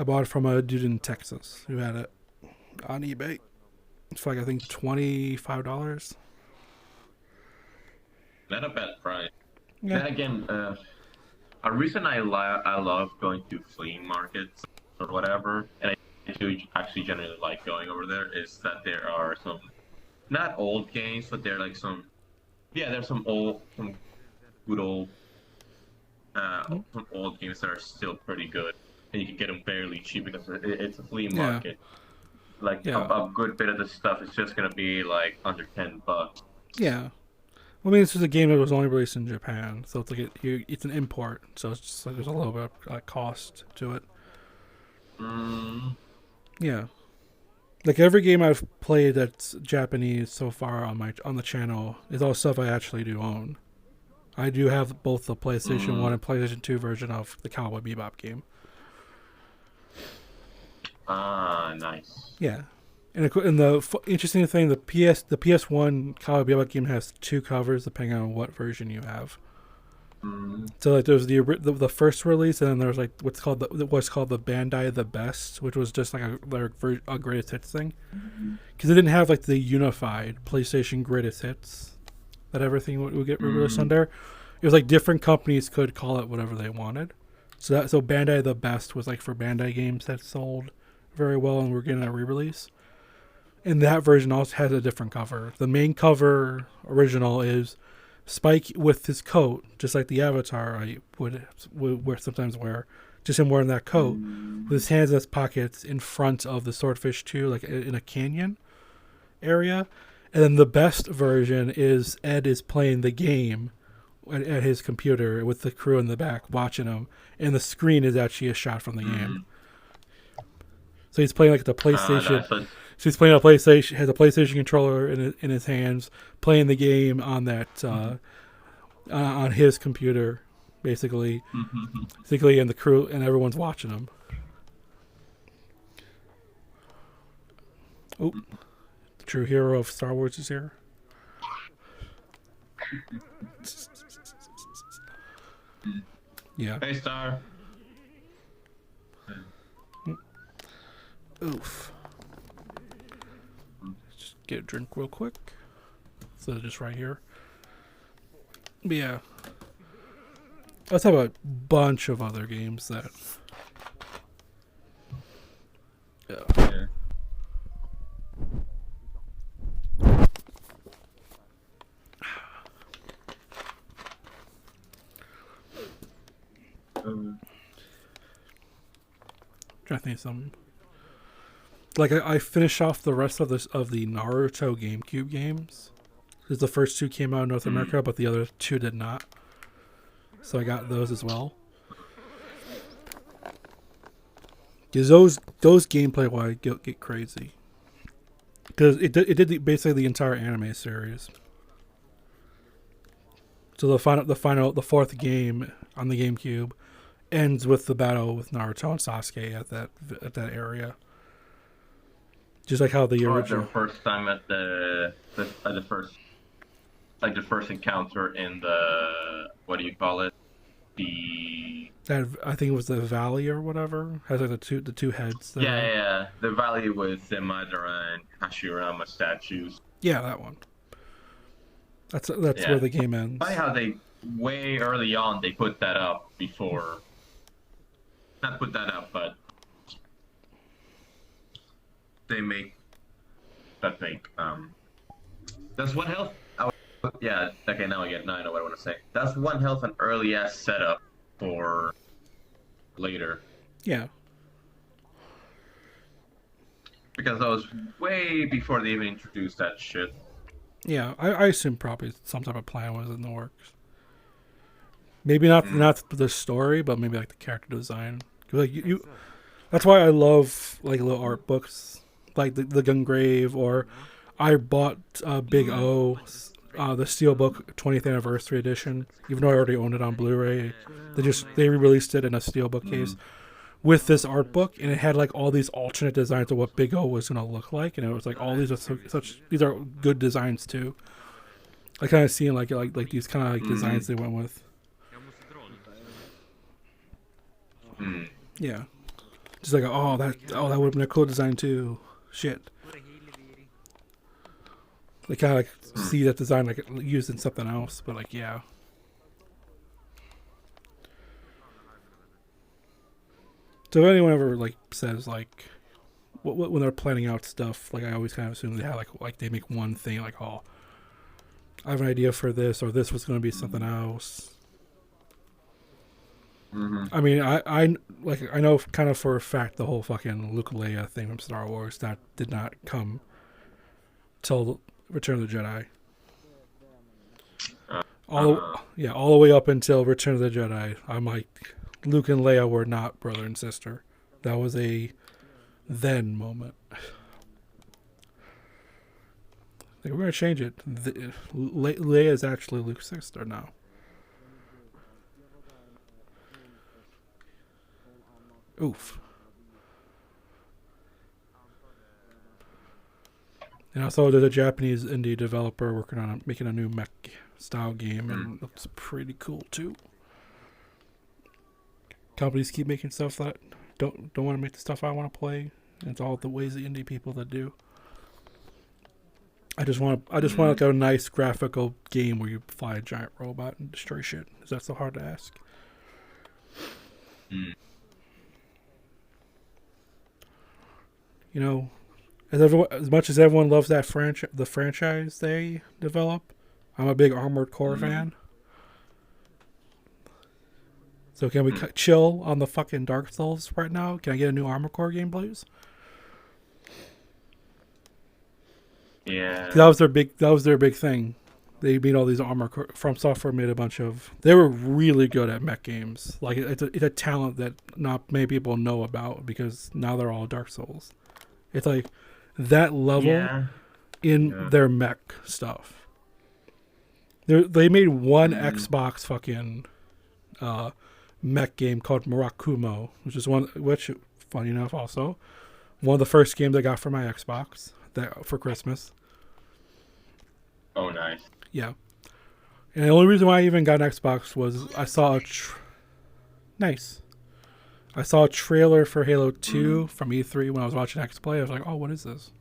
bought it from a dude in Texas who had it on eBay. It's like, I think, $25. Not a bad price. Yeah. Then again, a reason I love going to flea markets or whatever, and I do actually generally like going over there, is that there are some, not old games, but they're like some, there's some good old, some old games that are still pretty good, and you can get them fairly cheap because it's a flea market. Like a good bit of the stuff is just gonna be like under $10. Yeah. Well, I mean, this is a game that was only released in Japan, so it's like it's an import, so it's just like there's a little bit of cost to it. Yeah, like every game I've played that's Japanese so far on the channel is all stuff I actually do own. I do have both the PlayStation 1 and PlayStation 2 version of the Cowboy Bebop game. Nice. Yeah. And the interesting thing, the PS1 Cowboy Bebop game has 2 covers depending on what version you have. So like there's the first release, and then there's like what's called the Bandai The Best, which was just like a greatest hits thing, because it didn't have like the unified PlayStation greatest hits that everything would get released under. It was like different companies could call it whatever they wanted. So Bandai The Best was like for Bandai games that sold very well and were getting a re-release. And that version also has a different cover. The main cover original is Spike with his coat, just like the Avatar I would sometimes wear. Just him wearing that coat with his hands in his pockets in front of the Swordfish 2, like in a canyon area. And then the best version is Ed is playing the game at his computer with the crew in the back watching him, and the screen is actually a shot from the game. So he's playing like the PlayStation. So he's playing a PlayStation, has a PlayStation controller in his hands, playing the game on that on his computer, basically, and the crew and everyone's watching him. Oh, the true hero of Star Wars is here. Yeah. Hey, Star. Oof. Just get a drink real quick. So just right here. But yeah. Let's have a bunch of other games that. Yeah. Trying to think of something. Like I finished off the rest of the Naruto GameCube games. Because the first two came out in North America, but the other two did not. So I got those as well. Because those gameplay wise get crazy. Because it did basically the entire anime series. So the fourth game on the GameCube ends with the battle with Naruto and Sasuke at that area. Just like how the original. Their first time at the first encounter in the, what do you call it? I think it was the valley or whatever. Has like the two heads. Yeah. The valley with the Madara and Hashirama statues. Yeah, that one. That's where the game ends. Funny how they way early on they put that up before. Not put that up, but they make that fake. That's one health. Yeah. Okay. Now I know what I want to say. That's one health an early ass setup for later. Yeah. Because that was way before they even introduced that shit. Yeah, I assume probably some type of plan was in the works. Maybe not the story, but maybe like the character design. Like you that's why I love like little art books, like the Gungrave, or I bought Big O, the Steelbook 20th Anniversary Edition. Even though I already owned it on Blu-ray, they re-released it in a Steelbook case with this art book, and it had like all these alternate designs of what Big O was gonna look like, and it was like all these are these are good designs too. I kind of seeing like these kind of like designs they went with. Yeah, just like that would have been a cool design too. Shit, they kind of like see that design like used in something else, but like yeah. So if anyone ever like says like, when they're planning out stuff, like I always kind of assume they have like they make one thing like, oh, I have an idea for this, or this was going to be something else. I mean, I know kind of for a fact the whole fucking Luke Leia thing from Star Wars that did not come till Return of the Jedi. All the way up until Return of the Jedi, I'm like, Luke and Leia were not brother and sister. That was a then moment. Like, we're gonna change it. Leia is actually Luke's sister now. Oof. And also, there's a Japanese indie developer working on making a new mech style game, and it looks pretty cool too. Companies keep making stuff that don't want to make the stuff I want to play. It's all the ways the indie people that do. I just want like a nice graphical game where you fly a giant robot and destroy shit. Is that so hard to ask? You know, as much as everyone loves that the franchise they develop, I'm a big Armored Core fan. So can we chill on the fucking Dark Souls right now? Can I get a new Armored Core game, please? Yeah. That was their big thing. They made all these From Software made a bunch of. They were really good at mech games. Like it's a talent that not many people know about because now they're all Dark Souls. It's like that level in their mech stuff. They made one Xbox fucking mech game called Murakumo, which funny enough also one of the first games I got for my Xbox for Christmas. Oh, nice. Yeah. And the only reason why I even got an Xbox was I saw nice. I saw a trailer for Halo 2 from E3 when I was watching X Play. I was like, oh, what is this?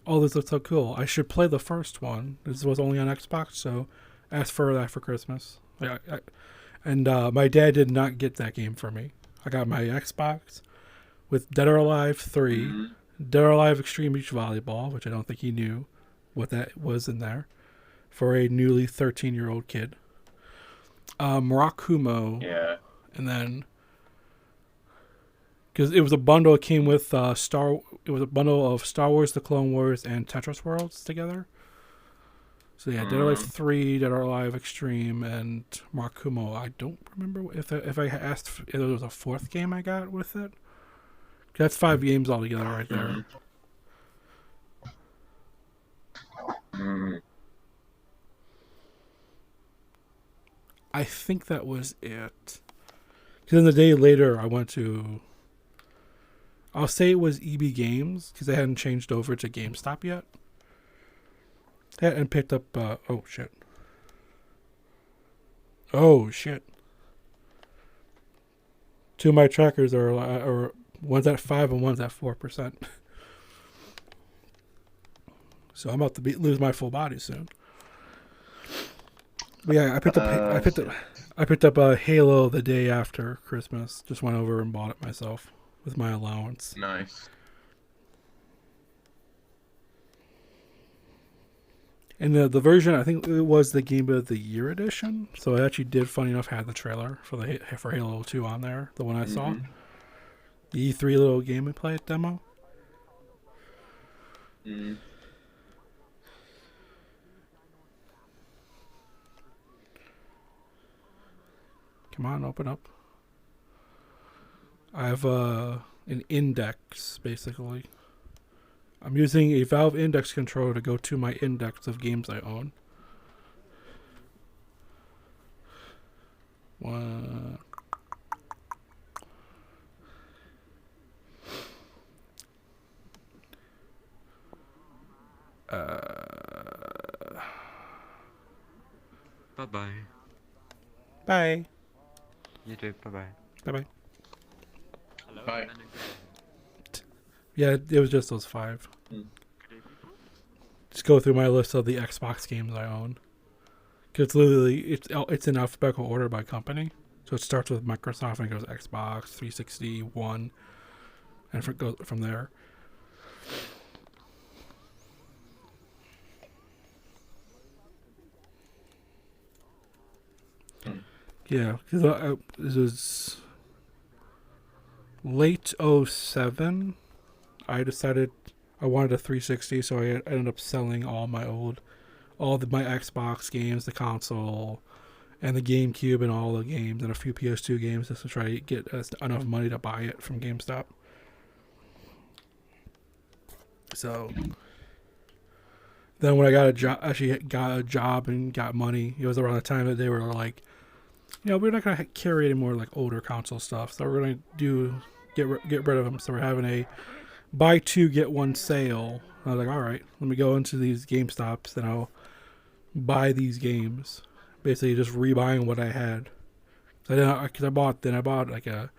Oh, this looks so cool. I should play the first one. This was only on Xbox, so I asked for that for Christmas. And my dad did not get that game for me. I got my Xbox with Dead or Alive 3, Dead or Alive Extreme Beach Volleyball, which I don't think he knew what that was in there, for a newly 13-year-old kid. Murakumo. Yeah. And then, because it was a bundle, it came with it was a bundle of Star Wars, The Clone Wars, and Tetris Worlds together. So yeah, Dead or Alive 3, Dead or Alive Extreme, and Murakumo. I don't remember if I asked if there was a fourth game I got with it. That's 5 games altogether right there. I think that was it. Because then the day later, I went to... I'll say it was EB Games, because they hadn't changed over to GameStop yet. And picked up... oh, shit. Oh, shit. 2 of my trackers are one's at 5 and one's at 4%. So I'm about to lose my full body soon. But yeah, I picked up a Halo the day after Christmas. Just went over and bought it myself with my allowance. Nice. And the version, I think it was the Game of the Year edition. So it actually did, funny enough, have the trailer for Halo 2 on there. The one I saw. The E3 little gameplay demo. Come on, open up. I have an index, basically. I'm using a Valve Index controller to go to my index of games I own. Bye-bye. Bye. You too, bye-bye. Bye-bye. Hello? Bye. Yeah, it was just those 5. Just go through my list of the Xbox games I own. Because literally, it's in alphabetical order by company. So it starts with Microsoft and it goes Xbox, 360, 1, and it goes from there. Yeah, because this is late 07. I decided I wanted a 360, so I ended up selling all my my Xbox games, the console, and the GameCube, and all the games, and a few PS2 games, just to try to get enough money to buy it from GameStop. So then when I got a job and got money, it was around the time that they were like, we're not gonna carry any more like older console stuff, so we're gonna get rid of them. So we're having a buy 2 get 1 sale. I was like, all right, let me go into these GameStops and I'll buy these games. Basically, just rebuying what I had. So I bought like an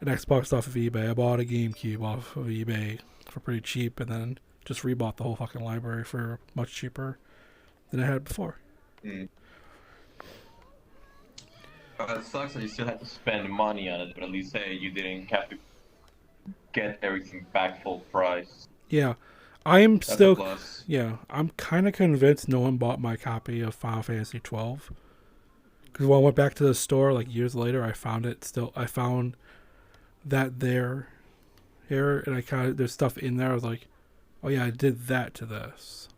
Xbox off of eBay. I bought a GameCube off of eBay for pretty cheap, and then just rebought the whole fucking library for much cheaper than I had before. It sucks that you still had to spend money on it, but at least say you didn't have to get everything back full price. Yeah, I'm That's still. a plus. Yeah, I'm kind of convinced no one bought my copy of Final Fantasy 12. Because when I went back to the store like years later, I found that there, and I there's stuff in there. I was like, oh yeah, I did that to this.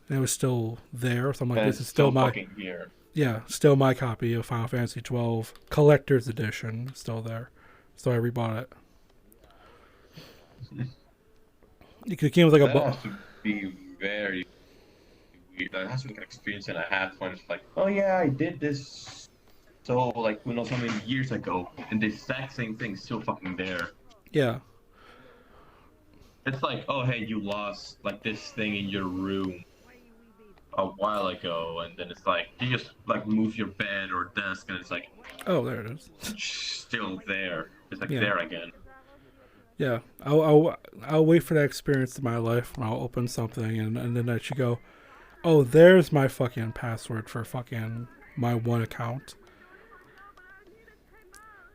and it was still there. So I'm like, And this it's is still my fucking here. yeah, still my copy of Final Fantasy 12 Collector's Edition, still there. So I rebought it. It came with like a That has to be very weird. That has to be like an experience and a half when it's like, oh yeah, I did this so like so many years ago, and the exact same thing's still fucking there. yeah. It's like, oh hey, you lost like this thing in your room a while ago, and then it's like you just like move your bed or desk, and it's like, Oh, there it is. still there. It's like Yeah. there again. Yeah, I'll wait for that experience in my life when I'll open something and then I should go, oh, there's my fucking password for fucking my one account.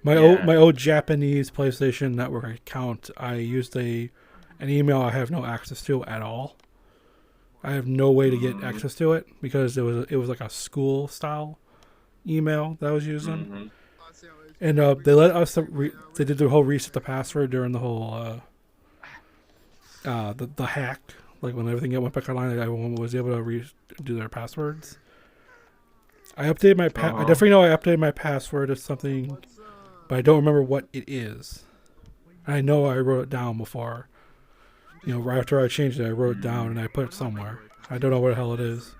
My old Japanese PlayStation Network account, I used an email I have no access to at all. I have no way to get access to it because it was like a school style email that I was using. And they let us they did the whole reset the password during the whole the hack, like when everything went back online, everyone was able to redo their passwords. I updated my I definitely know I updated my password to something, but I don't remember what it is. I know I wrote it down before. You know, right after I changed it, I wrote it down and I put it somewhere. I don't know where the hell it is.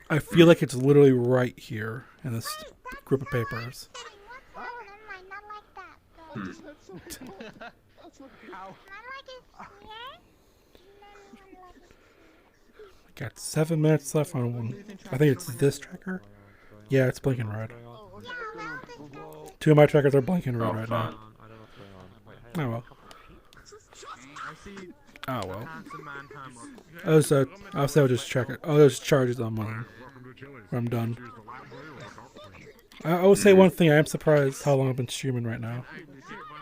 I feel like it's literally right here in this group of papers. Got 7 minutes left on one. I think it's this tracker. Yeah, it's blinking red. 2 of my trackers are blinking red right now. Oh well. Oh well. I'll say I'll just check it. Oh, there's charges on mine. I'm done. I will say one thing. I am surprised how long I've been streaming right now.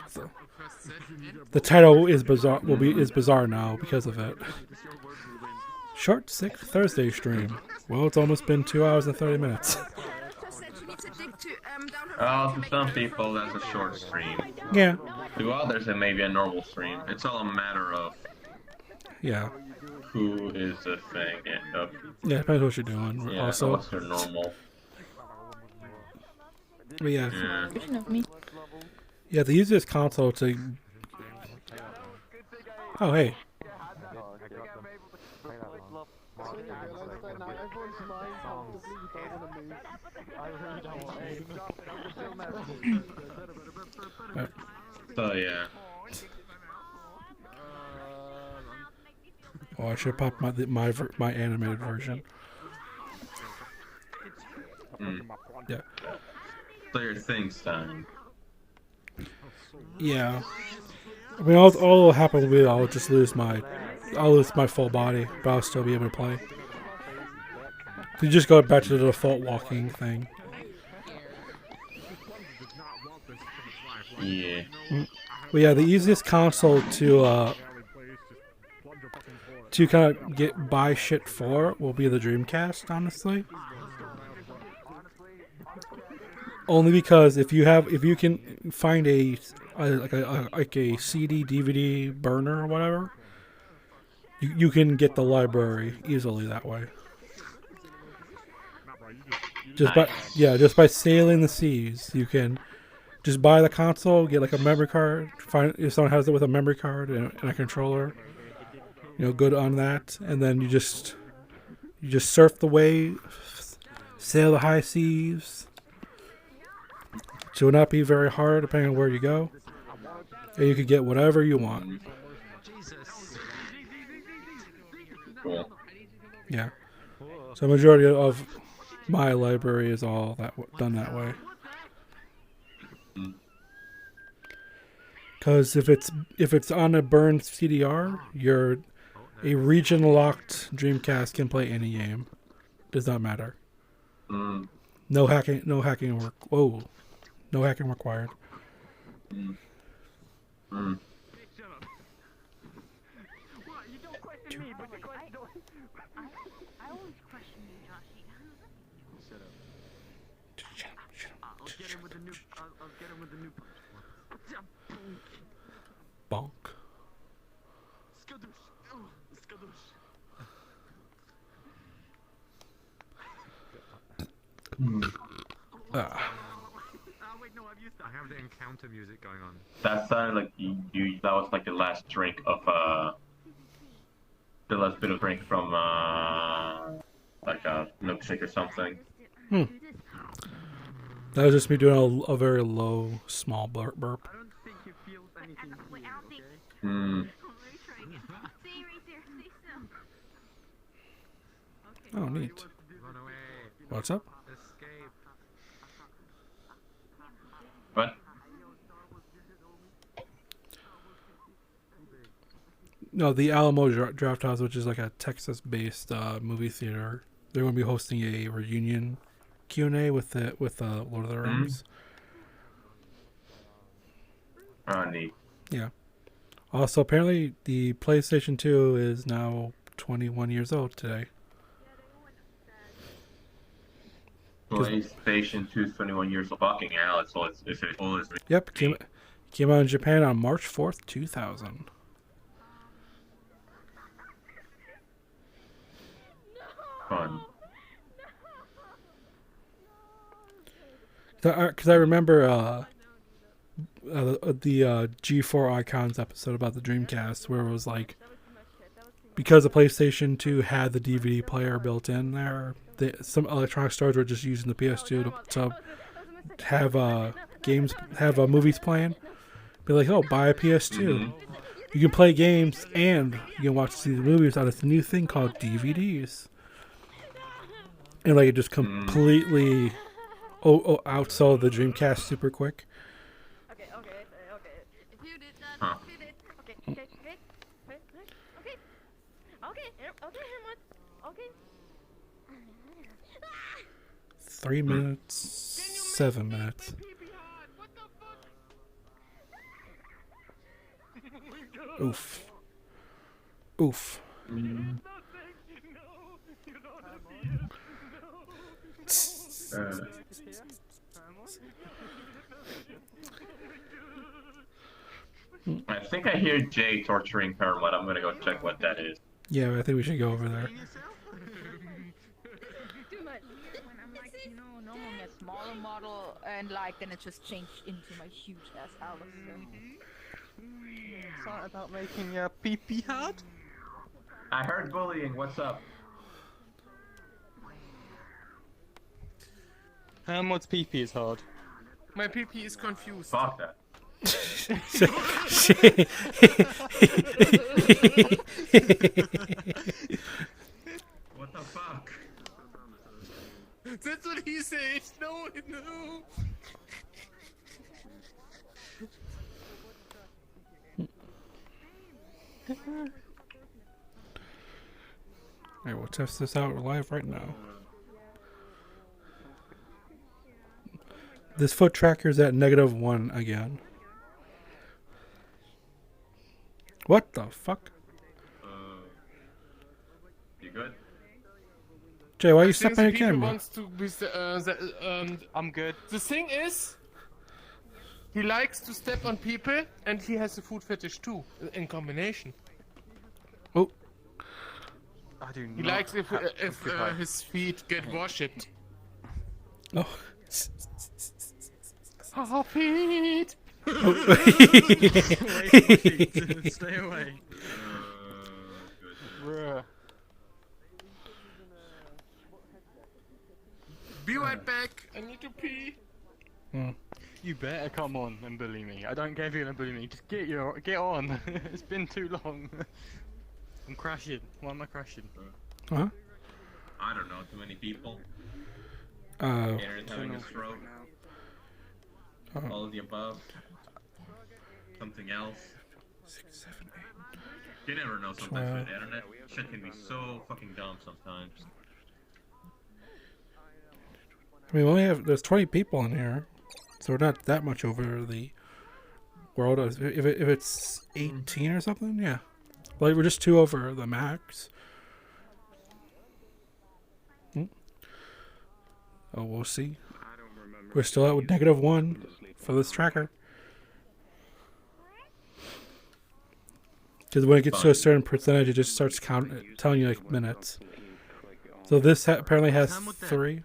So, the title is bizarre. Is bizarre now because of it. Short, sick Thursday stream. Well, it's almost been 2 hours and 30 minutes. To some people, that's a short stream. Yeah. To others, it may be a normal stream. It's all a matter of Yeah. who is the thing. Yeah, depends what you're doing. Yeah, Also. what's your normal? But yeah. Yeah. Yeah, the easiest console to. Oh hey. So yeah. Oh, I should pop my animated version. Yeah. So your thing's done. Yeah. I mean, all will happen will be I'll lose my full body, but I'll still be able to play. You just go back to the default walking thing. Yeah. But yeah, the easiest console to kind of buy shit for will be the Dreamcast, honestly. Only because if you can find a CD DVD burner or whatever, you can get the library easily that way. Just by sailing the seas, you can just buy the console, get like a memory card, find if someone has it with a memory card and a controller, good on that, and then you just surf the waves, sail the high seas. It will not be very hard depending on where you go, and you can get whatever you want. Cool. Yeah. So majority of my library is all done that way. Because if it's on a burned CDR, a region locked Dreamcast can play any game. Does not matter. No hacking Whoa. No hacking required. Bonk. I have the encounter music going on. That sounded like you. That was like the last drink of the last bit of drink from like a milkshake or something. Hmm. That was just me doing a very low, small burp. Hmm. Oh, neat. What's up? What? No, the Alamo Draft House, which is like a Texas-based movie theater, they're going to be hosting a reunion Q&A with Lord of the Rings. Oh, neat. Yeah. Also, apparently, the PlayStation 2 is now 21 years old today. PlayStation 2 is 21 years old. Fucking hell, it's old. It's old as me. Yep, came out in Japan on March 4th, 2000. Fun. Because I remember the G4 Icons episode about the Dreamcast, where it was like, because the PlayStation 2 had the DVD player built in there, some electronic stores were just using the PS2 to have movies playing. Be like, oh, buy a PS2. Mm-hmm. You can play games and you can watch these movies on this new thing called DVDs. And like it just completely outsold the Dreamcast super quick. Huh. 3 minutes, 7 minutes. Oof. Oof. I think I hear Jay torturing Paramount. I'm gonna go check what that is. Yeah, I think we should go over there. Smaller model and like then it just changed into my huge ass Alistair. Sorry about making your pee hard. I heard bullying. What's up? What's pee is hard? My PP is confused. Fuck that. What the fuck? That's what he said. No, no. Alright, we'll test this out live right now. This foot tracker's at -1 again. What the fuck? You good? Jay, why are you I think stepping on your Peter camera? wants to be I'm good. The thing is, he likes to step on people, and he has a food fetish too, in combination. Oh. I do not. He likes if good height. his feet get worshipped. Oh. Oh, Pete! Stay away. Bruh. Be right back. I need to pee. You better come on and bully me. I don't care if you're gonna bully me. Just get on. It's been too long. I'm crashing. Why am I crashing? Huh? I don't know. Too many people. Oh. Aaron's having a stroke. All of the above. Something else. 6, 7, 8. You never know sometimes with the internet. Shit can be so fucking dumb sometimes. I mean, there's 20 people in here, so we're not that much over the world. If it's 18 or something, yeah. Like, we're just 2 over the max. Oh, we'll see. We're still at -1 for this tracker. Because when it gets to a certain percentage, it just starts telling you like minutes. So this apparently has 3.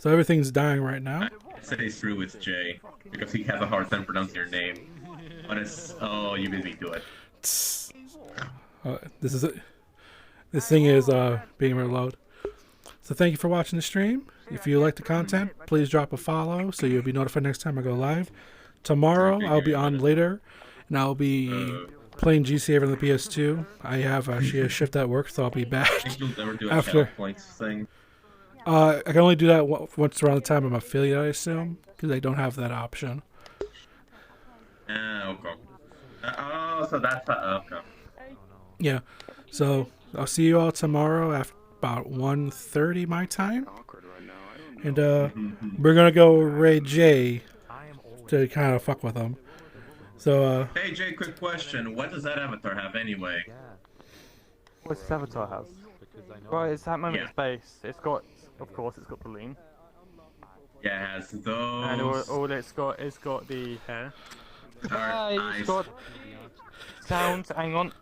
So everything's dying right now. I say it's true with Jay because he has a hard time pronouncing your name. But it's you beat me to it. This is it. This thing is being reloaded. So thank you for watching the stream. If you like the content, please drop a follow so you'll be notified next time I go live. Tomorrow I'll be on later, and I'll be playing GCA on the PS2. I have actually a shift at work, so I'll be back You'll never do a after. channel points thing. I can only do that once around the time I'm affiliate, I assume, because I don't have that option. Okay. Oh, so that's okay. Yeah. So I'll see you all tomorrow at about 1:30 my time. And we're gonna go raid Jay to kind of fuck with him. So Hey Jay, quick question. What does that avatar have anyway? What's this avatar have? Right, it's that moment of space. It's got, of course, it's got the lean. Yeah, it has those. And all it's got the hair. Alright, It's got sounds. Hang on.